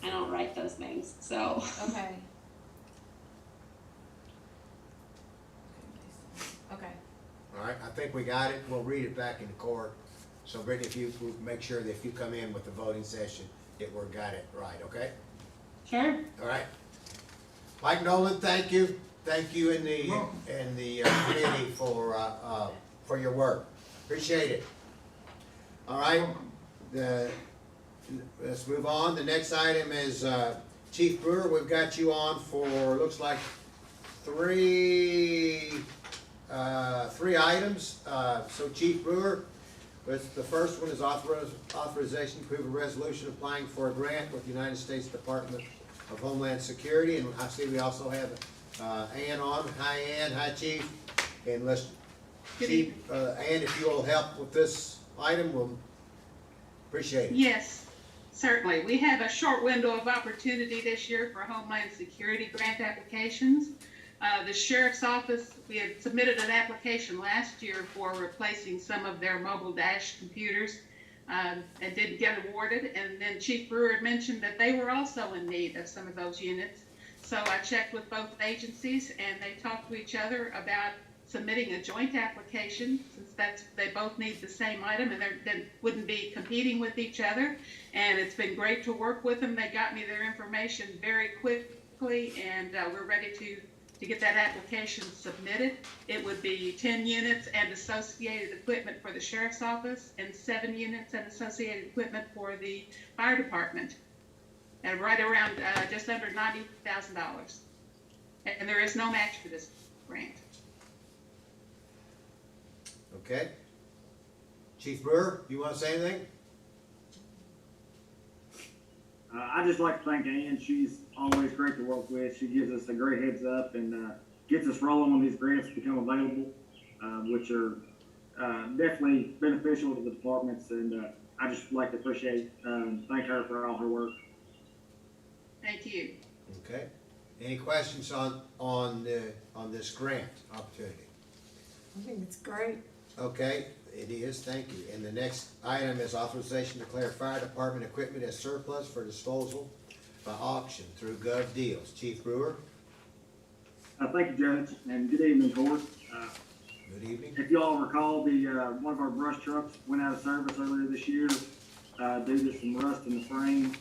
I don't write those things, so. okay. Okay. All right, I think we got it. We'll read it back into court. So Brittany, if you make sure that if you come in with the voting session, that we got it right, okay? Sure. All right. Mike Nolan, thank you. Thank you in the committee for your work. Appreciate it. All right. Let's move on. The next item is Chief Brewer. We've got you on for looks like three items. So Chief Brewer, the first one is authorization to approve a resolution applying for a grant with the United States Department of Homeland Security. And I see we also have Ann on. Hi Ann, hi Chief. And let's, Chief, Ann, if you will help with this item, we'll appreciate it. Yes, certainly. We have a short window of opportunity this year for Homeland Security grant applications. The Sheriff's Office, we had submitted an application last year for replacing some of their mobile dash computers and didn't get awarded. And then Chief Brewer mentioned that they were also in need of some of those units. So I checked with both agencies and they talked to each other about submitting a joint application, since they both need the same item and they wouldn't be competing with each other. And it's been great to work with them. They got me their information very quickly and we're ready to get that application submitted. It would be 10 units and associated equipment for the Sheriff's Office and 7 units and associated equipment for the Fire Department. And right around just under $90,000. And there is no match for this grant. Okay. Chief Brewer, you want to say anything? I'd just like to thank Ann. She's always great to work with. She gives us a great heads up and gets us rolling when these grants become available, which are definitely beneficial to the departments. And I just like to thank her for all her work. Thank you. Okay. Any questions on this grant opportunity? I think it's great. Okay, it is, thank you. And the next item is authorization to declare fire department equipment as surplus for disposal by auction through Gov Deals. Chief Brewer? Thank you, Judge, and good evening, Court. Good evening. If you all recall, one of our brush trucks went out of service earlier this year due to some rust in the frame.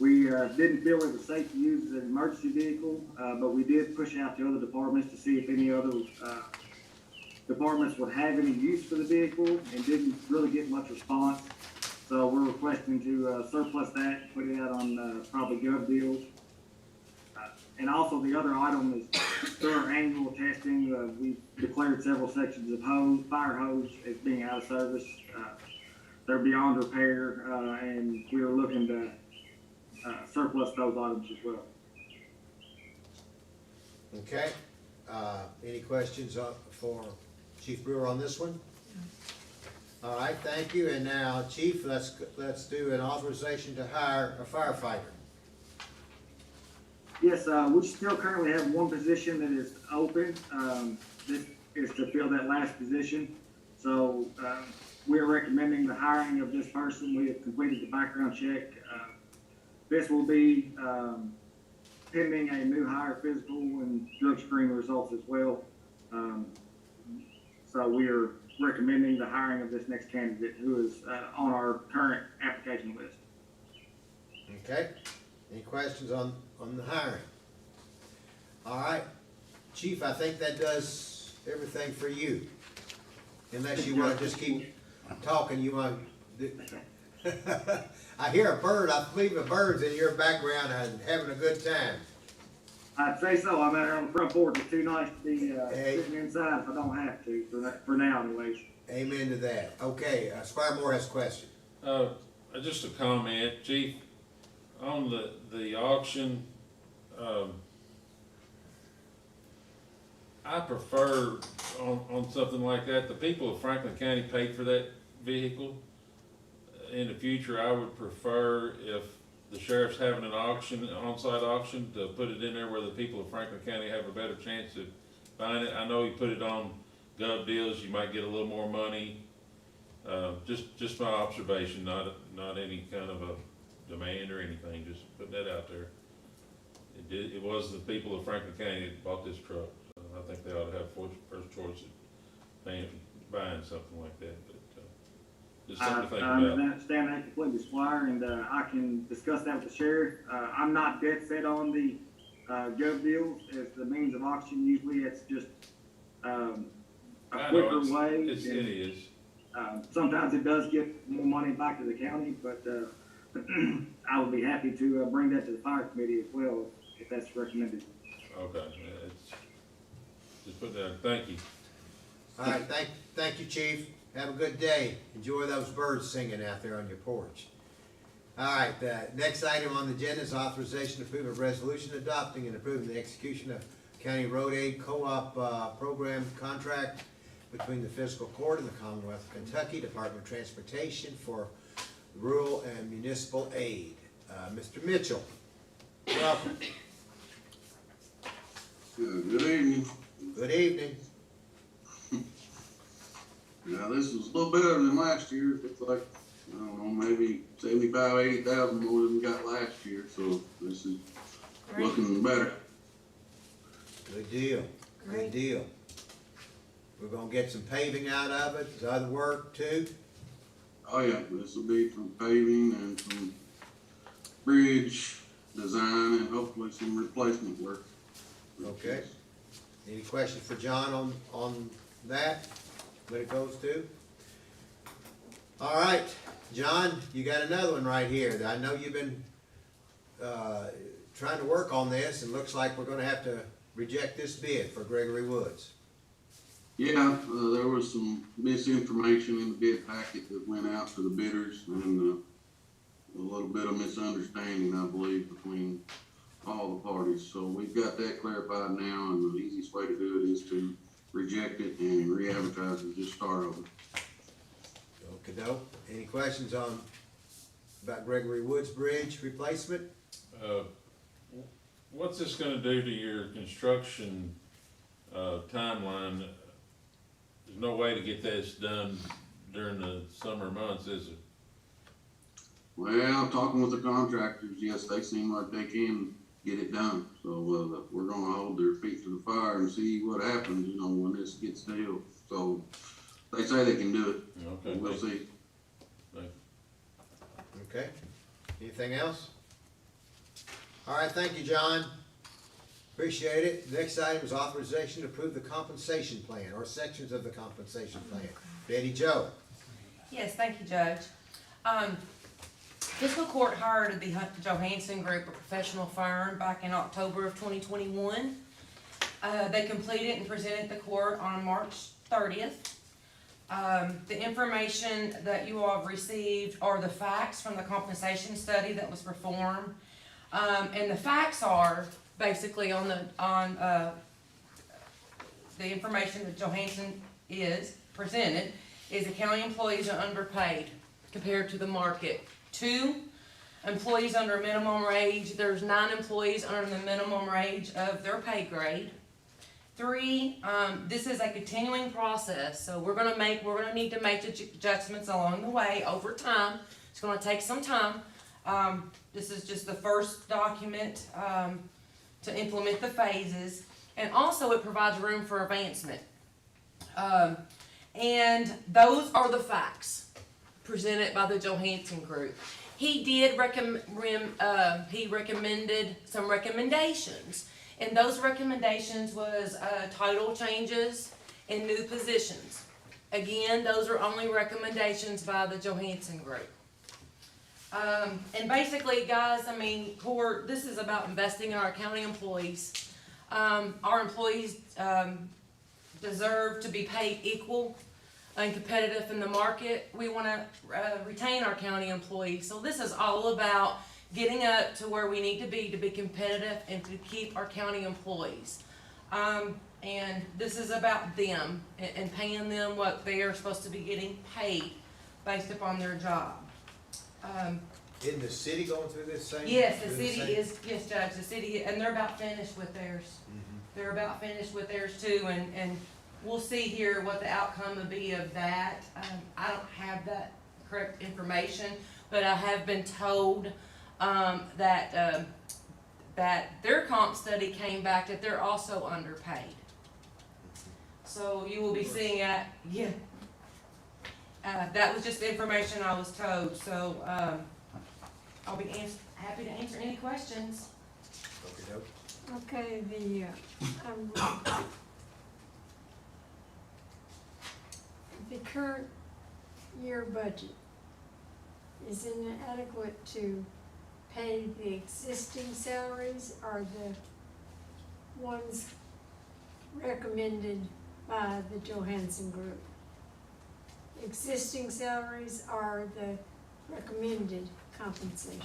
We didn't feel it was safe to use as an emergency vehicle, but we did push out to other departments to see if any other departments would have any use for the vehicle and didn't really get much response. So we're requesting to surplus that, put it out on probably Gov Deals. And also the other item is through our annual testing, we declared several sections of hose, fire hose as being out of service. They're beyond repair, and we are looking to surplus those items as well. Okay, any questions for Chief Brewer on this one? All right, thank you, and now, Chief, let's do an authorization to hire a firefighter. Yes, we still currently have one position that is open. This is to fill that last position. So, we are recommending the hiring of this person. We have completed the background check. This will be, pending a new hire physical and drug screen results as well. So we are recommending the hiring of this next candidate who is, on our current application list. Okay, any questions on the hiring? All right, Chief, I think that does everything for you. Unless you wanna just keep talking, you want to. I hear a bird, I believe a bird's in your background and having a good time. I'd say so. I'm out here on the front porch. It's too nice to be, sitting inside if I don't have to, for now anyways. Amen to that. Okay, Squire Moore has a question. Just a comment, Chief, on the auction, I prefer on something like that, the people of Franklin County paid for that vehicle. In the future, I would prefer if the sheriff's having an auction, an on-site auction, to put it in there where the people of Franklin County have a better chance of buying it. I know you put it on Gov Deals, you might get a little more money. Just my observation, not any kind of a demand or anything, just putting that out there. It was the people of Franklin County that bought this truck. So I think they ought to have first choice of buying something like that. But just something to think I about. understand that completely, Squire, and I can discuss that with the sheriff. I'm not dead set on the Gov Deals as the means of auction. Usually it's just a quicker way. It is. Sometimes it does get more money back to the county, but I would be happy to bring that to the fire committee as well if that's recommended. Okay, just put that, thank you. All right, thank you, Chief. Have a good day. Enjoy those birds singing out there on your porch. All right, next item on the agenda is authorization to approve a resolution adopting and approving the execution of County Road Aid Co-op Program Contract between the Fiscal Court and the Commonwealth of Kentucky Department of Transportation for Rural and Municipal Aid. Mr. Mitchell, welcome. Good evening. Good evening. Now, this is a little better than last year. It looks like, I don't know, maybe 75, 80,000 more than we got last year. So this is looking better. Good deal. Good deal. We're gonna get some paving out of it, there's other work too. Oh yeah, this will be some paving and some bridge design and hopefully some replacement work. Okay. Any questions for John on that, what it goes to? All right, John, you got another one right here. I know you've been trying to work on this, and looks like we're gonna have to reject this bid for Gregory Woods. Yeah, there was some misinformation in the bid packet that went out to the bidders, and a little bit of misunderstanding, I believe, between all the parties. So we've got that clarified now, and the easiest way to do it is to reject it and re-advertise and just start over. Okey-doke. Any questions about Gregory Woods Bridge replacement? What's this gonna do to your construction timeline? There's no way to get this done during the summer months, is there? Well, talking with the contractors, yes, they seem like they can get it done. So we're gonna hold their feet to the fire and see what happens, you know, when this gets nailed. So they say they can do it. Okay. We'll see. Okay. Anything else? All right, thank you, John. Appreciate it. Next item is authorization to approve the compensation plan or sections of the compensation plan. Betty Jo. Yes, thank you, Judge. Fiscal Court hired the Johansson Group, a professional firm, back in October of 2021. They completed and presented the court on March 30th. The information that you all have received are the facts from the compensation study that was performed. And the facts are basically on the information that Johansson presented is the county employees are underpaid compared to the market. 2, employees under minimum wage, there's 9 employees under the minimum wage of their pay grade. 3, this is a continuing process, so we're gonna need to make adjustments along the way over time. It's gonna take some time. This is just the first document to implement the phases, and also it provides room for advancement. And those are the facts presented by the Johansson Group. He did recommended some recommendations, and those recommendations was title changes and new positions. Again, those are only recommendations by the Johansson Group. And basically, guys, I mean, this is about investing in our county employees. Our employees deserve to be paid equal and competitive in the market. We want to retain our county employees. So this is all about getting up to where we need to be competitive and to keep our county employees. And this is about them and paying them what they are supposed to be getting paid based upon their job. Isn't the city going through this same? Yes, the city is, yes, Judge, the city, and they're about finished with theirs. Mm-hmm. They're about finished with theirs too, and we'll see here what the outcome will be of that. I don't have that correct information, but I have been told, that their comp study came back that they're also underpaid. So you will be seeing that, yeah. That was just the information I was told, so, I'll be happy to answer any questions. Okay, the current year budget is inadequate to pay the existing salaries or the ones recommended by the Johansson Group. Existing salaries are the recommended compensation.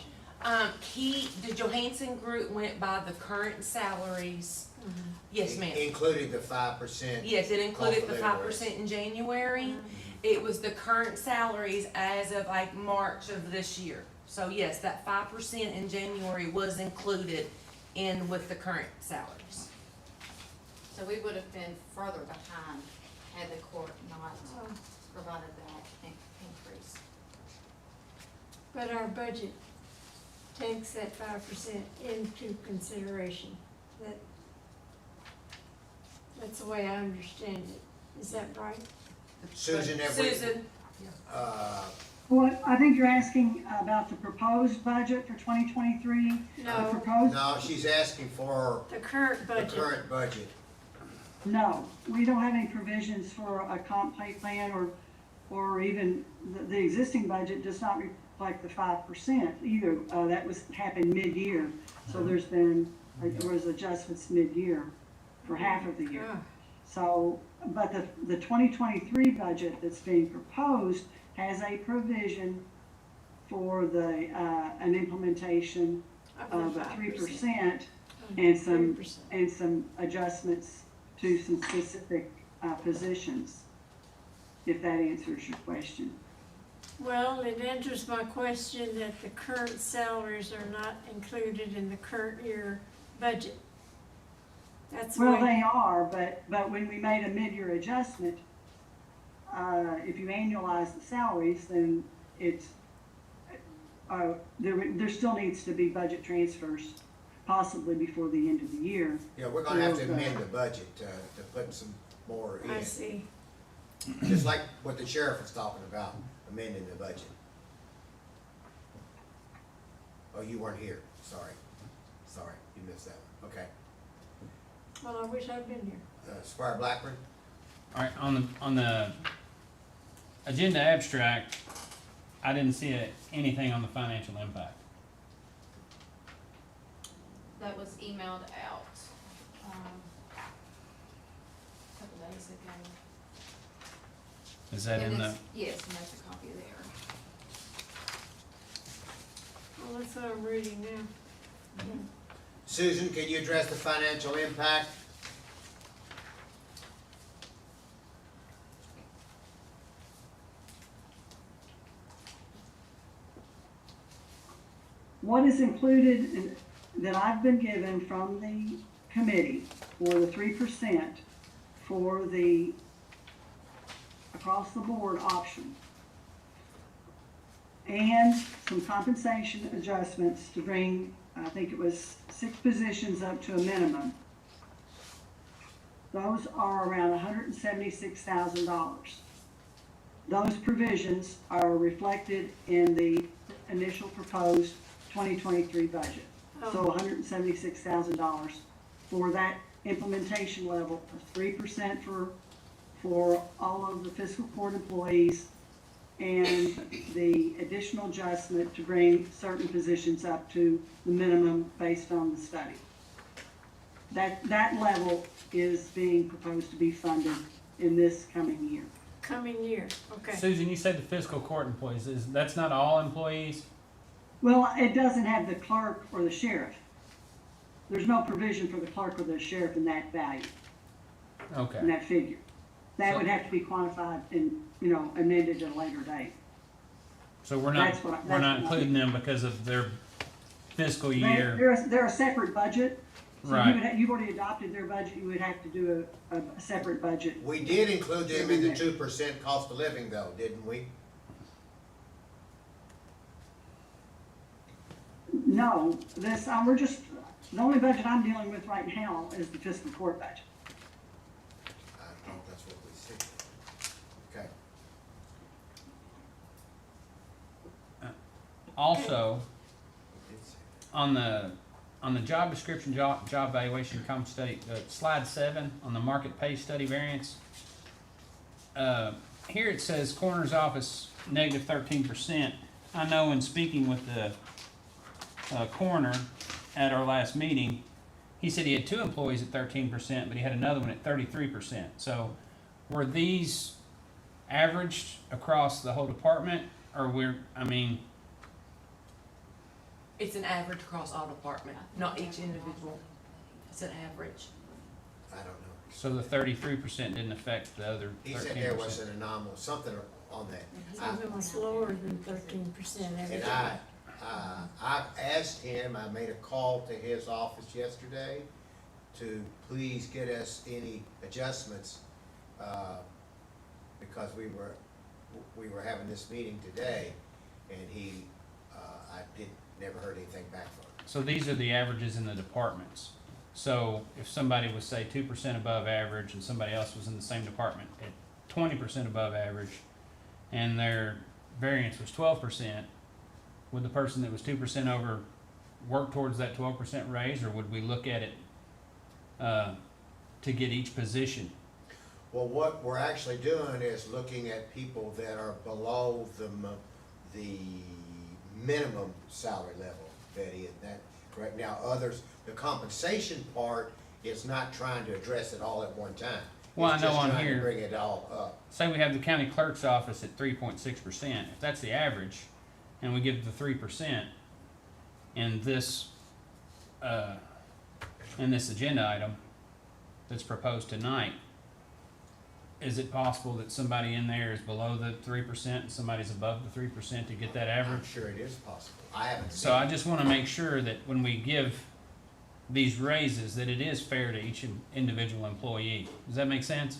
The Johansson Group went by the current salaries. Mm-hmm. Yes, ma'am. Including the 5%. Yes, it included the 5% in January. Mm-hmm. It was the current salaries as of like March of this year. So yes, that 5% in January was included in with the current salaries. So we would have been further behind had the court not provided that increase. But our budget takes that 5% into consideration. That's the way I understand it. Is that right? Susan, Well, I think you're asking about the proposed budget for 2023? No. No, she's asking for the current budget. No, we don't have any provisions for a comp pay plan or even the existing budget does not reflect the 5% either. That happened mid-year, so there was adjustments mid-year for half of the year. So, but the 2023 budget that's being proposed has a provision for an implementation of a 3% and some adjustments to some specific positions, if that answers your question. Well, it answers my question that the current salaries are not included in the current year budget. Well, they are, but when we made a mid-year adjustment, if you annualize the salaries, then there still needs to be budget transfers, possibly before the end of the year. Yeah, we're gonna have to amend the budget to put some more in. I see. Just like what the sheriff was talking about, amending the budget. Oh, you weren't here, sorry, you missed that one, okay. Well, I wish I'd been here. Squire Blackburn? All right, on the agenda abstract, I didn't see anything on the financial impact. That was emailed out, a couple days ago. Is that And in the, it's- Yes, and that's a copy there. Well, that's what I'm reading now. Susan, can you address the financial impact? What is included that I've been given from the committee for the 3% for the across the board option, and some compensation adjustments to bring, I think it was 6 positions up to a minimum. Those are around $176,000. Those provisions are reflected in the initial proposed 2023 budget. So $176,000 for that implementation level of 3% for all of the fiscal court employees, and the additional adjustment to bring certain positions up to the minimum based on the study. That level is being proposed to be funded in this coming year. Coming year, okay. Susan, you said the fiscal court employees, that's not all employees? Well, it doesn't have the clerk or the sheriff. There's no provision for the clerk or the sheriff in that value, Okay. in that figure. That So- would have to be quantified and, amended at a later date. So we're not, That's what we're not I- including them because of their fiscal They- year? They're a separate budget. So Right. you've already adopted their budget, you would have to do a separate budget. We did include them in the 2% cost of living though, didn't we? No, the only budget I'm dealing with right now is the fiscal court budget. I thought that's what we said. Okay. Also, on the job description, job valuation, comp study, slide 7 on the market pay study variance. Here it says coroner's office negative 13%. I know in speaking with the coroner at our last meeting, he said he had 2 employees at 13%, but he had another one at 33%. So were these averaged across the whole department, or It's an average across all department, not each individual. It's an average. I don't know. so the 33% didn't affect the other 13%? He said there was an anomaly, something on that. Something was lower than 13% every And time. I asked him, I made a call to his office yesterday to please get us any adjustments, because we were having this meeting today, and I never heard anything back from him. So these are the averages in the departments. So if somebody was, say, 2% above average and somebody else was in the same department at 20% above average and their variance was 12%, would the person that was 2% over work towards that 12% raise, or would we look at it to get each position? Well, what we're actually doing is looking at people that are below the minimum salary level, Betty, and that, correct? Now, the compensation part is not trying to address it all at one time. Well, It's I know just on trying to here- bring it all up. Say we have the county clerk's office at 3.6%. If that's the average, and we give the 3% in this agenda item that's proposed tonight, is it possible that somebody in there is below the 3% and somebody's above the 3% to get that I'm average? sure it is possible. I haven't seen So I it. just want to make sure that when we give these raises, that it is fair to each individual employee. Does that make sense?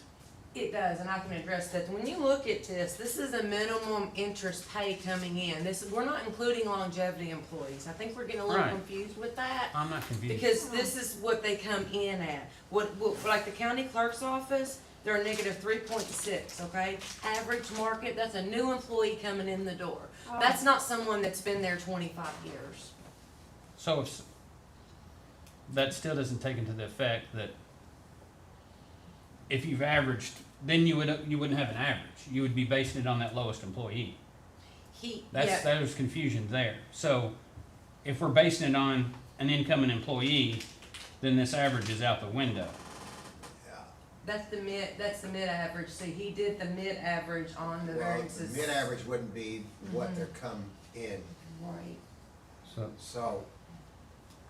It does, and I can address that. When you look at this is a minimum interest pay coming in. We're not including longevity employees. I think we're getting a little Right. confused with that. I'm not confused. Because this is what they come in at. What like the county clerk's office, they're a negative 3.6, okay? Average market, that's a new employee coming in the door. That's not someone that's been there 25 years. So that still doesn't take into the effect that if you've averaged, then you wouldn't have an average. You would be basing it on that lowest employee. There's confusion there. So if we're basing it on an incoming employee, then this average is out the window. That's the mid average. See, he did the mid average on the Well, variances. mid-average wouldn't be what they're come in, Right. so,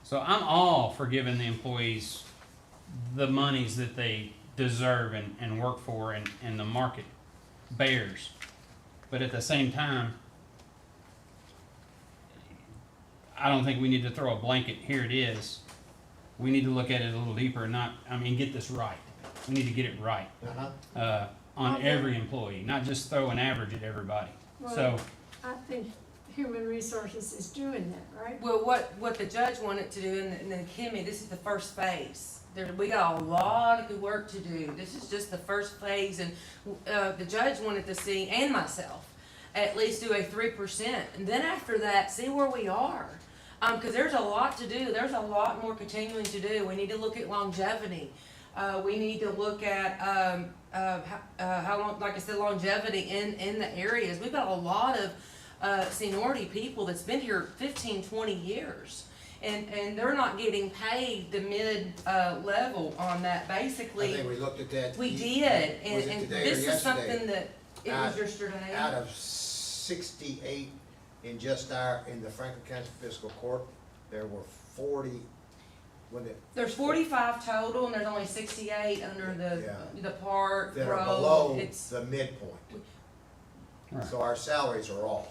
So I'm all for giving the employees the monies that they deserve and work for and the market bears. But at the same time, I don't think we need to throw a blanket, here it is. We need to look at it a little deeper and get this right. We need to get it right. On every employee, not just throw an average at everybody. Well, So, I think Human Resources is doing that, right? Well, what the judge wanted to do, and then Kimmy, this is the first phase. We got a lot of good work to do. This is just the first phase, and the judge wanted to see, and myself, at least do a 3%, and then after that, see where we are. Because there's a lot to do. There's a lot more continuing to do. We need to look at longevity. We need to look at how long, like I said, longevity in the areas. We've got a lot of seniority people that's been here 15, 20 years. And they're not getting paid the mid level on that. Basically, I think we looked at that. we did, Was it and today or this is yesterday? something that it was yesterday. Out of 68 in the Franklin County Fiscal Court, there were 40, There's 45 total, and there's only 68 under the park that road. are below It's the midpoint. Right. So our salaries are off.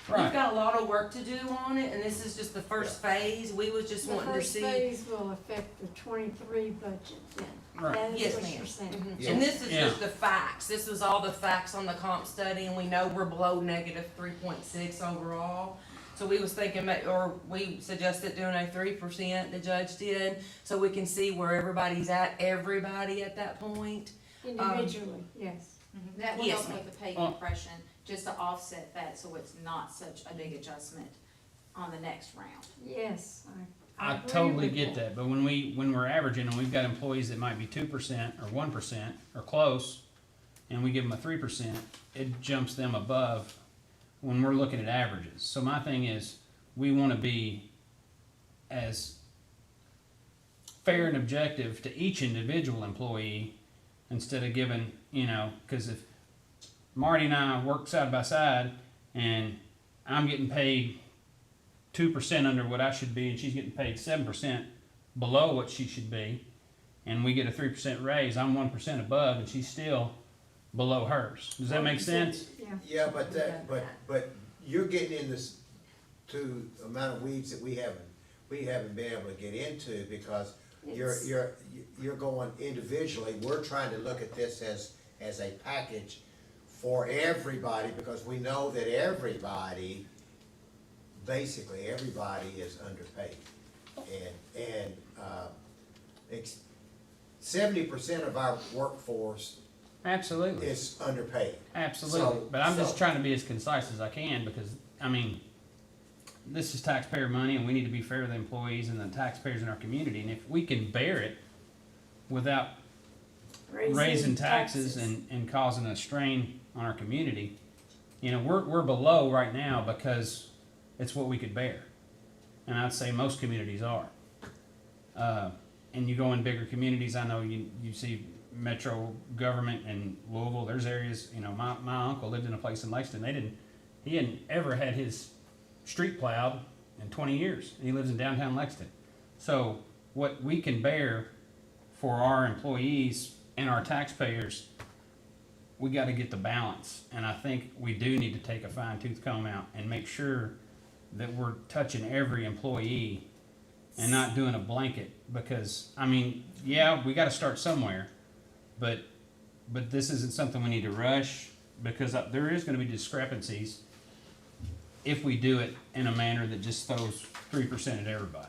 right. We've got a lot of work to do on it, and this is just the first phase. We was just wanting to see. The first phase will affect the 23 budget then. Right. That is Yes, what ma'am. you're saying. Mhm. Yeah. And this is Yeah. just the facts. This was all the facts on the comp study, and we know we're below negative 3.6 overall. So we was thinking, or we suggested doing a 3%, the judge did, so we can see where everybody at that point. Individually, yes. That will Yes, help ma'am. with the pay Well- compression, just to offset that, so it's not such a big adjustment on the next round. Yes, I agree totally with get that, but when we're averaging and we've got employees that might be 2% or 1% or close, and we give them a 3%, it jumps them above when we're looking at averages. So my thing is, we wanna be as fair and objective to each individual employee instead of giving, cause if Marty and I work side by side and I'm getting paid 2% under what I should be, and she's getting paid 7% below what she should be, and we get a 3% raise, I'm 1% above, and she's still below hers. Does that make sense? Yeah. Yeah, but you're getting in this to amount of weeds that we haven't been able to get into because you're going individually. We're trying to look at this as a package for everybody because we know that basically everybody is underpaid. And 70% of our workforce Absolutely. is underpaid. Absolutely. But I'm just trying to be as concise as I can because, this is taxpayer money and we need to be fair to the employees and the taxpayers in our community. And if we can bear it without raising taxes and causing a strain on our community, we're below right now because it's what we could bear. And I'd say most communities are. And you go in bigger communities, I know you see metro government in Louisville, there's areas, my uncle lived in a place in Lexington, he hadn't ever had his street plowed in 20 years, and he lives in downtown Lexington. So what we can bear for our employees and our taxpayers, we gotta get the balance, and I think we do need to take a fine tooth comb out and make sure that we're touching every employee and not doing a blanket, because, we gotta start somewhere, but this isn't something we need to rush, because there is gonna be discrepancies if we do it in a manner that just throws 3% at everybody.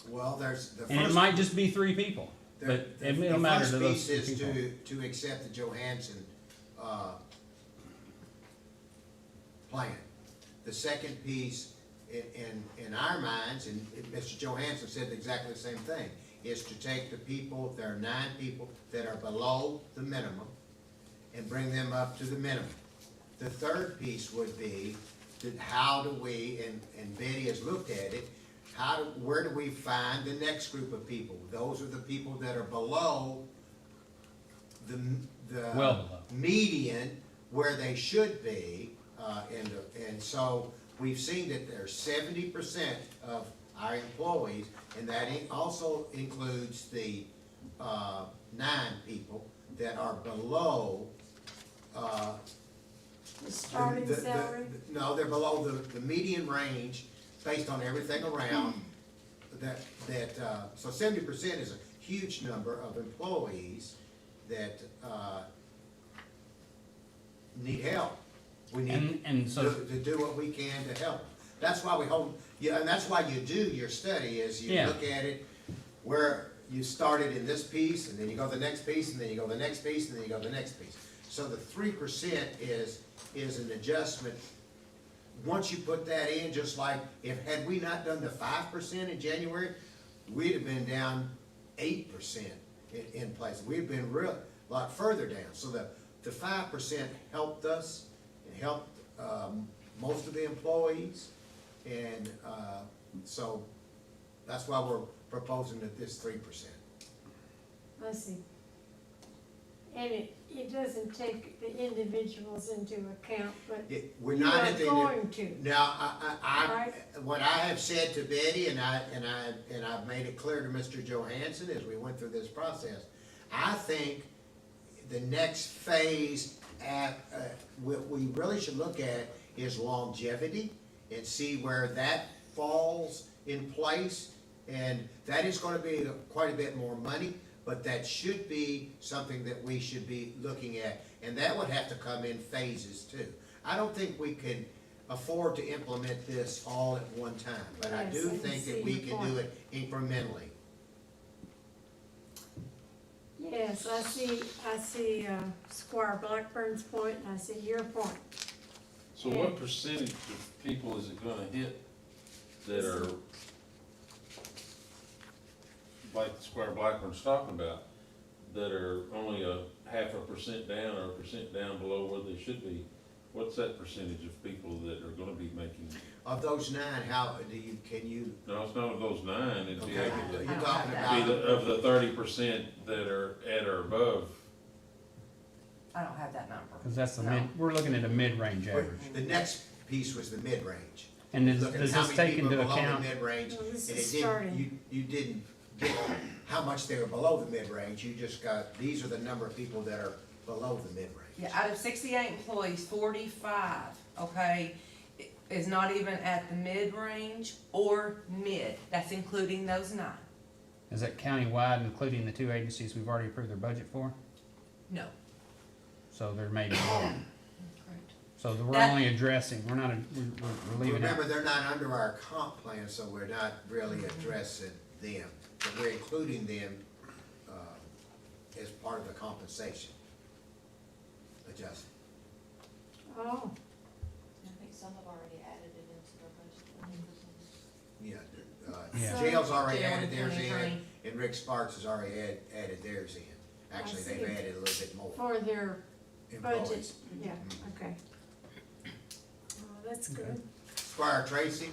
Well, there's the first. And it might just be 3 people, but it'll matter to those 3 people. The first piece is to accept the Johansson, plan. The second piece, in our minds, and Mr. Johansson said exactly the same thing, is to take the people, there are 9 people that are below the minimum, and bring them up to the minimum. The third piece would be how do we, and Betty has looked at it, where do we find the next group of people? Those are the people that are below the Well below. median where they should be, and so we've seen that there's 70% of our employees, and that also includes the 9 people that are below The starting salary? No, they're below the median range based on everything around so 70% is a huge number of employees that need help. We need And so- to do what we can to help. That's why we hold, yeah, and that's why you do your study, is you Yeah. look at it where you started in this piece, and then you go to the next piece, and then you go to the next piece, and then you go to the next piece. So the 3% is an adjustment. Once you put that in, just like had we not done the 5% in January, we'd have been down 8% in place. We'd been a lot further down. So the 5% helped us, it helped most of the employees, and so that's why we're proposing that this 3%. I see. And it doesn't take the individuals into account, but We're you not are at the going to. Now, Right. what I have said to Betty, and I've made it clear to Mr. Johansson as we went through this process, I think the next phase what we really should look at is longevity and see where that falls in place. And that is gonna be quite a bit more money, but that should be something that we should be looking at. And that would have to come in phases too. I don't think we could afford to implement this all at one time, but I Yes, do I can think see that we your can do point. it incrementally. Yes, I see Squire Blackburn's point, and I see your point. So what percentage of people is it gonna hit that are, like Squire Blackburn's talking about, that are only a 0.5% down or 1% down below where they should be? What's that percentage of people that are gonna be making? Of those 9, how can you? No, it's not of those 9, it'd be Okay, able to. you're talking Be about. of the 30% that are at or above. I don't have that number. Cause that's No. we're looking at a mid-range average. The next piece was the mid-range. And does Look at does how this many take people into are below the account? mid-range, Well, this and is it starting. didn't, you didn't get how much they were below the mid-range, you just got, these are the number of people that are below the mid-range. Yeah, out of 68 employees, 45, okay, is not even at the mid-range or mid. That's including those 9. Is that countywide, including the 2 agencies we've already approved their budget for? No. So there may be more. Correct. So we're That- only addressing, we're not, we're leaving out. Remember, they're not under our comp plan, so we're not really addressing them, but we're including them, as part of the compensation adjustment. Oh, I think some have already added it into their budget. Yeah, Yeah. jail's already Jail added in theirs in, 2020. and Rick Sparks has already added theirs in. Actually, I they've see. added a little bit more for their budget, employees. yeah, okay. Oh, that's good. Squire Tracy?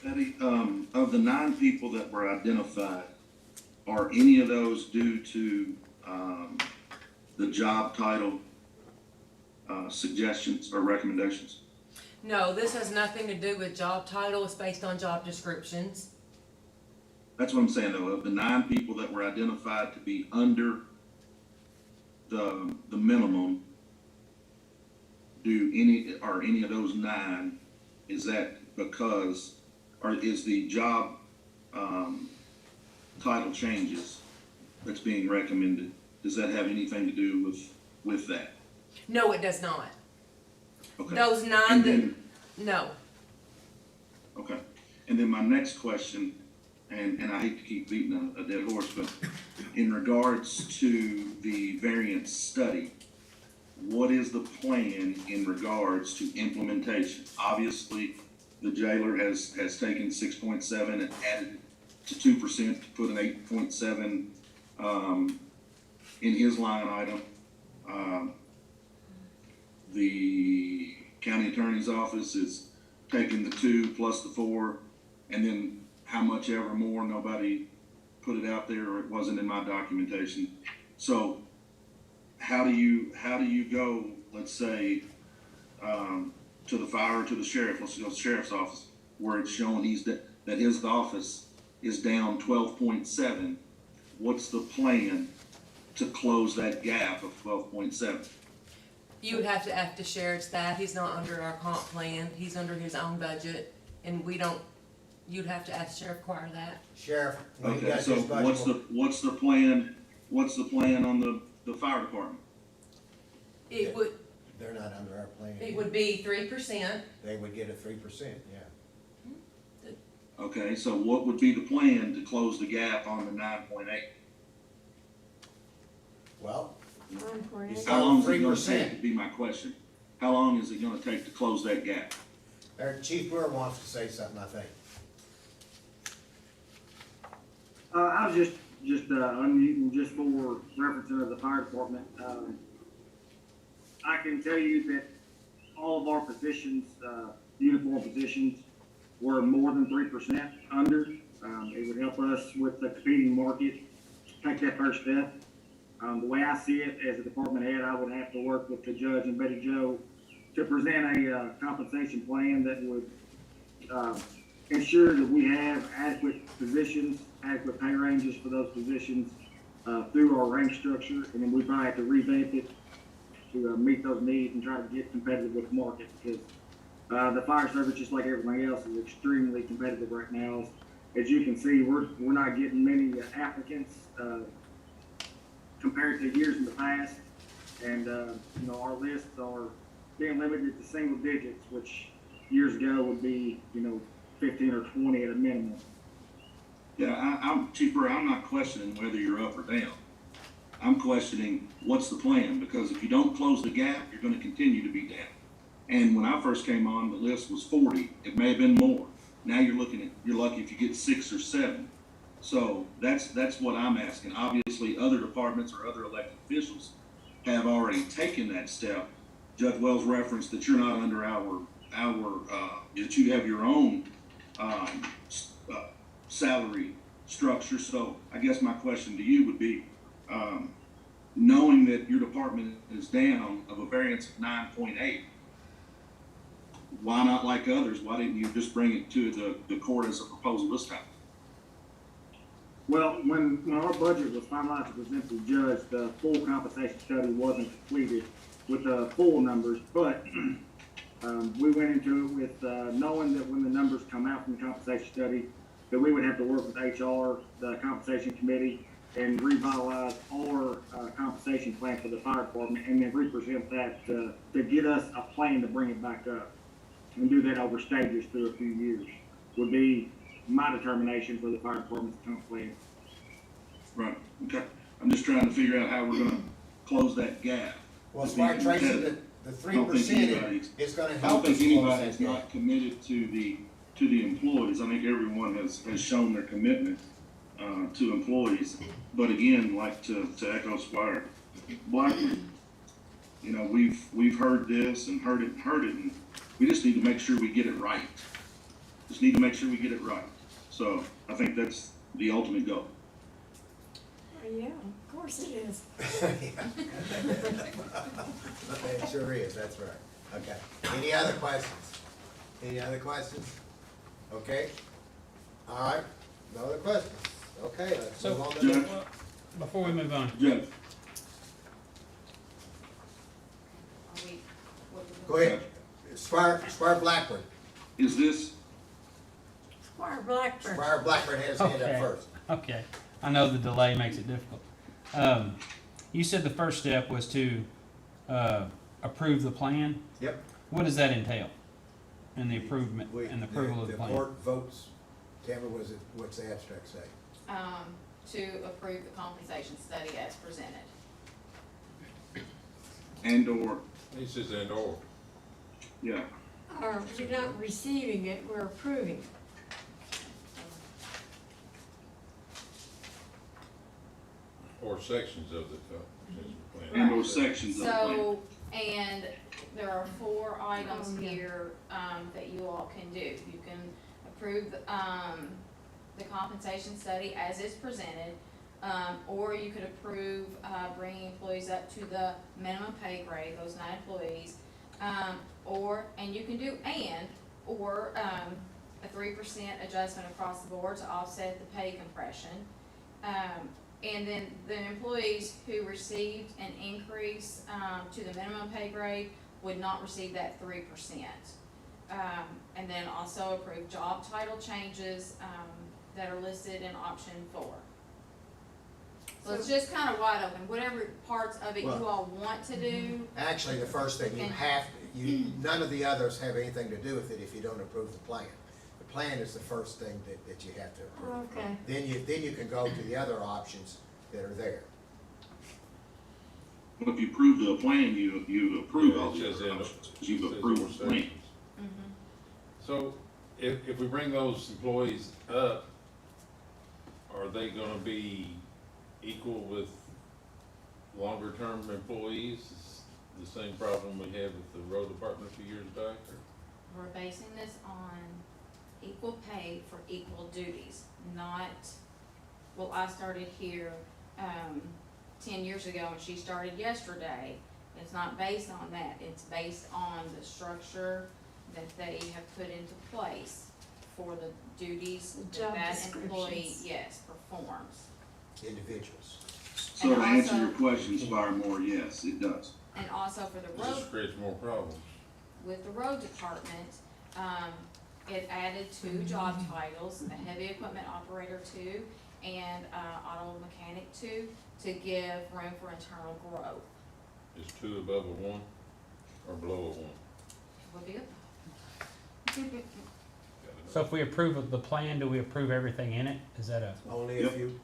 Betty, of the 9 people that were identified, are any of those due to, the job title, suggestions or recommendations? No, this has nothing to do with job title. It's based on job descriptions. That's what I'm saying though, of the 9 people that were identified to be under the minimum, are any of those 9, is that because, or is the job, title changes that's being recommended, does that have anything to do with that? No, it does not. Okay. Those 9 And that, then- no. Okay, and then my next question, and I hate to keep beating a dead horse, but in regards to the variance study, what is the plan in regards to implementation? Obviously, the jailer has taken 6.7 and added to 2% to put an 8.7, in his line item. the county attorney's office is taking the 2 plus the 4, and then how much ever more, nobody put it out there, or it wasn't in my documentation. So how do you go, let's say, to the fire, to the sheriff, let's go to the sheriff's office, where it's showing that his office is down 12.7. What's the plan to close that gap of 12.7? You would have to ask the sheriff's that, he's not under our comp plan, he's under his own budget, and we don't, you'd have to ask Sheriff Choir that. Sheriff, when you Okay, got so this budget, what's the plan on the fire department? It would, they're not under our plan. it would be 3%. They would get a 3%, yeah. Okay, so what would be the plan to close the gap on the 9.8? Well, How long is it gonna 3%. take, would be my question. How long is it gonna take to close that gap? Our Chief Brewer wants to say something, I think. I was just unmuting just for reference to the fire department. I can tell you that all of our positions, uniform positions, were more than 3% under. It would help us with the competing market, take that first step. The way I see it, as a department head, I would have to work with the judge and Betty Jo to present a compensation plan that would ensure that we have adequate positions, adequate pay ranges for those positions through our rank structure, and then we probably have to revamp it to meet those needs and try to get competitive with the market, because the fire service, just like everything else, is extremely competitive right now. As you can see, we're not getting many applicants compared to years in the past, and our lists are being limited to single digits, which years ago would be 15 or 20 at a minimum. Yeah, I'm Chief Brewer, I'm not questioning whether you're up or down. I'm questioning what's the plan, because if you don't close the gap, you're gonna continue to be down. And when I first came on, the list was 40, it may have been more. Now you're lucky if you get 6 or 7. So that's what I'm asking. Obviously, other departments or other elected officials have already taken that step. Judge Wells referenced that you're not under that you have your own salary structure. So I guess my question to you would be, knowing that your department is down of a variance of 9.8, why not like others? Why didn't you just bring it to the court as a proposal this time? Well, when our budget was finalized to present to the judge, the full compensation study wasn't completed with the full numbers, but we went into it with knowing that when the numbers come out from the compensation study, that we would have to work with HR, the compensation committee, and revitalize our compensation plan for the fire department, and then represent that to get us a plan to bring it back up, and do that over stages through a few years, would be my determination for the fire department's comp plan. Right, okay. I'm just trying to figure out how we're gonna close that gap. Well, Squire Tracy, the 3% is gonna help us I don't think close anybody's that gap. not committed to the employees. I think everyone has shown their commitment to employees. But again, like to echo Squire Blackman, we've heard this and heard it, and we just need to make sure we get it right. So I think that's the ultimate goal. Yeah, of course it is. It sure is, that's right. Okay. Any other questions? Okay. All right, no other questions. Okay, let's move on to the next one. Before we move on, Judge, Go ahead. Squire Blackburn. is this, Squire Blackburn. Squire Blackburn had his hand up Okay. first. okay, I know the delay makes it difficult. You said the first step was to approve the plan. Yep. What does that entail? And the improvement and the approval of the plan? The court votes, Tamara, what's the abstract say? To approve the compensation study as presented. and/or, He says and or. yeah, Or we're not receiving it, we're approving it. Or sections of the compensation plan. and/or sections of the plan. So, and there are 4 items here, that you all can do. You can approve, the compensation study as is presented, or you could approve, bringing employees up to the minimum pay grade, those 9 employees, and you can do or a 3% adjustment across the board to offset the pay compression. And then the employees who received an increase, to the minimum pay grade would not receive that 3%. And then also approve job title changes, that are listed in option 4. So it's just kind of wide open, whatever parts of it you all want to do. Actually, the first thing, none of the others have anything to do with it if you don't approve the plan. The plan is the first thing that you have to approve. Okay. Then you can go to the other options that are there. Well, if you approve the plan, you approve all It the says other in- options. You've it says approved more the plan. sections. So if we bring those employees up, are they gonna be equal with longer term employees? Is the same problem we had with the road department a few years back, or? We're basing this on equal pay for equal duties, not, well, I started here, 10 years ago and she started yesterday. It's not based on that. It's based on the structure that they have put into place for the duties Job that employee, descriptions. yes, performs. Individuals. So to answer also- your question, Spire Moore, yes, it does. And also for the This road, just creates more problems. with the road department, it added 2 job titles, a heavy equipment operator 2 and auto mechanic 2, to give room for internal growth. Is 2 above a 1 or below a 1? Would be a So if we approve of the plan, do we approve everything in it? Is that a, Only if you,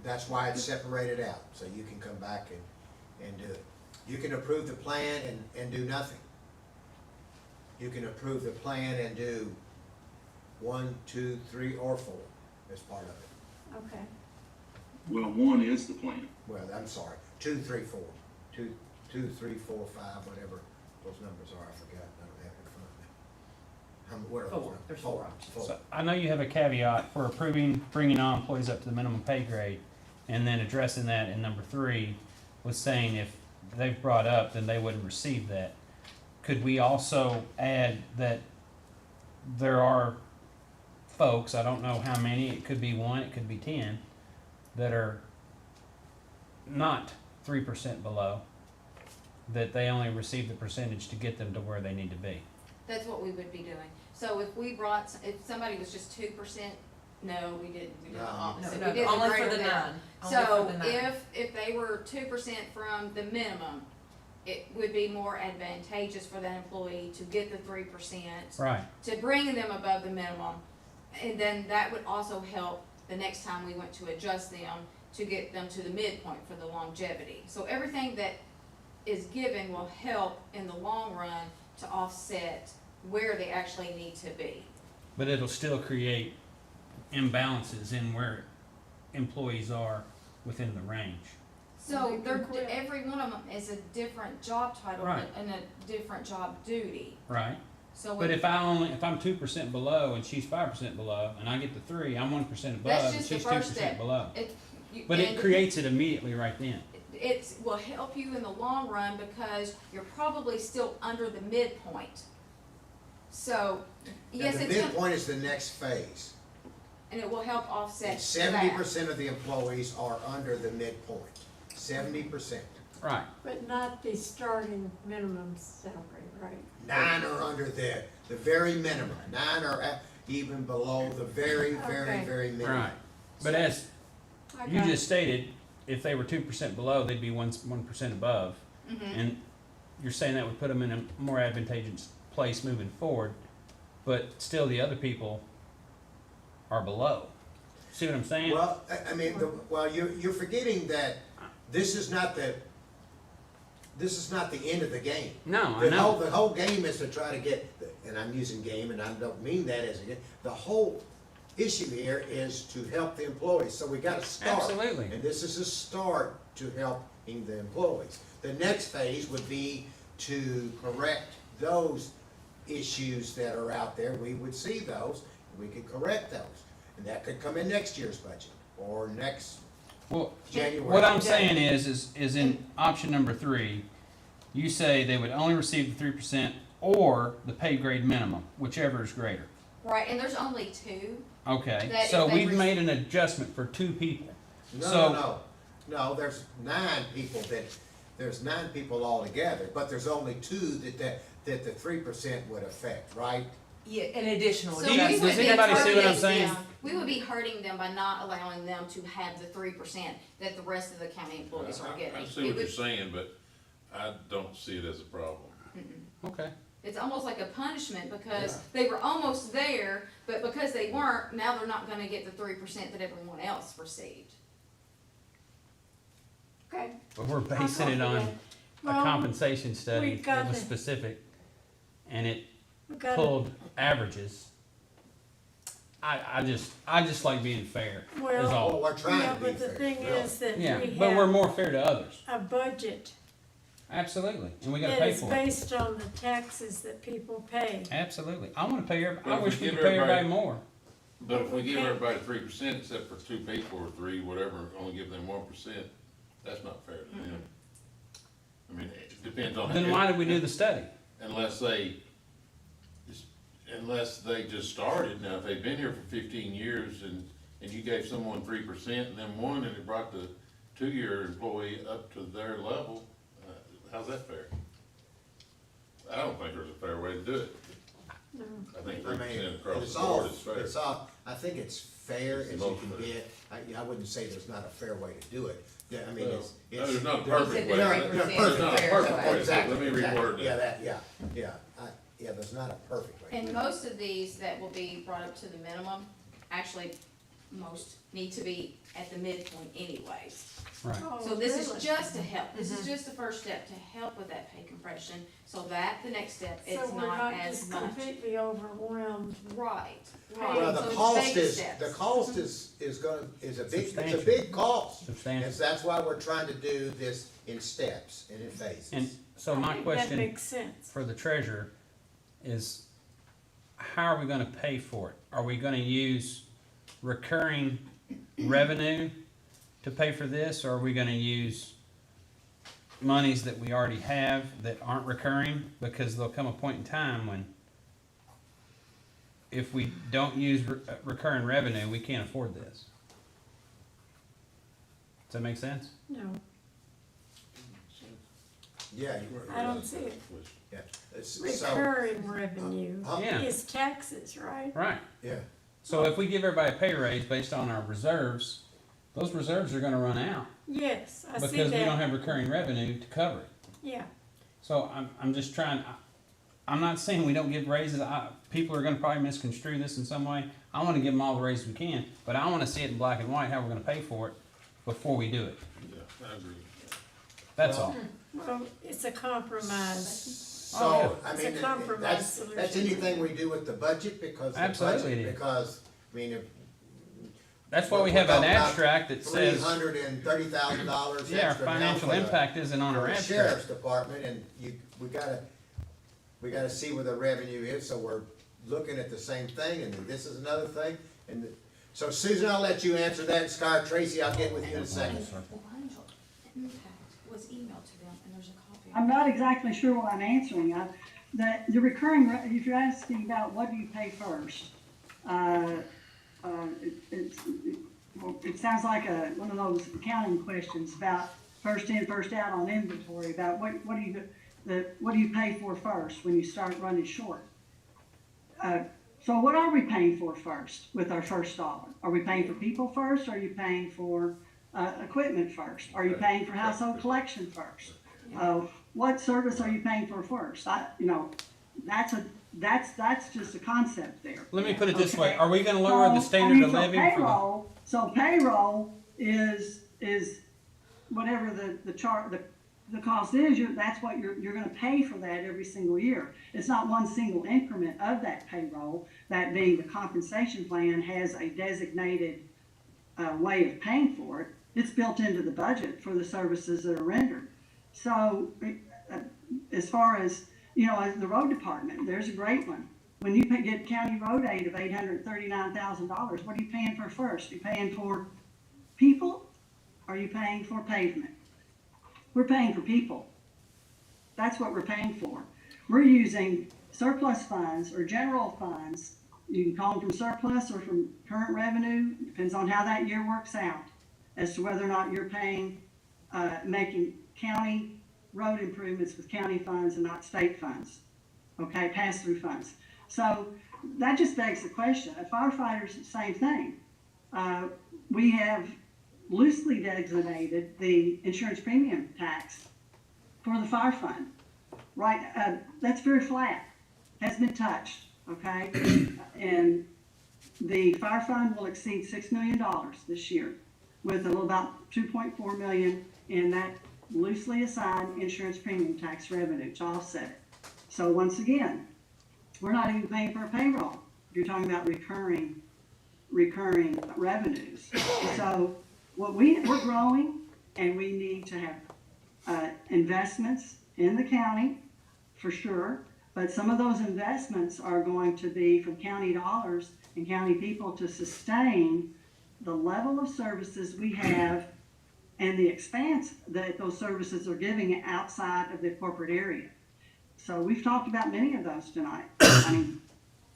that's why it's separated out, so you can come back and do it. You can approve the plan and do nothing. You can approve the plan and do 1, 2, 3, or 4 as part of it. Okay. Well, 1 is the plan. Well, I'm sorry, 2, 3, 4. 2, 3, 4, 5, whatever those numbers are, I forgot, I don't have it in front of me. What are those? 4. There's 4 options. 4. so I know you have a caveat for approving bringing all employees up to the minimum pay grade, and then addressing that in number 3 was saying if they've brought up, then they wouldn't receive that. Could we also add that there are folks, I don't know how many, it could be 1, it could be 10, that are not 3% below, that they only receive the percentage to get them to where they need to be? That's what we would be doing. So if we brought, if somebody was just 2%, no, we did the No. opposite. No, We did only for greater the than. 9. Only So for the 9. if they were 2% from the minimum, it would be more advantageous for that employee to get the 3%. Right. To bring them above the minimum. And then that would also help the next time we went to adjust them to get them to the midpoint for the longevity. So everything that is given will help in the long run to offset where they actually need to be. But it'll still create imbalances in where employees are within the range. So every one of them is a different job title Right. and a different job duty. Right. So But if I'm 2% below and she's 5% below, and I get the 3, I'm 1% above, that's and just the she's first 2% step. below. But And it creates it immediately right then. it will help you in the long run because you're probably still under the midpoint. So, Now, yes, the it's gonna, midpoint is the next phase. and it will help offset 70% of the employees are under the midpoint. 70%. Right. But not the starting minimum salary, right? 9 are under the very minimum. 9 are even below the very, Okay. very minimum. Right. But as I you got just stated, if they were 2% below, they'd be 1% above. Mhm. And you're saying that would put them in a more advantageous place moving forward, but still the other people are below. See what I'm saying? Well, I mean, you're forgetting that this is not the end of the game. No, I know. The whole game is to try to get, and I'm using game, and I don't mean that as a game. The whole issue here is to help the employees. So we got to start. Absolutely. And this is a start to helping the employees. The next phase would be to correct those issues that are out there, we would see those, and we could correct those. And that could come in next year's budget, or next Well, January. what I'm saying is in option number 3, you say they would only receive the 3% or the pay grade minimum, whichever is greater. Right, and there's only 2. Okay, That so if they we've rec- made an adjustment for 2 people. No, there's 9 people there's 9 people altogether, but there's only 2 that the 3% would affect, right? Yeah, an additional So adjustment. we would Does be anybody see what I'm hurting saying? them- We would be hurting them by not allowing them to have the 3% that the rest of the county employees are getting. I see It what you're would- saying, but I don't see it as a problem. Okay. It's almost like a punishment because they were almost there, but because they weren't, now they're not gonna get the 3% that everyone else received. Okay. But we're basing it on a Well, compensation study we've got that was to- specific, and it We gotta- pulled averages. I just like being fair, is Well, all. Well, we're trying yeah, to be but the fair, thing really. is that Yeah, we but we're have more fair to others. a budget Absolutely, and we gotta that pay is for it. based on the taxes that people pay. Absolutely. I wanna pay But I if wish we we could give pay everybody- everybody more. But if we give Okay. everybody 3%, except for 2 people or 3, whatever, only give them 1%, that's not fair to them. I mean, it depends on. Then why did we do the study? Unless they just started. Now, if they've been here for 15 years and you gave someone 3% and then 1, and it brought the 2-year employee up to their level, how's that fair? I don't think there's a fair way to do it. No. I think I mean, 3% across it's the all, board is fair. it's all, I think it's fair It's as the you most can fair. get. I wouldn't say there's not a fair way to do it. Yeah, I mean, Well, it's. no, there's not a there's- perfect way. No, There's no, not a perfect way. perfect way to do it. Exactly, Let me exactly. reword that. Yeah, there's not a perfect way. to And do it. most of these that will be brought up to the minimum, actually, most need to be at the midpoint anyways. Right. Oh, So this is really? just to help, this is just the first step to help with that pay compression, so that the next step, So it's we're not not as just much. completely overwhelmed. Right, Well, right. Well, So the it's cost baby is, steps. the cost is a big, it's a Substantial. big cost. Substantial. And that's why we're trying to do this in steps and in phases. And so my I think question that makes sense. for the treasurer is, how are we gonna pay for it? Are we gonna use recurring revenue to pay for this, or are we gonna use monies that we already have that aren't recurring? Because there'll come a point in time when, if we don't use recurring revenue, we can't afford this. Does that make sense? No, Yeah. I don't see it. Yeah. So, Recurring revenue Yeah. is taxes, right? Right. yeah. So if we give everybody a pay raise based on our reserves, those reserves are gonna run out Yes, I see because we don't that. have recurring revenue to cover it. Yeah, So I'm just trying, I'm not saying we don't give raises. People are gonna probably misconstrue this in some way. I wanna give them all the raises we can, but I wanna see it in black and white, how we're gonna pay for it before we do it. Yeah, I agree. That's all. well, it's a compromise. So, I It's a mean, compromise that's solution. anything we do with the budget, because the Absolutely budget, it is. because, I mean, if. That's why we we're have an talking about abstract that says, $330,000 yeah, our extra now financial for the- impact isn't on for our the abstract. Sheriff's Department, and we gotta see where the revenue is, so we're looking at the same thing, and then this is another thing, so Susan, I'll let you answer that, and Scott, Tracy, I'll get with you in a second. The financial impact was emailed to them, and there's a copy. I'm not exactly sure what I'm answering. The recurring, if you're asking about what do you pay first, it sounds like one of those accounting questions about first in, first out on inventory, about what do you pay for first when you start running short? So what are we paying for first with our first dollar? Are we paying for people first? Or are you paying for equipment first? Are you paying for household collection first? What service are you paying for first? That's just a concept there. Let me put it this Okay. way, are we gonna lower the standard of living for the? So payroll is whatever the cost is, that's what you're gonna pay for that every single year. It's not one single increment of that payroll, that being the compensation plan has a designated way of paying for it. It's built into the budget for the services that are rendered. So as far as, as the road department, there's a great one. When you get county road aid of $839,000, what are you paying for first? Are you paying for people? Or are you paying for pavement? We're paying for people. That's what we're paying for. We're using surplus funds or general funds. You can call them from surplus or from current revenue. Depends on how that year works out as to whether or not you're paying, making county road improvements with county funds and not state funds. Okay, pass-through funds. So that just begs the question. Firefighters, same thing. We have loosely designated the insurance premium tax for the fire fund. Right, that's very flat, has been touched, okay? And the fire fund will exceed $6 million this year with about $2.4 million in that loosely assigned insurance premium tax revenue to offset it. So once again, we're not even paying for a payroll. You're talking about recurring revenues. So we're growing, and we need to have investments in the county for sure, but some of those investments are going to be from county dollars and county people to sustain the level of services we have and the expanse that those services are giving outside of the corporate area. So we've talked about many of those tonight. I mean,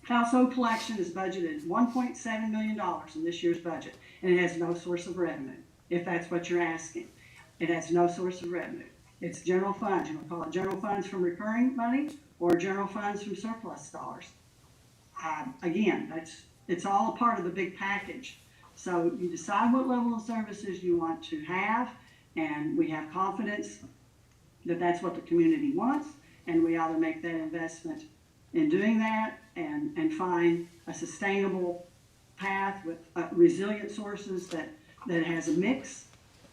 household collection is budgeted $1.7 million in this year's budget, and it has no source of revenue, if that's what you're asking. It has no source of revenue. It's general funds. You want to call it general funds from recurring money or general funds from surplus dollars. Again, it's all a part of the big package. So you decide what level of services you want to have, and we have confidence that that's what the community wants, and we ought to make that investment in doing that and find a sustainable path with resilient sources that has a mix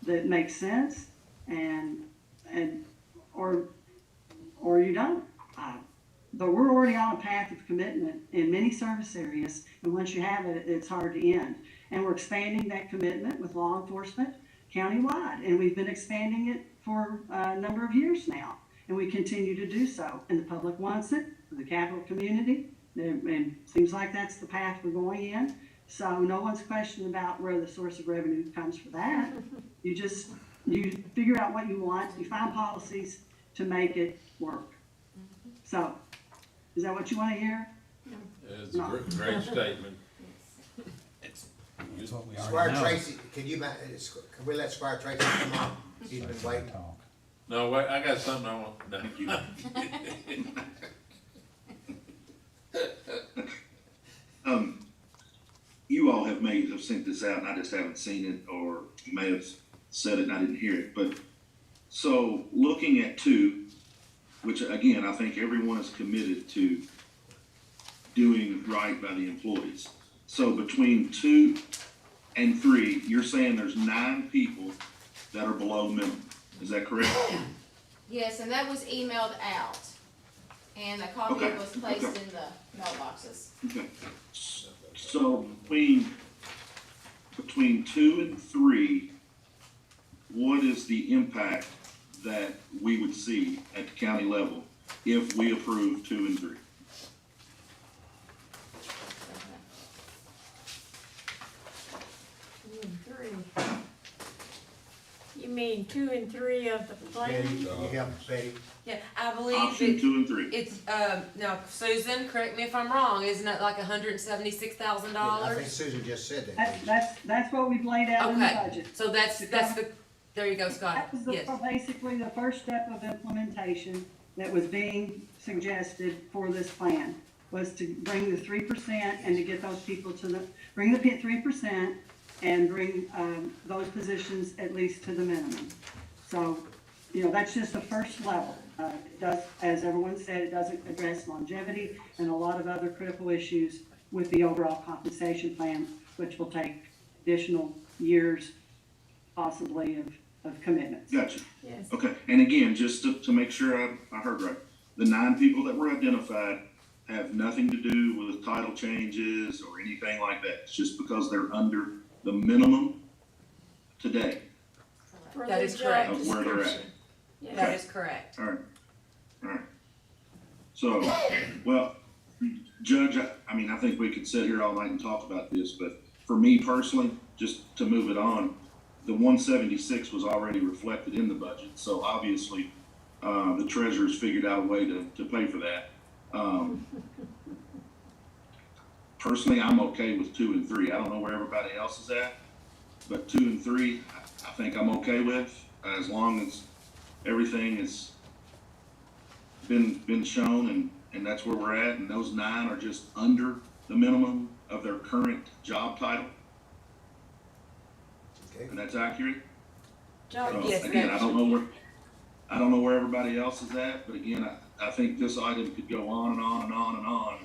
that makes sense, or you don't. But we're already on a path of commitment in many service areas, and once you have it, it's hard to end. And we're expanding that commitment with law enforcement countywide, and we've been expanding it for a number of years now, and we continue to do so. And the public wants it for the capital community, and it seems like that's the path we're going in. So no one's questioning about where the source of revenue comes for that. You figure out what you want, you find policies to make it work. So, is that what you want to hear? It's a great statement. It's what we already Squire know. Tracy, can we let Squire Tracy come on? He's been waiting. No, wait, I got something I want, no. You all have sent this out, and I just haven't seen it, or you may have said it and I didn't hear it. But so looking at 2, which again, I think everyone is committed to doing right by the employees. So between 2 and 3, you're saying there's 9 people that are below minimum. Is that correct? Yes, and that was emailed out, and a copy Okay, was placed okay. in the mailboxes. Okay. So between 2 and 3, what is the impact that we would see at the county level if we approve 2 and 3? You mean 2 and 3 of the plan? Betty, can you help Betty? Yeah, I believe Option 2 and 3. it's, now, Susan, correct me if I'm wrong, isn't it like $176,000? I think Susan just said that. That's what we've laid out in the Okay, budget. so that's the, there you go, Scott, That was yes. basically the first step of implementation that was being suggested for this plan, was to bring the 3% and to get those people bring the 3% and bring those positions at least to the minimum. So, that's just the first level. It does, as everyone said, it doesn't address longevity and a lot of other critical issues with the overall compensation plan, which will take additional years, possibly, of commitments. Gotcha. Yes. Okay, and again, just to make sure I heard right, the 9 people that were identified have nothing to do with title changes or anything like that. It's just because they're under the minimum today For That the is job correct. of where they're at. description. Yes. That is correct. All right. All right. So, well, Judge, I mean, I think we could sit here all night and talk about this, but for me personally, just to move it on, the 176 was already reflected in the budget. So obviously, the treasurer's figured out a way to pay for that. Personally, I'm okay with 2 and 3. I don't know where everybody else is at, but 2 and 3, I think I'm okay with, as long as everything has been shown and that's where we're at, and those 9 are just under the minimum of their current job title. Okay. And that's accurate. So, Yes, again, I don't know where everybody else is at, but again, I think this item could go on and on and on and on.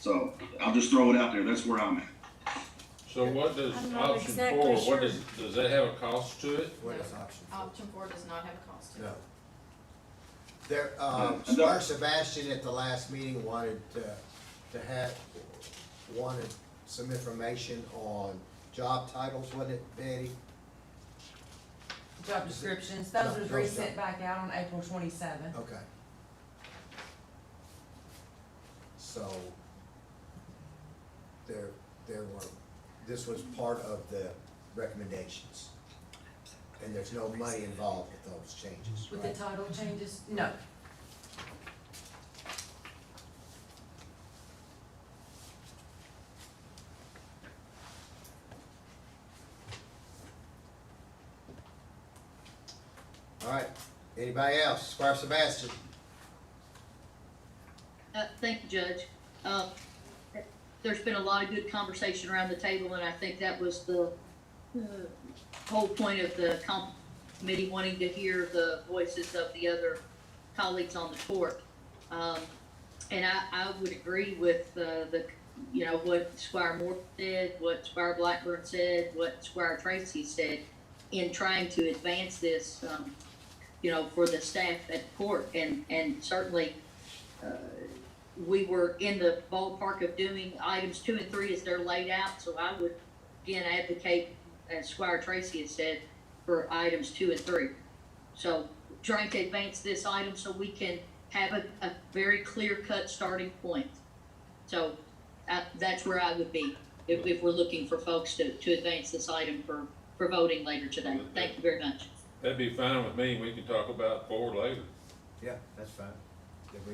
So I'll just throw it out there. That's where I'm at. So what does I'm not option exactly 4, sure. does that have a cost to it? What is option 4? Option 4 does not have a cost to it. No. There, Squire Sebastian at the last meeting wanted wanted some information on job titles, wasn't it, Betty? Job descriptions, those No, was those resent don't. back out on April 27th. Okay. So, there were, this was part of the recommendations. And there's no money involved with those changes, With right? the title changes, no. All right, anybody else? Squire Sebastian? Thank you, Judge. There's been a lot of good conversation around the table, and I think that was the whole point of the committee, wanting to hear the voices of the other colleagues on the court. And I would agree with what Squire Moore said, what Squire Blackburn said, what Squire Tracy said, in trying to advance this, for the staff at the court. And certainly, we were in the ballpark of doing items 2 and 3 as they're laid out. So I would, again, advocate, as Squire Tracy has said, for items 2 and 3. So trying to advance this item so we can have a very clear-cut starting point. So that's where I would be if we're looking for folks to advance this item for voting later today. Thank you very much. That'd be fine with me, we can talk about 4 later. Yeah, that's fine. If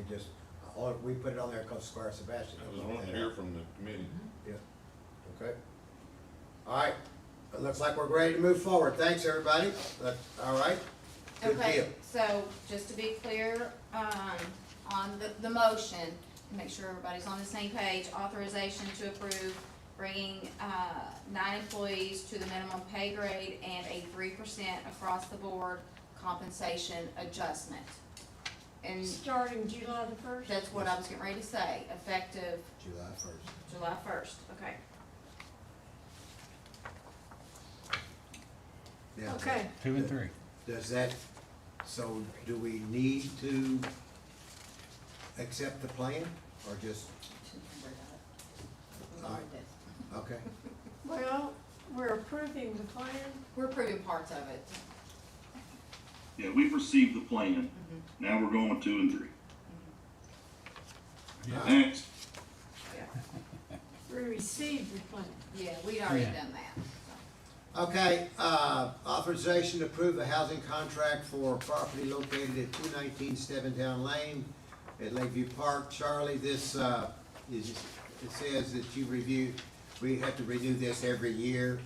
we put it on there because Squire Sebastian. I just want to hear from the committee. Yeah, okay. All right, it looks like we're ready to move forward. Thanks, everybody. All right? Good Okay, deal. so just to be clear, on the motion, to make sure everybody's on the same page, authorization to approve bringing 9 employees to the minimum pay grade and a 3% across the board compensation adjustment. And Starting July the 1st? that's what I was getting ready to say, effective July 1st. July 1st, okay. Now, Okay. 2 and 3. Does that, so do we need to accept the plan or just, all right, okay. Well, we're approving the plan. We're approving parts of it. Yeah, we've received the plan. Now we're going with 2 and 3. Next. We received the plan. Yeah, we'd already Yeah. done that. Okay, authorization to approve a housing contract for property located at 219 Steventown Lane at Lakeview Park. Charlie, this, it says that we have to renew this every year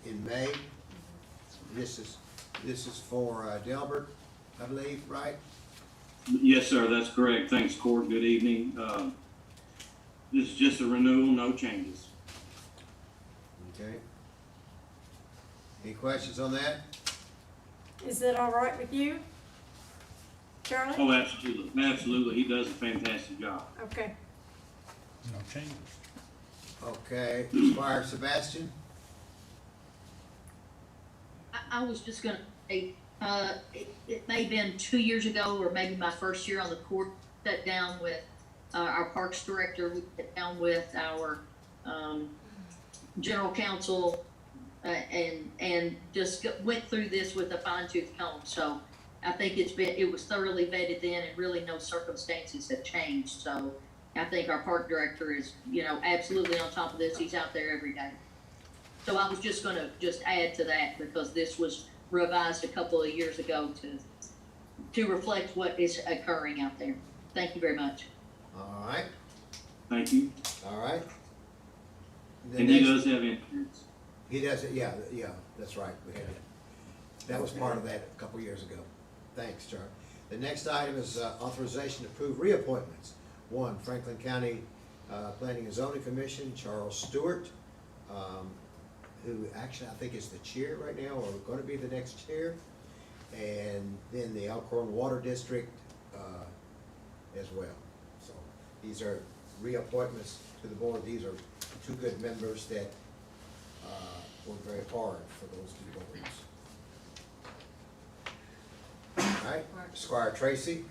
in May. This is for Delbert, I believe, right? Yes, sir, that's correct. Thanks, Court. Good evening. This is just a renewal, no changes. Okay. Any questions on that? Is that all right with you, Charlie? Oh, absolutely. Absolutely. He does a fantastic job. Okay. No changes. Okay, Squire Sebastian? I was just gonna say, it may have been 2 years ago, or maybe my first year on the court, sat down with our parks director, we sat down with our general counsel, and just went through this with a fine tooth comb. So I think it was thoroughly vetted then, and really no circumstances have changed, so I think our park director is, absolutely on top of this, he's out there every day. So I was just gonna add to that, because this was revised a couple of years ago to reflect what is occurring out there. Thank you very much. All right, Thank you. all right. The And he next- does have insurance. He does it, yeah, that's right, we had it. That was part of that a couple years ago. Thanks, Charlie. The next item is authorization to approve reappointments. One, Franklin County Planning and Zoning Commission, Charles Stewart, who actually I think is the chair right now, or gonna be the next chair. And then the Elkhorn Water District as well. So these are reappointments to the board. These are two good members that work very hard for those two boards. All right, Squire Tracy.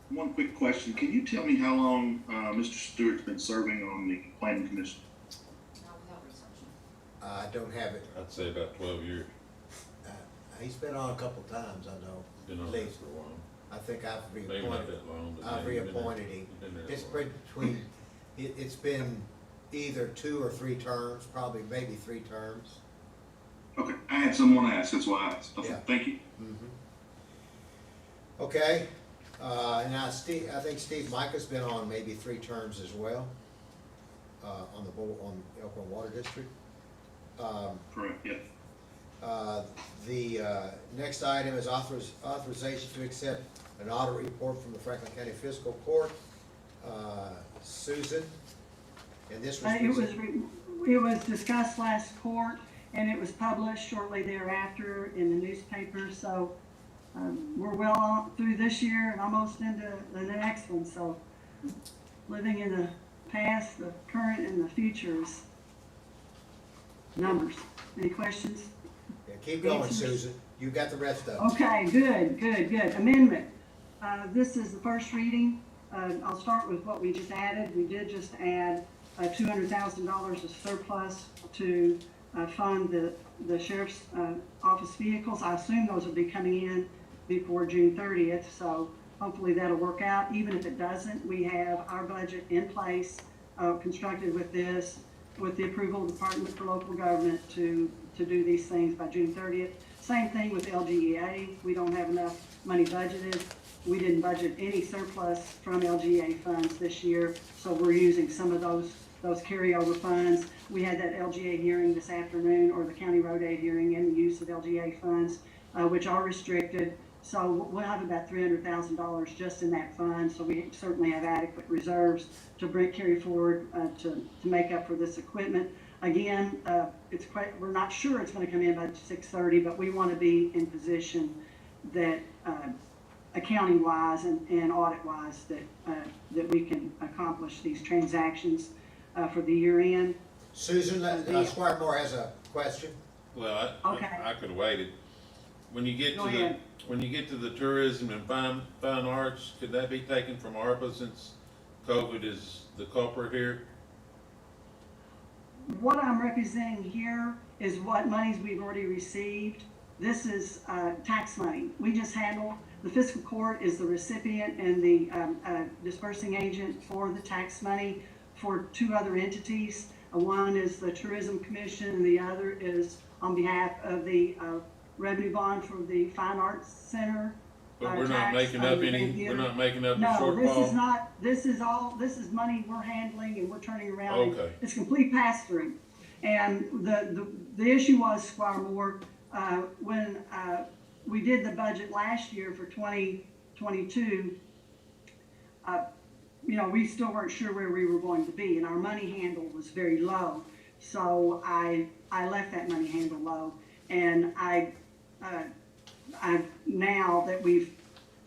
One quick question. Can you tell me how long Mr. Stewart's been serving on the planning commission? I don't have it. I'd say about 12 years. He's been on a couple times, I know. Been on At there least. for a while. I think I've Maybe not reappointed. that long, but I've yeah, you've been there. reappointed him. You've been there a It's while. been between, it's been either 2 or 3 terms, probably maybe 3 terms. Okay, I had someone ask, that's why I asked. Okay, Yeah. thank you. Okay, and now Steve, I think Steve Micah's been on maybe 3 terms as well, on the board, on Elkhorn Water District. Correct, yeah. The next item is authorization to accept an audit report from the Franklin County Fiscal Court. Susan, and this was. It was discussed last court, and it was published shortly thereafter in the newspaper, so we're well on through this year and almost into the next one, so living in the past, the current, and the futures. Numbers. Any questions? Yeah, keep going, Answers? Susan. You got the rest of it. Okay, good. Amendment. This is the first reading. I'll start with what we just added. We did just add $200,000 of surplus to fund the sheriff's office vehicles. I assume those will be coming in before June 30th, so hopefully that'll work out. Even if it doesn't, we have our budget in place, constructed with this, with the approval of the Department for Local Government to do these things by June 30th. Same thing with LGEA. We don't have enough money budgeted. We didn't budget any surplus from LGA funds this year, so we're using some of those carryover funds. We had that LGA hearing this afternoon, or the county road aid hearing, in the use of LGA funds, which are restricted. So we'll have about $300,000 just in that fund, so we certainly have adequate reserves to carry forward to make up for this equipment. Again, we're not sure it's going to come in by 6:30, but we want to be in position that accounting wise and audit wise that we can accomplish these transactions for the year end. Susan, Squire Moore has a question. Well, Okay. I could have waited. When you get Go to ahead. when you get to the tourism and fine arts, could that be taken from ARPA since COVID is the culprit here? What I'm representing here is what monies we've already received. This is tax money. We just handle, the fiscal court is the recipient and the dispersing agent for the tax money for 2 other entities. One is the Tourism Commission, and the other is on behalf of the revenue bond for the Fine Arts Center. But we're not making up we're not making up the shortfall? No, this is not, this is money we're handling and we're turning around. Okay. It's complete pass-through. And the issue was, Squire Moore, when we did the budget last year for 2022, we still weren't sure where we were going to be, and our money handle was very low. So I left that money handle low, and I now that we've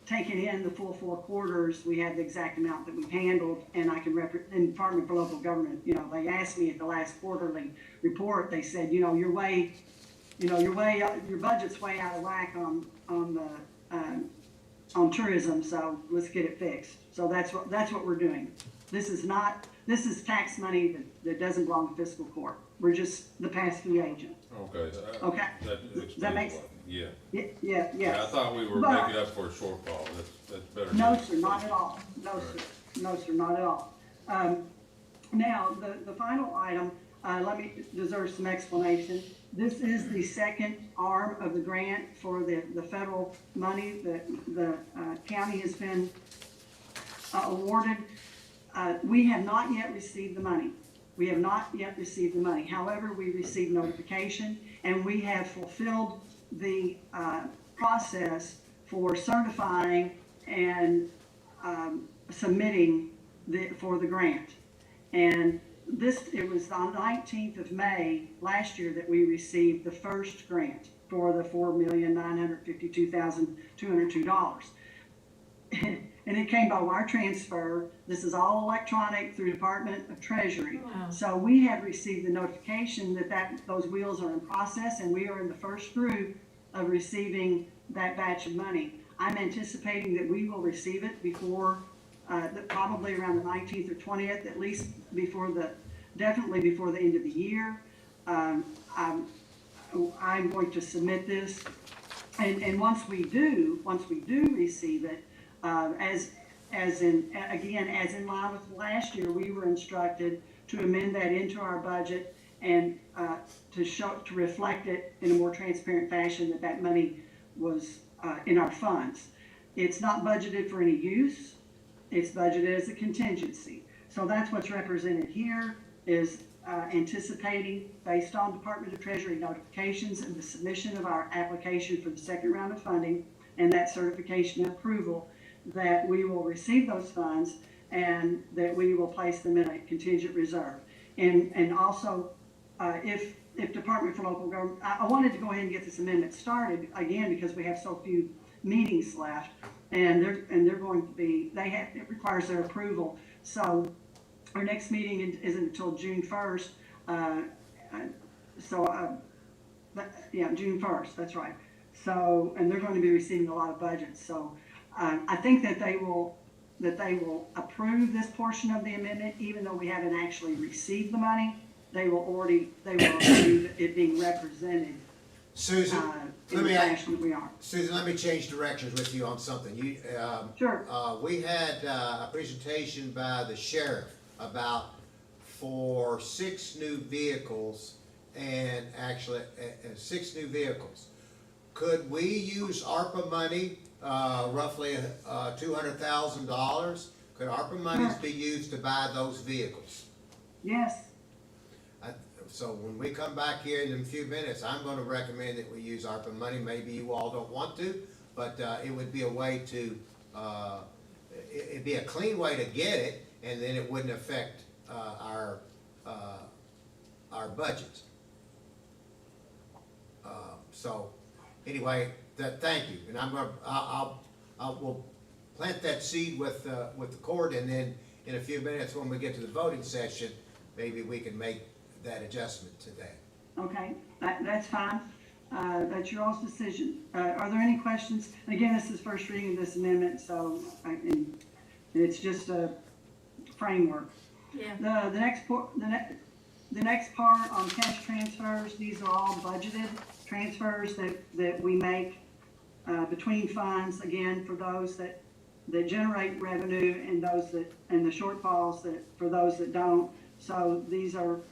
taken in the full 4 quarters, we have the exact amount that we've handled, and I can in Department for Local Government, they asked me at the last quarterly report, they said, your budget's way out of whack on tourism, so let's get it fixed. So that's what we're doing. This is tax money that doesn't belong to fiscal court. We're just the pass-through agent. Okay. Okay. That That makes, Yeah. Yeah, Yeah, I yes. thought we were But- making up for a shortfall. That's better. No, news. sir, not at all. No, sir. No, sir, not at all. Now, the final item, deserves some explanation. This is the second arm of the grant for the federal money that the county has been awarded. We have not yet received the money. We have not yet received the money. However, we received notification, and we have fulfilled the process for certifying and submitting for the grant. And it was on the 19th of May last year that we received the first grant for the $4,952,202. And it came by wire transfer. This is all electronic through Department of Treasury. Wow. So we have received the notification that those wheels are in process, and we are in the first group of receiving that batch of money. I'm anticipating that we will receive it before, probably around the 19th or 20th, at least definitely before the end of the year. I'm going to submit this, and once we do receive it, as in line with last year, we were instructed to amend that into our budget and to reflect it in a more transparent fashion that money was in our funds. It's not budgeted for any use. It's budgeted as a contingency. So that's what's represented here, is anticipating, based on Department of Treasury notifications and the submission of our application for the second round of funding and that certification and approval, that we will receive those funds and that we will place them in a contingent reserve. And also, if Department for Local Government, I wanted to go ahead and get this amendment started again because we have so few meetings left, and they're going to be, it requires their approval. So our next meeting isn't until June 1st. June 1st, that's right. So, and they're going to be receiving a lot of budgets. So I think that they will approve this portion of the amendment, even though we haven't actually received the money. They will approve it being represented. Susan, in the fashion that we are. Susan, let me change directions with you on something. Sure. We had a presentation by the sheriff for 6 new vehicles, and actually 6 new vehicles. Could we use ARPA money, roughly $200,000? Could ARPA monies be used to buy those vehicles? Yes. So when we come back here in a few minutes, I'm going to recommend that we use ARPA money. Maybe you all don't want to, but it would be a way to, it'd be a clean way to get it, and then it wouldn't affect our budget. So anyway, thank you, and we'll plant that seed with the court, and then in a few minutes when we get to the voting session, maybe we can make that adjustment to that. Okay, that's fine. That's your all's decision. Are there any questions? Again, this is first reading of this amendment, so and it's just a framework. Yeah. The next part on cash transfers, these are all budgeted transfers that we make between funds, again, for those that generate revenue and the shortfalls for those that don't. So these are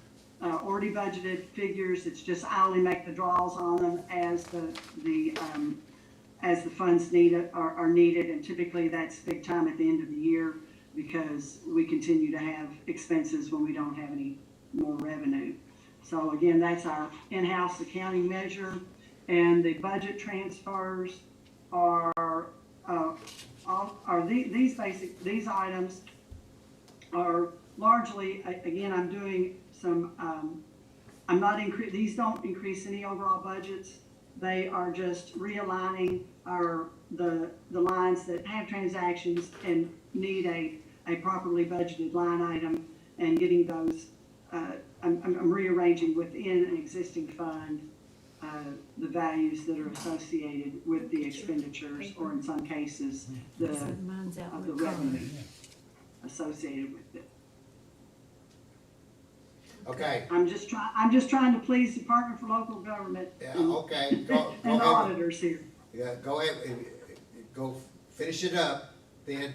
already budgeted figures. It's just I only make the draws on them as the funds are needed, and typically that's big time at the end of the year because we continue to have expenses when we don't have any more revenue. So again, that's our in-house accounting measure, and the budget transfers are these items are largely, again, I'm doing some, these don't increase any overall budgets. They are just realigning the lines that have transactions and need a properly budgeted line item, and getting those, I'm rearranging within an existing fund the values that are associated with the expenditures, or in some cases, the revenue associated with it. Okay, I'm just trying to please the Department for Local Government yeah, and, okay, go and the ahead. auditors here. Yeah, go ahead, go finish it up, then.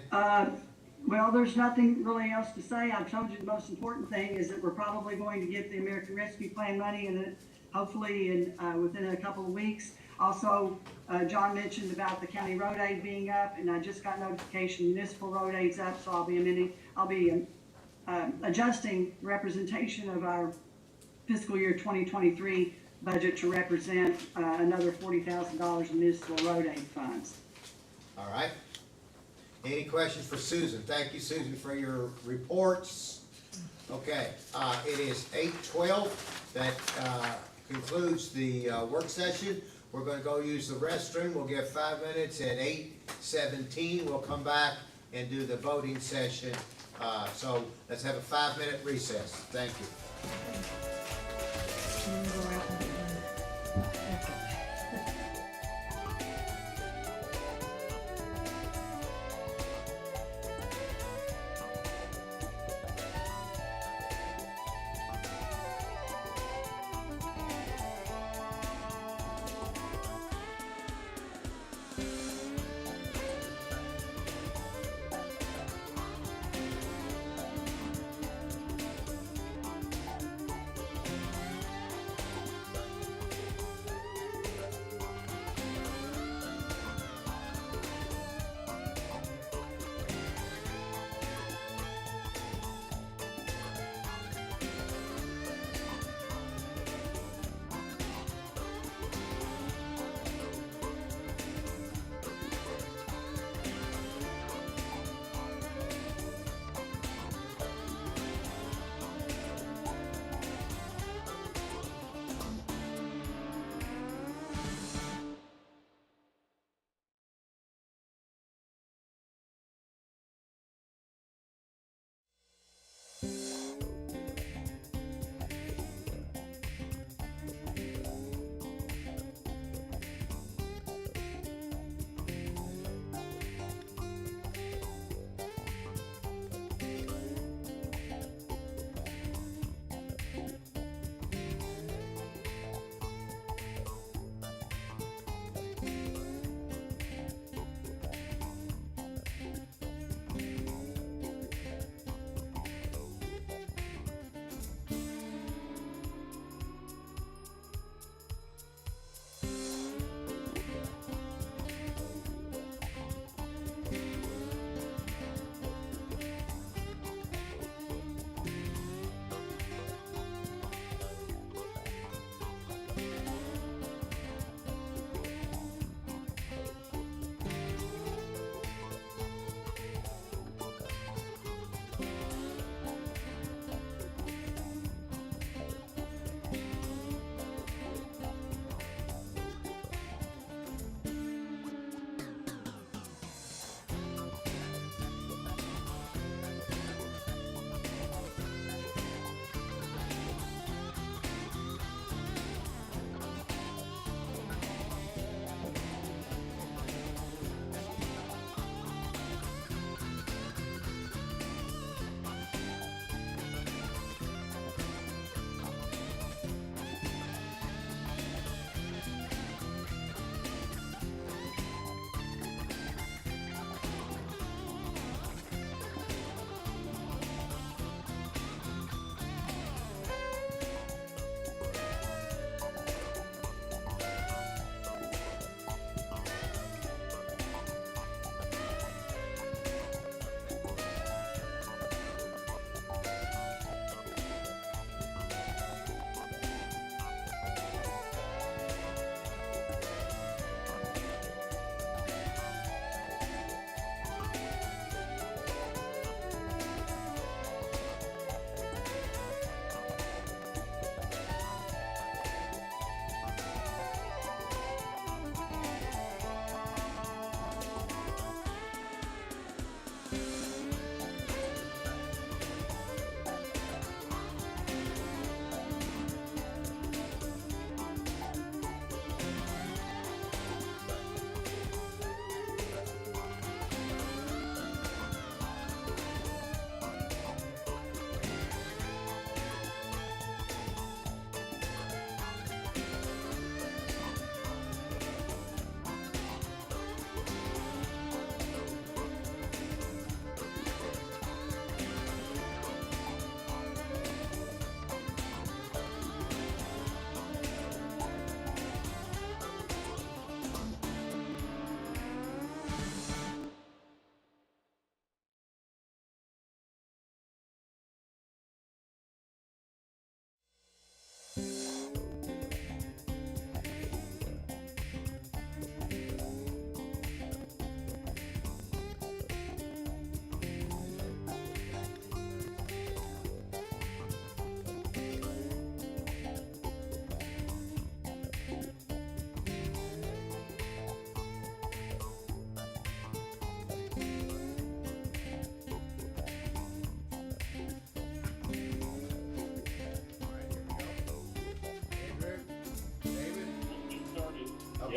Well, there's nothing really else to say. I've told you the most important thing is that we're probably going to get the American Rescue Plan money and hopefully within a couple of weeks. Also, John mentioned about the county road aid being up, and I just got notification municipal road aid's up, so I'll be adjusting representation of our fiscal year 2023 budget to represent another $40,000 in municipal road aid funds. All right. Any questions for Susan? Thank you, Susan, for your reports. Okay, it is 8:12. That concludes the work session. We're gonna go use the restroom. We'll give 5 minutes. At 8:17, we'll come back and do the voting session. So let's have a 5-minute recess. Thank you.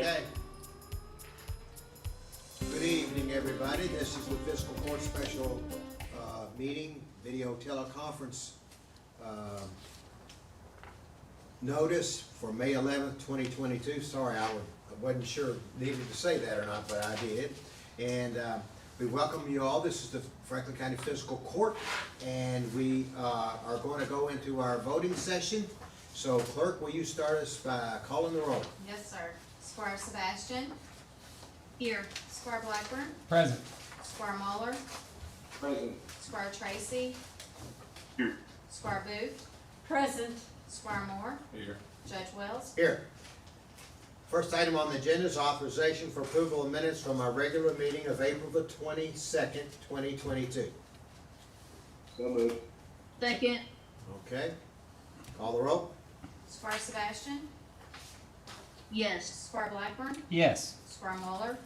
Okay. Good evening, everybody. This is the Fiscal Court special meeting, video teleconference notice for May 11th, 2022. Sorry, I wasn't sure needed to say that or not, but I did. And we welcome you all. This is the Franklin County Fiscal Court, and we are going to go into our voting session. So clerk, will you start us by calling the roll? Yes, sir. Squire Sebastian, Here. Squire Blackburn, Present. Squire Muller, Present. Squire Tracy, Here. Squire Booth, Present. Squire Moore, Here. Judge Wells. Here. First item on the agenda is authorization for approval of minutes from our regular meeting of April the 22nd, 2022. So moved. Second. Okay. Call the roll? Squire Sebastian, Yes. Squire Blackburn, Yes. Squire Muller,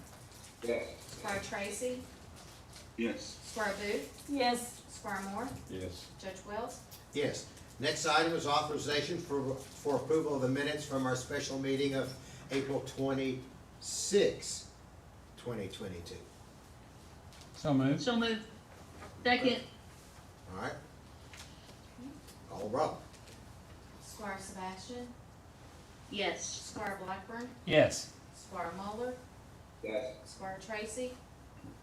Yes. Squire Tracy, Yes. Squire Booth, Yes. Squire Moore, Yes. Judge Wells. Yes. Next item is authorization for approval of the minutes from our special meeting of April 26, 2022. So moved. So moved. Second. All right. Call the roll? Squire Sebastian, Yes. Squire Blackburn, Yes. Squire Muller, Yes. Squire Tracy,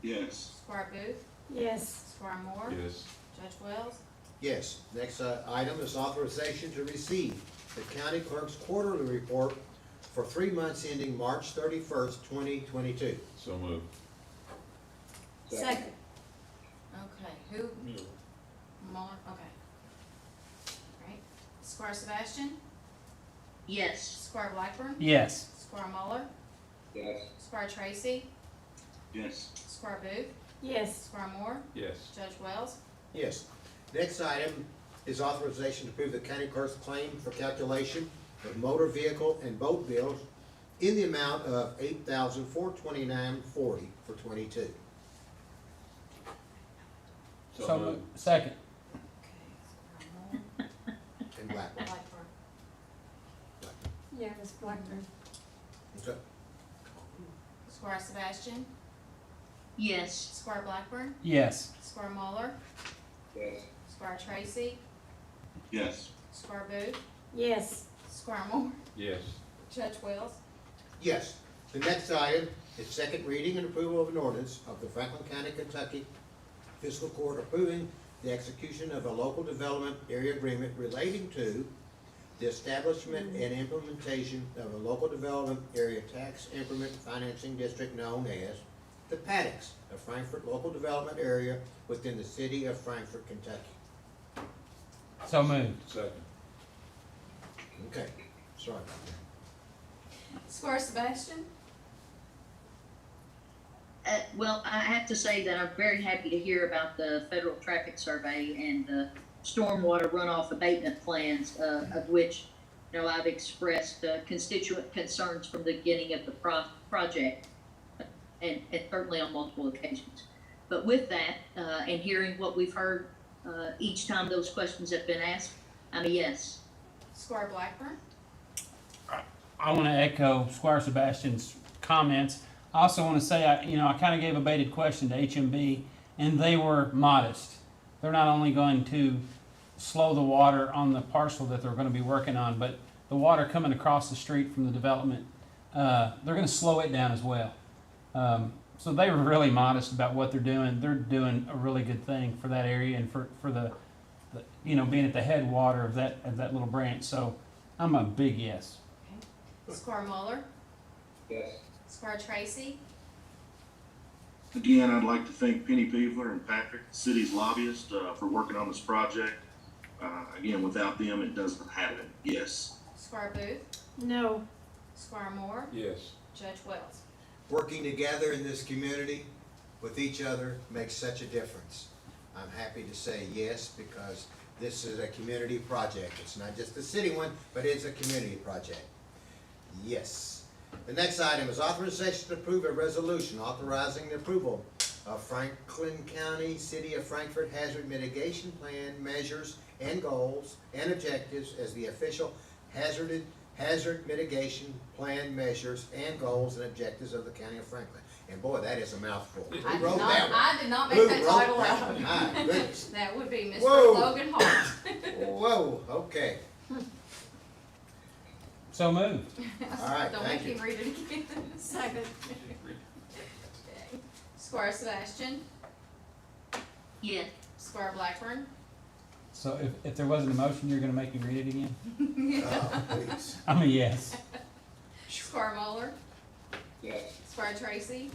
Yes. Squire Booth, Yes. Squire Moore, Yes. Judge Wells. Yes. Next item is authorization to receive the county clerk's quarterly report for 3 months ending March 31st, 2022. So moved. Second. Okay, who? Muller, okay. Right. Squire Sebastian, Yes. Squire Blackburn, Yes. Squire Muller, Yes. Squire Tracy, Yes. Squire Booth, Yes. Squire Moore, Yes. Judge Wells. Yes. Next item is authorization to approve the county clerk's claim for calculation of motor vehicle and boat bills in the amount of $8,429.40 for 22. So moved. Second. Okay, Squire Moore, And Blackburn. Blackburn, Yeah, Ms. Blackburn. Okay. Squire Sebastian, Yes. Squire Blackburn, Yes. Squire Muller, Yes. Squire Tracy, Yes. Squire Booth, Yes. Squire Moore, Yes. Judge Wells. Yes. The next item is second reading and approval of an ordinance of the Franklin County, Kentucky Fiscal Court approving the execution of a local development area agreement relating to the establishment and implementation of a local development area tax increment financing district known as the Paddocks of Frankfort Local Development Area within the city of Frankfort, Kentucky. So moved. Second. Okay, sorry about that. Squire Sebastian, Well, I have to say that I'm very happy to hear about the federal traffic survey and the stormwater runoff abatement plans, of which, I've expressed constituent concerns from the beginning of the project, and certainly on multiple occasions. But with that, and hearing what we've heard each time those questions have been asked, I'm a yes. Squire Blackburn, I want to echo Squire Sebastian's comments. I also want to say, I kind of gave a baited question to HMB, and they were modest. They're not only going to slow the water on the parcel that they're going to be working on, but the water coming across the street from the development, they're going to slow it down as well. So they were really modest about what they're doing. They're doing a really good thing for that area and for the being at the headwater of that little branch. So I'm a big yes. Squire Muller, Yes. Squire Tracy, Again, I'd like to thank Penny Peevler and Patrick, the city's lobbyist, for working on this project. Again, without them, it doesn't happen. Yes. Squire Booth, No. Squire Moore, Yes. Judge Wells. Working together in this community with each other makes such a difference. I'm happy to say yes, because this is a community project. It's not just a city one, but it's a community project. Yes. The next item is authorization to approve a resolution authorizing the approval of Franklin County, City of Frankfort Hazard Mitigation Plan measures and goals and objectives as the official hazarded hazard mitigation plan measures and goals and objectives of the County of Franklin. And boy, that is a mouthful. Who I did wrote not, that one? I did not make Who that wrote title that out. one? My goodness. That would be Mr. Whoa. Logan Hart. Whoa, okay. So moved. All right, Don't thank make you. him read it again. Second. Okay. Squire Sebastian, Yes. Squire Blackburn, So if there wasn't a motion, you're gonna make me read it again? Oh, please. I'm a yes. Squire Muller, Yes. Squire Tracy,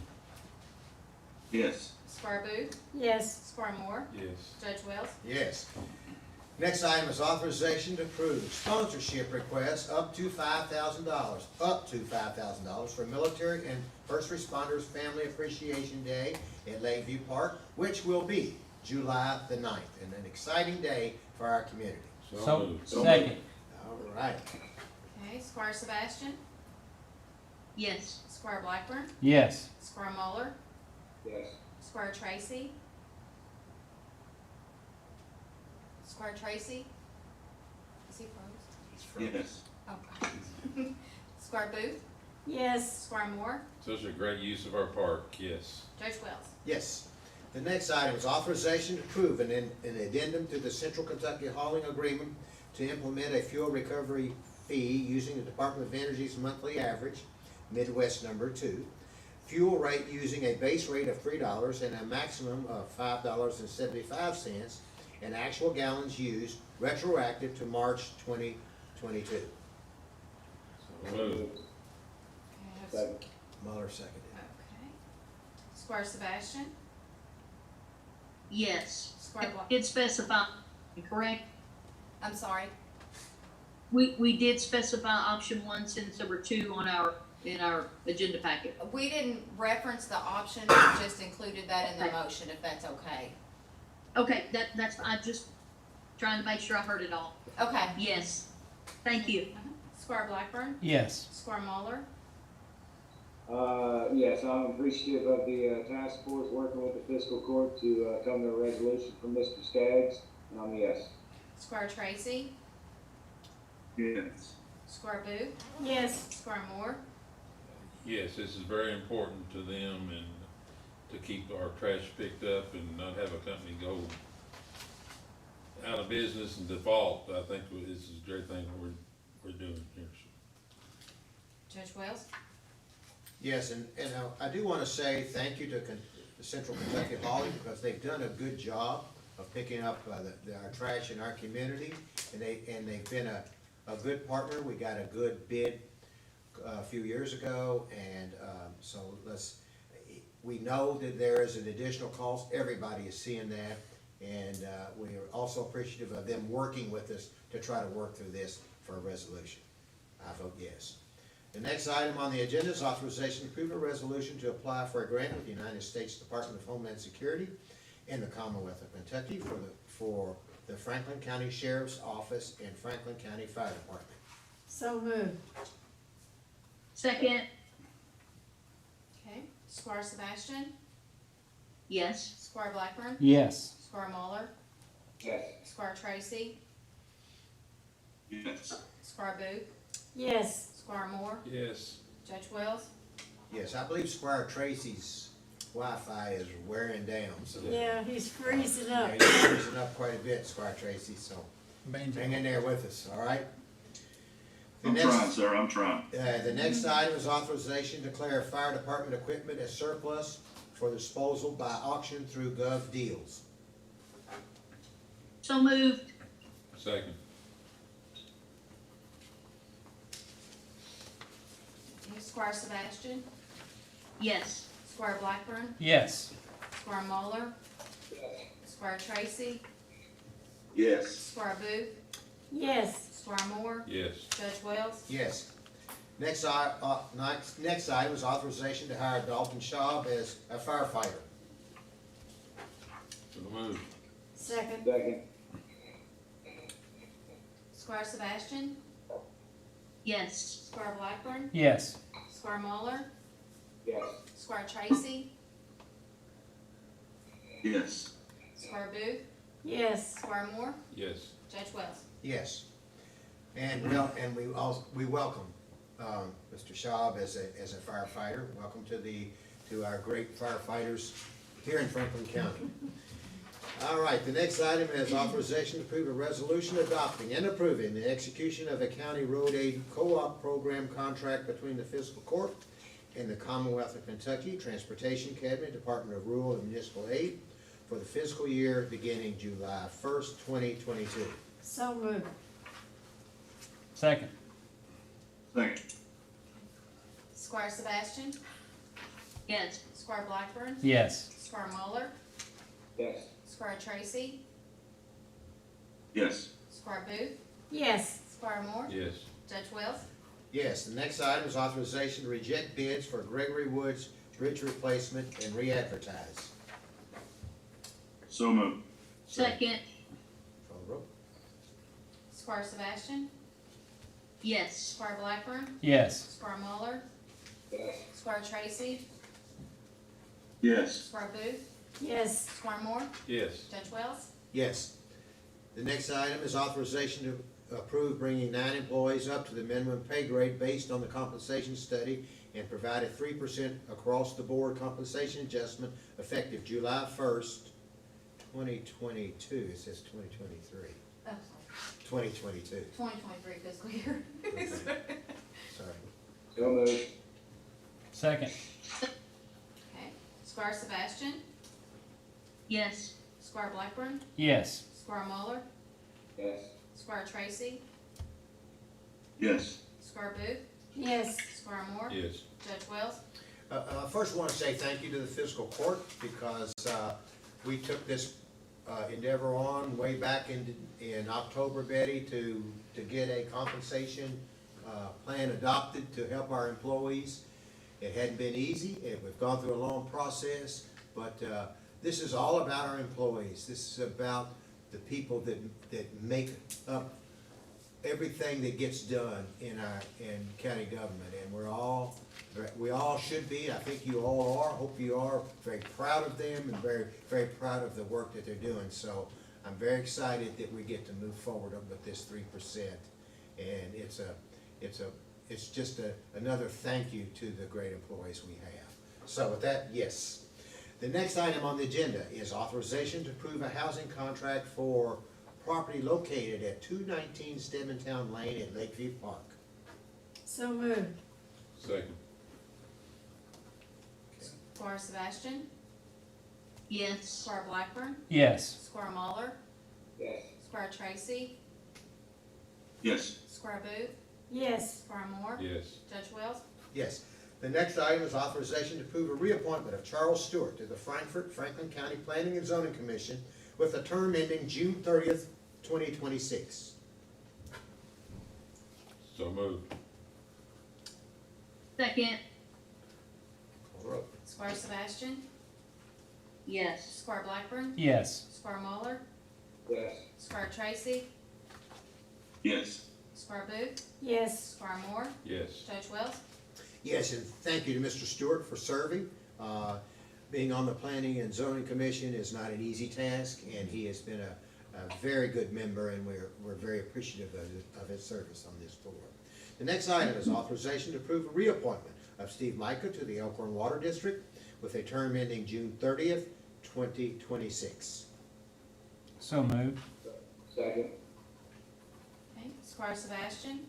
Yes. Squire Booth, Yes. Squire Moore, Yes. Judge Wells. Yes. Next item is authorization to approve sponsorship requests up to $5,000 for Military and First Responders Family Appreciation Day at Lakeview Park, which will be July the 9th, and an exciting day for our community. So, moved. second. All right. Okay, Squire Sebastian, Yes. Squire Blackburn, Yes. Squire Muller, Yes. Squire Tracy, Squire Tracy, is he froze? Yes. Okay. Squire Booth, Yes. Squire Moore, Such a great use of our park, yes. Judge Wells. Yes. The next item is authorization to approve an addendum to the Central Kentucky Hauling Agreement to implement a fuel recovery fee using the Department of Energy's monthly average, Midwest number 2. Fuel rate using a base rate of $3 and a maximum of $5.75, and actual gallons used retroactive to March 2022. So moved. Okay, Second. Muller seconded. okay. Squire Sebastian, Yes. Squire Black, It specified, correct? I'm sorry, We did specify option 1 since there were 2 on in our agenda packet. we didn't reference the option, we just included that in the motion, if that's okay. Okay, that's, I'm just trying to make sure I heard it all. Okay. Yes. Thank you. Squire Blackburn, Yes. Squire Muller, Yes, I'm appreciative of the task force working with the fiscal court to come to a resolution from Mr. Skaggs, and I'm a yes. Squire Tracy, Yes. Squire Booth, Yes. Squire Moore, Yes, this is very important to them and to keep our trash picked up and not have a company go out of business and default. I think this is a great thing we're doing here. Judge Wells. Yes, and I do want to say thank you to the Central Kentucky Hauling, because they've done a good job of picking up our trash in our community, and they've been a good partner. We got a good bid a few years ago, and so we know that there is an additional cost. Everybody is seeing that, and we are also appreciative of them working with us to try to work through this for a resolution. I vote yes. The next item on the agenda is authorization to approve a resolution to apply for a grant with the United States Department of Homeland Security in the Commonwealth of Kentucky for the Franklin County Sheriff's Office and Franklin County Fire Department. So moved. Second. Okay. Squire Sebastian, Yes. Squire Blackburn, Yes. Squire Muller, Yes. Squire Tracy, Yes. Squire Booth, Yes. Squire Moore, Yes. Judge Wells. Yes, I believe Squire Tracy's Wi-Fi is wearing down, so. Yeah, he's freezing up. Yeah, he's freezing up quite a bit, Squire Tracy, so hang in there with us, all right? The I'm next- trying, sir, I'm trying. The next item is authorization to declare fire department equipment as surplus for disposal by auction through Gov Deals. So moved. Second. Okay. Squire Sebastian, Yes. Squire Blackburn, Yes. Squire Muller, Squire Tracy, Yes. Squire Booth, Yes. Squire Moore, Yes. Judge Wells. Yes. Next item is authorization to hire Dalton Schaub as a firefighter. So moved. Second. Second. Squire Sebastian, Yes. Squire Blackburn, Yes. Squire Muller, Yes. Squire Tracy, Yes. Squire Booth, Yes. Squire Moore, Yes. Judge Wells. Yes. And we welcome, Mr. Schaub as a firefighter. Welcome to our great firefighters here in Franklin County. All right, the next item is authorization to approve a resolution adopting and approving the execution of a county road aid co-op program contract between the Fiscal Court and the Commonwealth of Kentucky Transportation Cabinet Department of Rural and Municipal Aid for the fiscal year beginning July 1st, 2022. So moved. Second. Second. Squire Sebastian, Yes. Squire Blackburn, Yes. Squire Muller, Yes. Squire Tracy, Yes. Squire Booth, Yes. Squire Moore, Yes. Judge Wells. Yes, the next item is authorization to reject bids for Gregory Woods Bridge replacement and re-advertise. So moved. Second. Call the roll. Squire Sebastian, Yes. Squire Blackburn, Yes. Squire Muller, Yes. Squire Tracy, Yes. Squire Booth, Yes. Squire Moore, Yes. Judge Wells. Yes. The next item is authorization to approve bringing 9 employees up to the minimum pay grade based on the compensation study and provide a 3% across-the-board compensation adjustment effective July 1st, 2022. It says 2023. Oh, 2022. 2023 fiscal year. Sorry. So moved. Second. Okay, Squire Sebastian, Yes. Squire Blackburn, Yes. Squire Muller, Yes. Squire Tracy, Yes. Squire Booth, Yes. Squire Moore, Yes. Judge Wells. First, I want to say thank you to the Fiscal Court because we took this endeavor on way back in October, Betty, to get a compensation plan adopted to help our employees. It hadn't been easy, and we've gone through a long process, but this is all about our employees. This is about the people that make up everything that gets done in county government, and we all should be. I think you all are. Hope you are very proud of them and very, very proud of the work that they're doing. So I'm very excited that we get to move forward with this 3%, and it's just another thank you to the great employees we have. So with that, yes. The next item on the agenda is authorization to approve a housing contract for property located at 219 Stedmantown Lane at Lakeview Park. So moved. Second. Squire Sebastian, Yes. Squire Blackburn, Yes. Squire Muller, Yes. Squire Tracy, Yes. Squire Booth, Yes. Squire Moore, Yes. Judge Wells. Yes. The next item is authorization to approve a reappointment of Charles Stewart to the Franklin County Planning and Zoning Commission with a term ending June 30th, 2026. So moved. Second. Call the roll. Squire Sebastian, Yes. Squire Blackburn, Yes. Squire Muller, Yes. Squire Tracy, Yes. Squire Booth, Yes. Squire Moore, Yes. Judge Wells. Yes, and thank you to Mr. Stewart for serving. Being on the Planning and Zoning Commission is not an easy task, and he has been a very good member, and we're very appreciative of his service on this board. The next item is authorization to approve a reappointment of Steve Micah to the Elkhorn Water District with a term ending June 30th, 2026. So moved. Second. Okay, Squire Sebastian,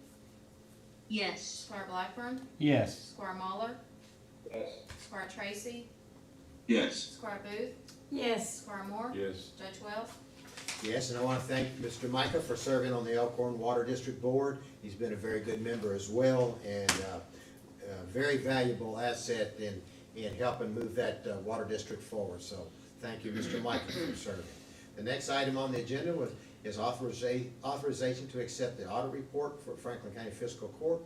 Yes. Squire Blackburn, Yes. Squire Muller, Yes. Squire Tracy, Yes. Squire Booth, Yes. Squire Moore, Yes. Judge Wells. Yes, and I want to thank Mr. Micah for serving on the Elkhorn Water District Board. He's been a very good member as well, and a very valuable asset in helping move that water district forward. So thank you, Mr. Micah, for serving. The next item on the agenda is authorization to accept the audit report for Franklin County Fiscal Court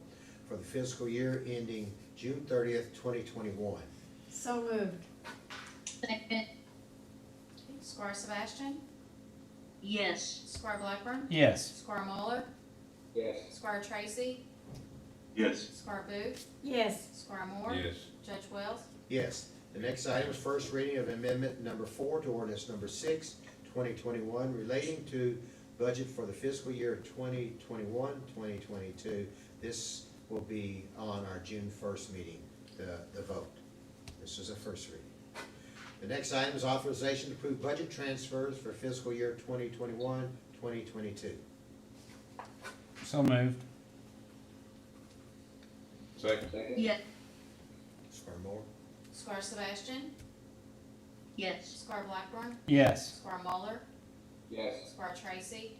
for the fiscal year ending June 30th, 2021. So moved. Second. Okay, Squire Sebastian, Yes. Squire Blackburn, Yes. Squire Muller, Yes. Squire Tracy, Yes. Squire Booth, Yes. Squire Moore, Yes. Judge Wells. Yes. The next item is first reading of amendment number 4 to ordinance number 6, 2021, relating to budget for the fiscal year 2021-2022. This will be on our June 1st meeting, the vote. This is a first reading. The next item is authorization to approve budget transfers for fiscal year 2021-2022. So moved. Second. Yes. Square Moore? Squire Sebastian, Yes. Squire Blackburn, Yes. Squire Muller, Yes. Squire Tracy,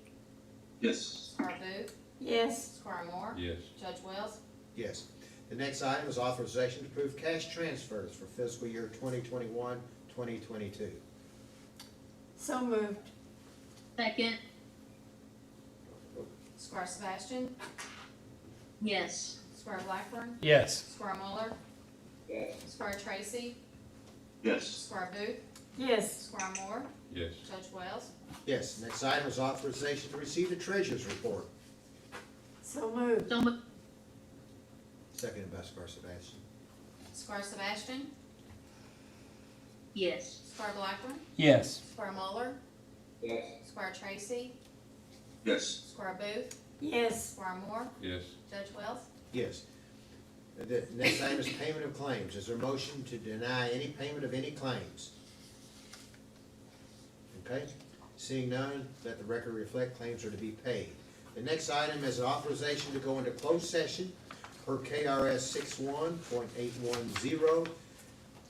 Yes. Squire Booth, Yes. Squire Moore, Yes. Judge Wells, Yes. The next item is authorization to approve cash transfers for fiscal year 2021-2022. So moved. Second. Squire Sebastian, Yes. Squire Blackburn, Yes. Squire Muller, Yes. Squire Tracy, Yes. Squire Booth, Yes. Squire Moore, Yes. Judge Wells, Yes. Next item is authorization to receive the treasurer's report. So moved. So moved. Seconded by Squire Sebastian. Squire Sebastian, Yes. Squire Blackburn, Yes. Squire Muller, Yes. Squire Tracy, Yes. Squire Booth, Yes. Squire Moore, Yes. Judge Wells, Yes. The next item is payment of claims. Is there a motion to deny any payment of any claims? Okay, seeing none, let the record reflect claims are to be paid. The next item is authorization to go into closed session per KRS 61.810,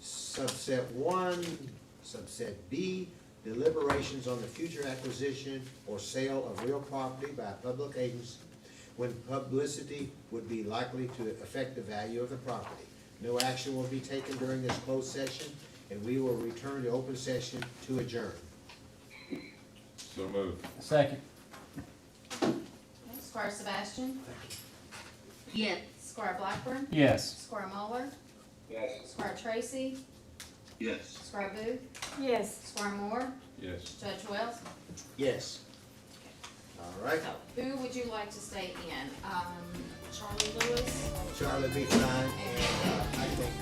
subset 1, subset B, deliberations on the future acquisition or sale of real property by a public agency when publicity would be likely to affect the value of the property. No action will be taken during this closed session, and we will return to open session to adjourn. So moved. Second. Okay, Squire Sebastian, Yes. Squire Blackburn, Yes. Squire Muller, Yes. Squire Tracy, Yes. Squire Booth, Yes. Squire Moore, Yes. Judge Wells. Yes. All right, So, who would you like to stay in? Charlie Lewis? Charlie, be fine, and I think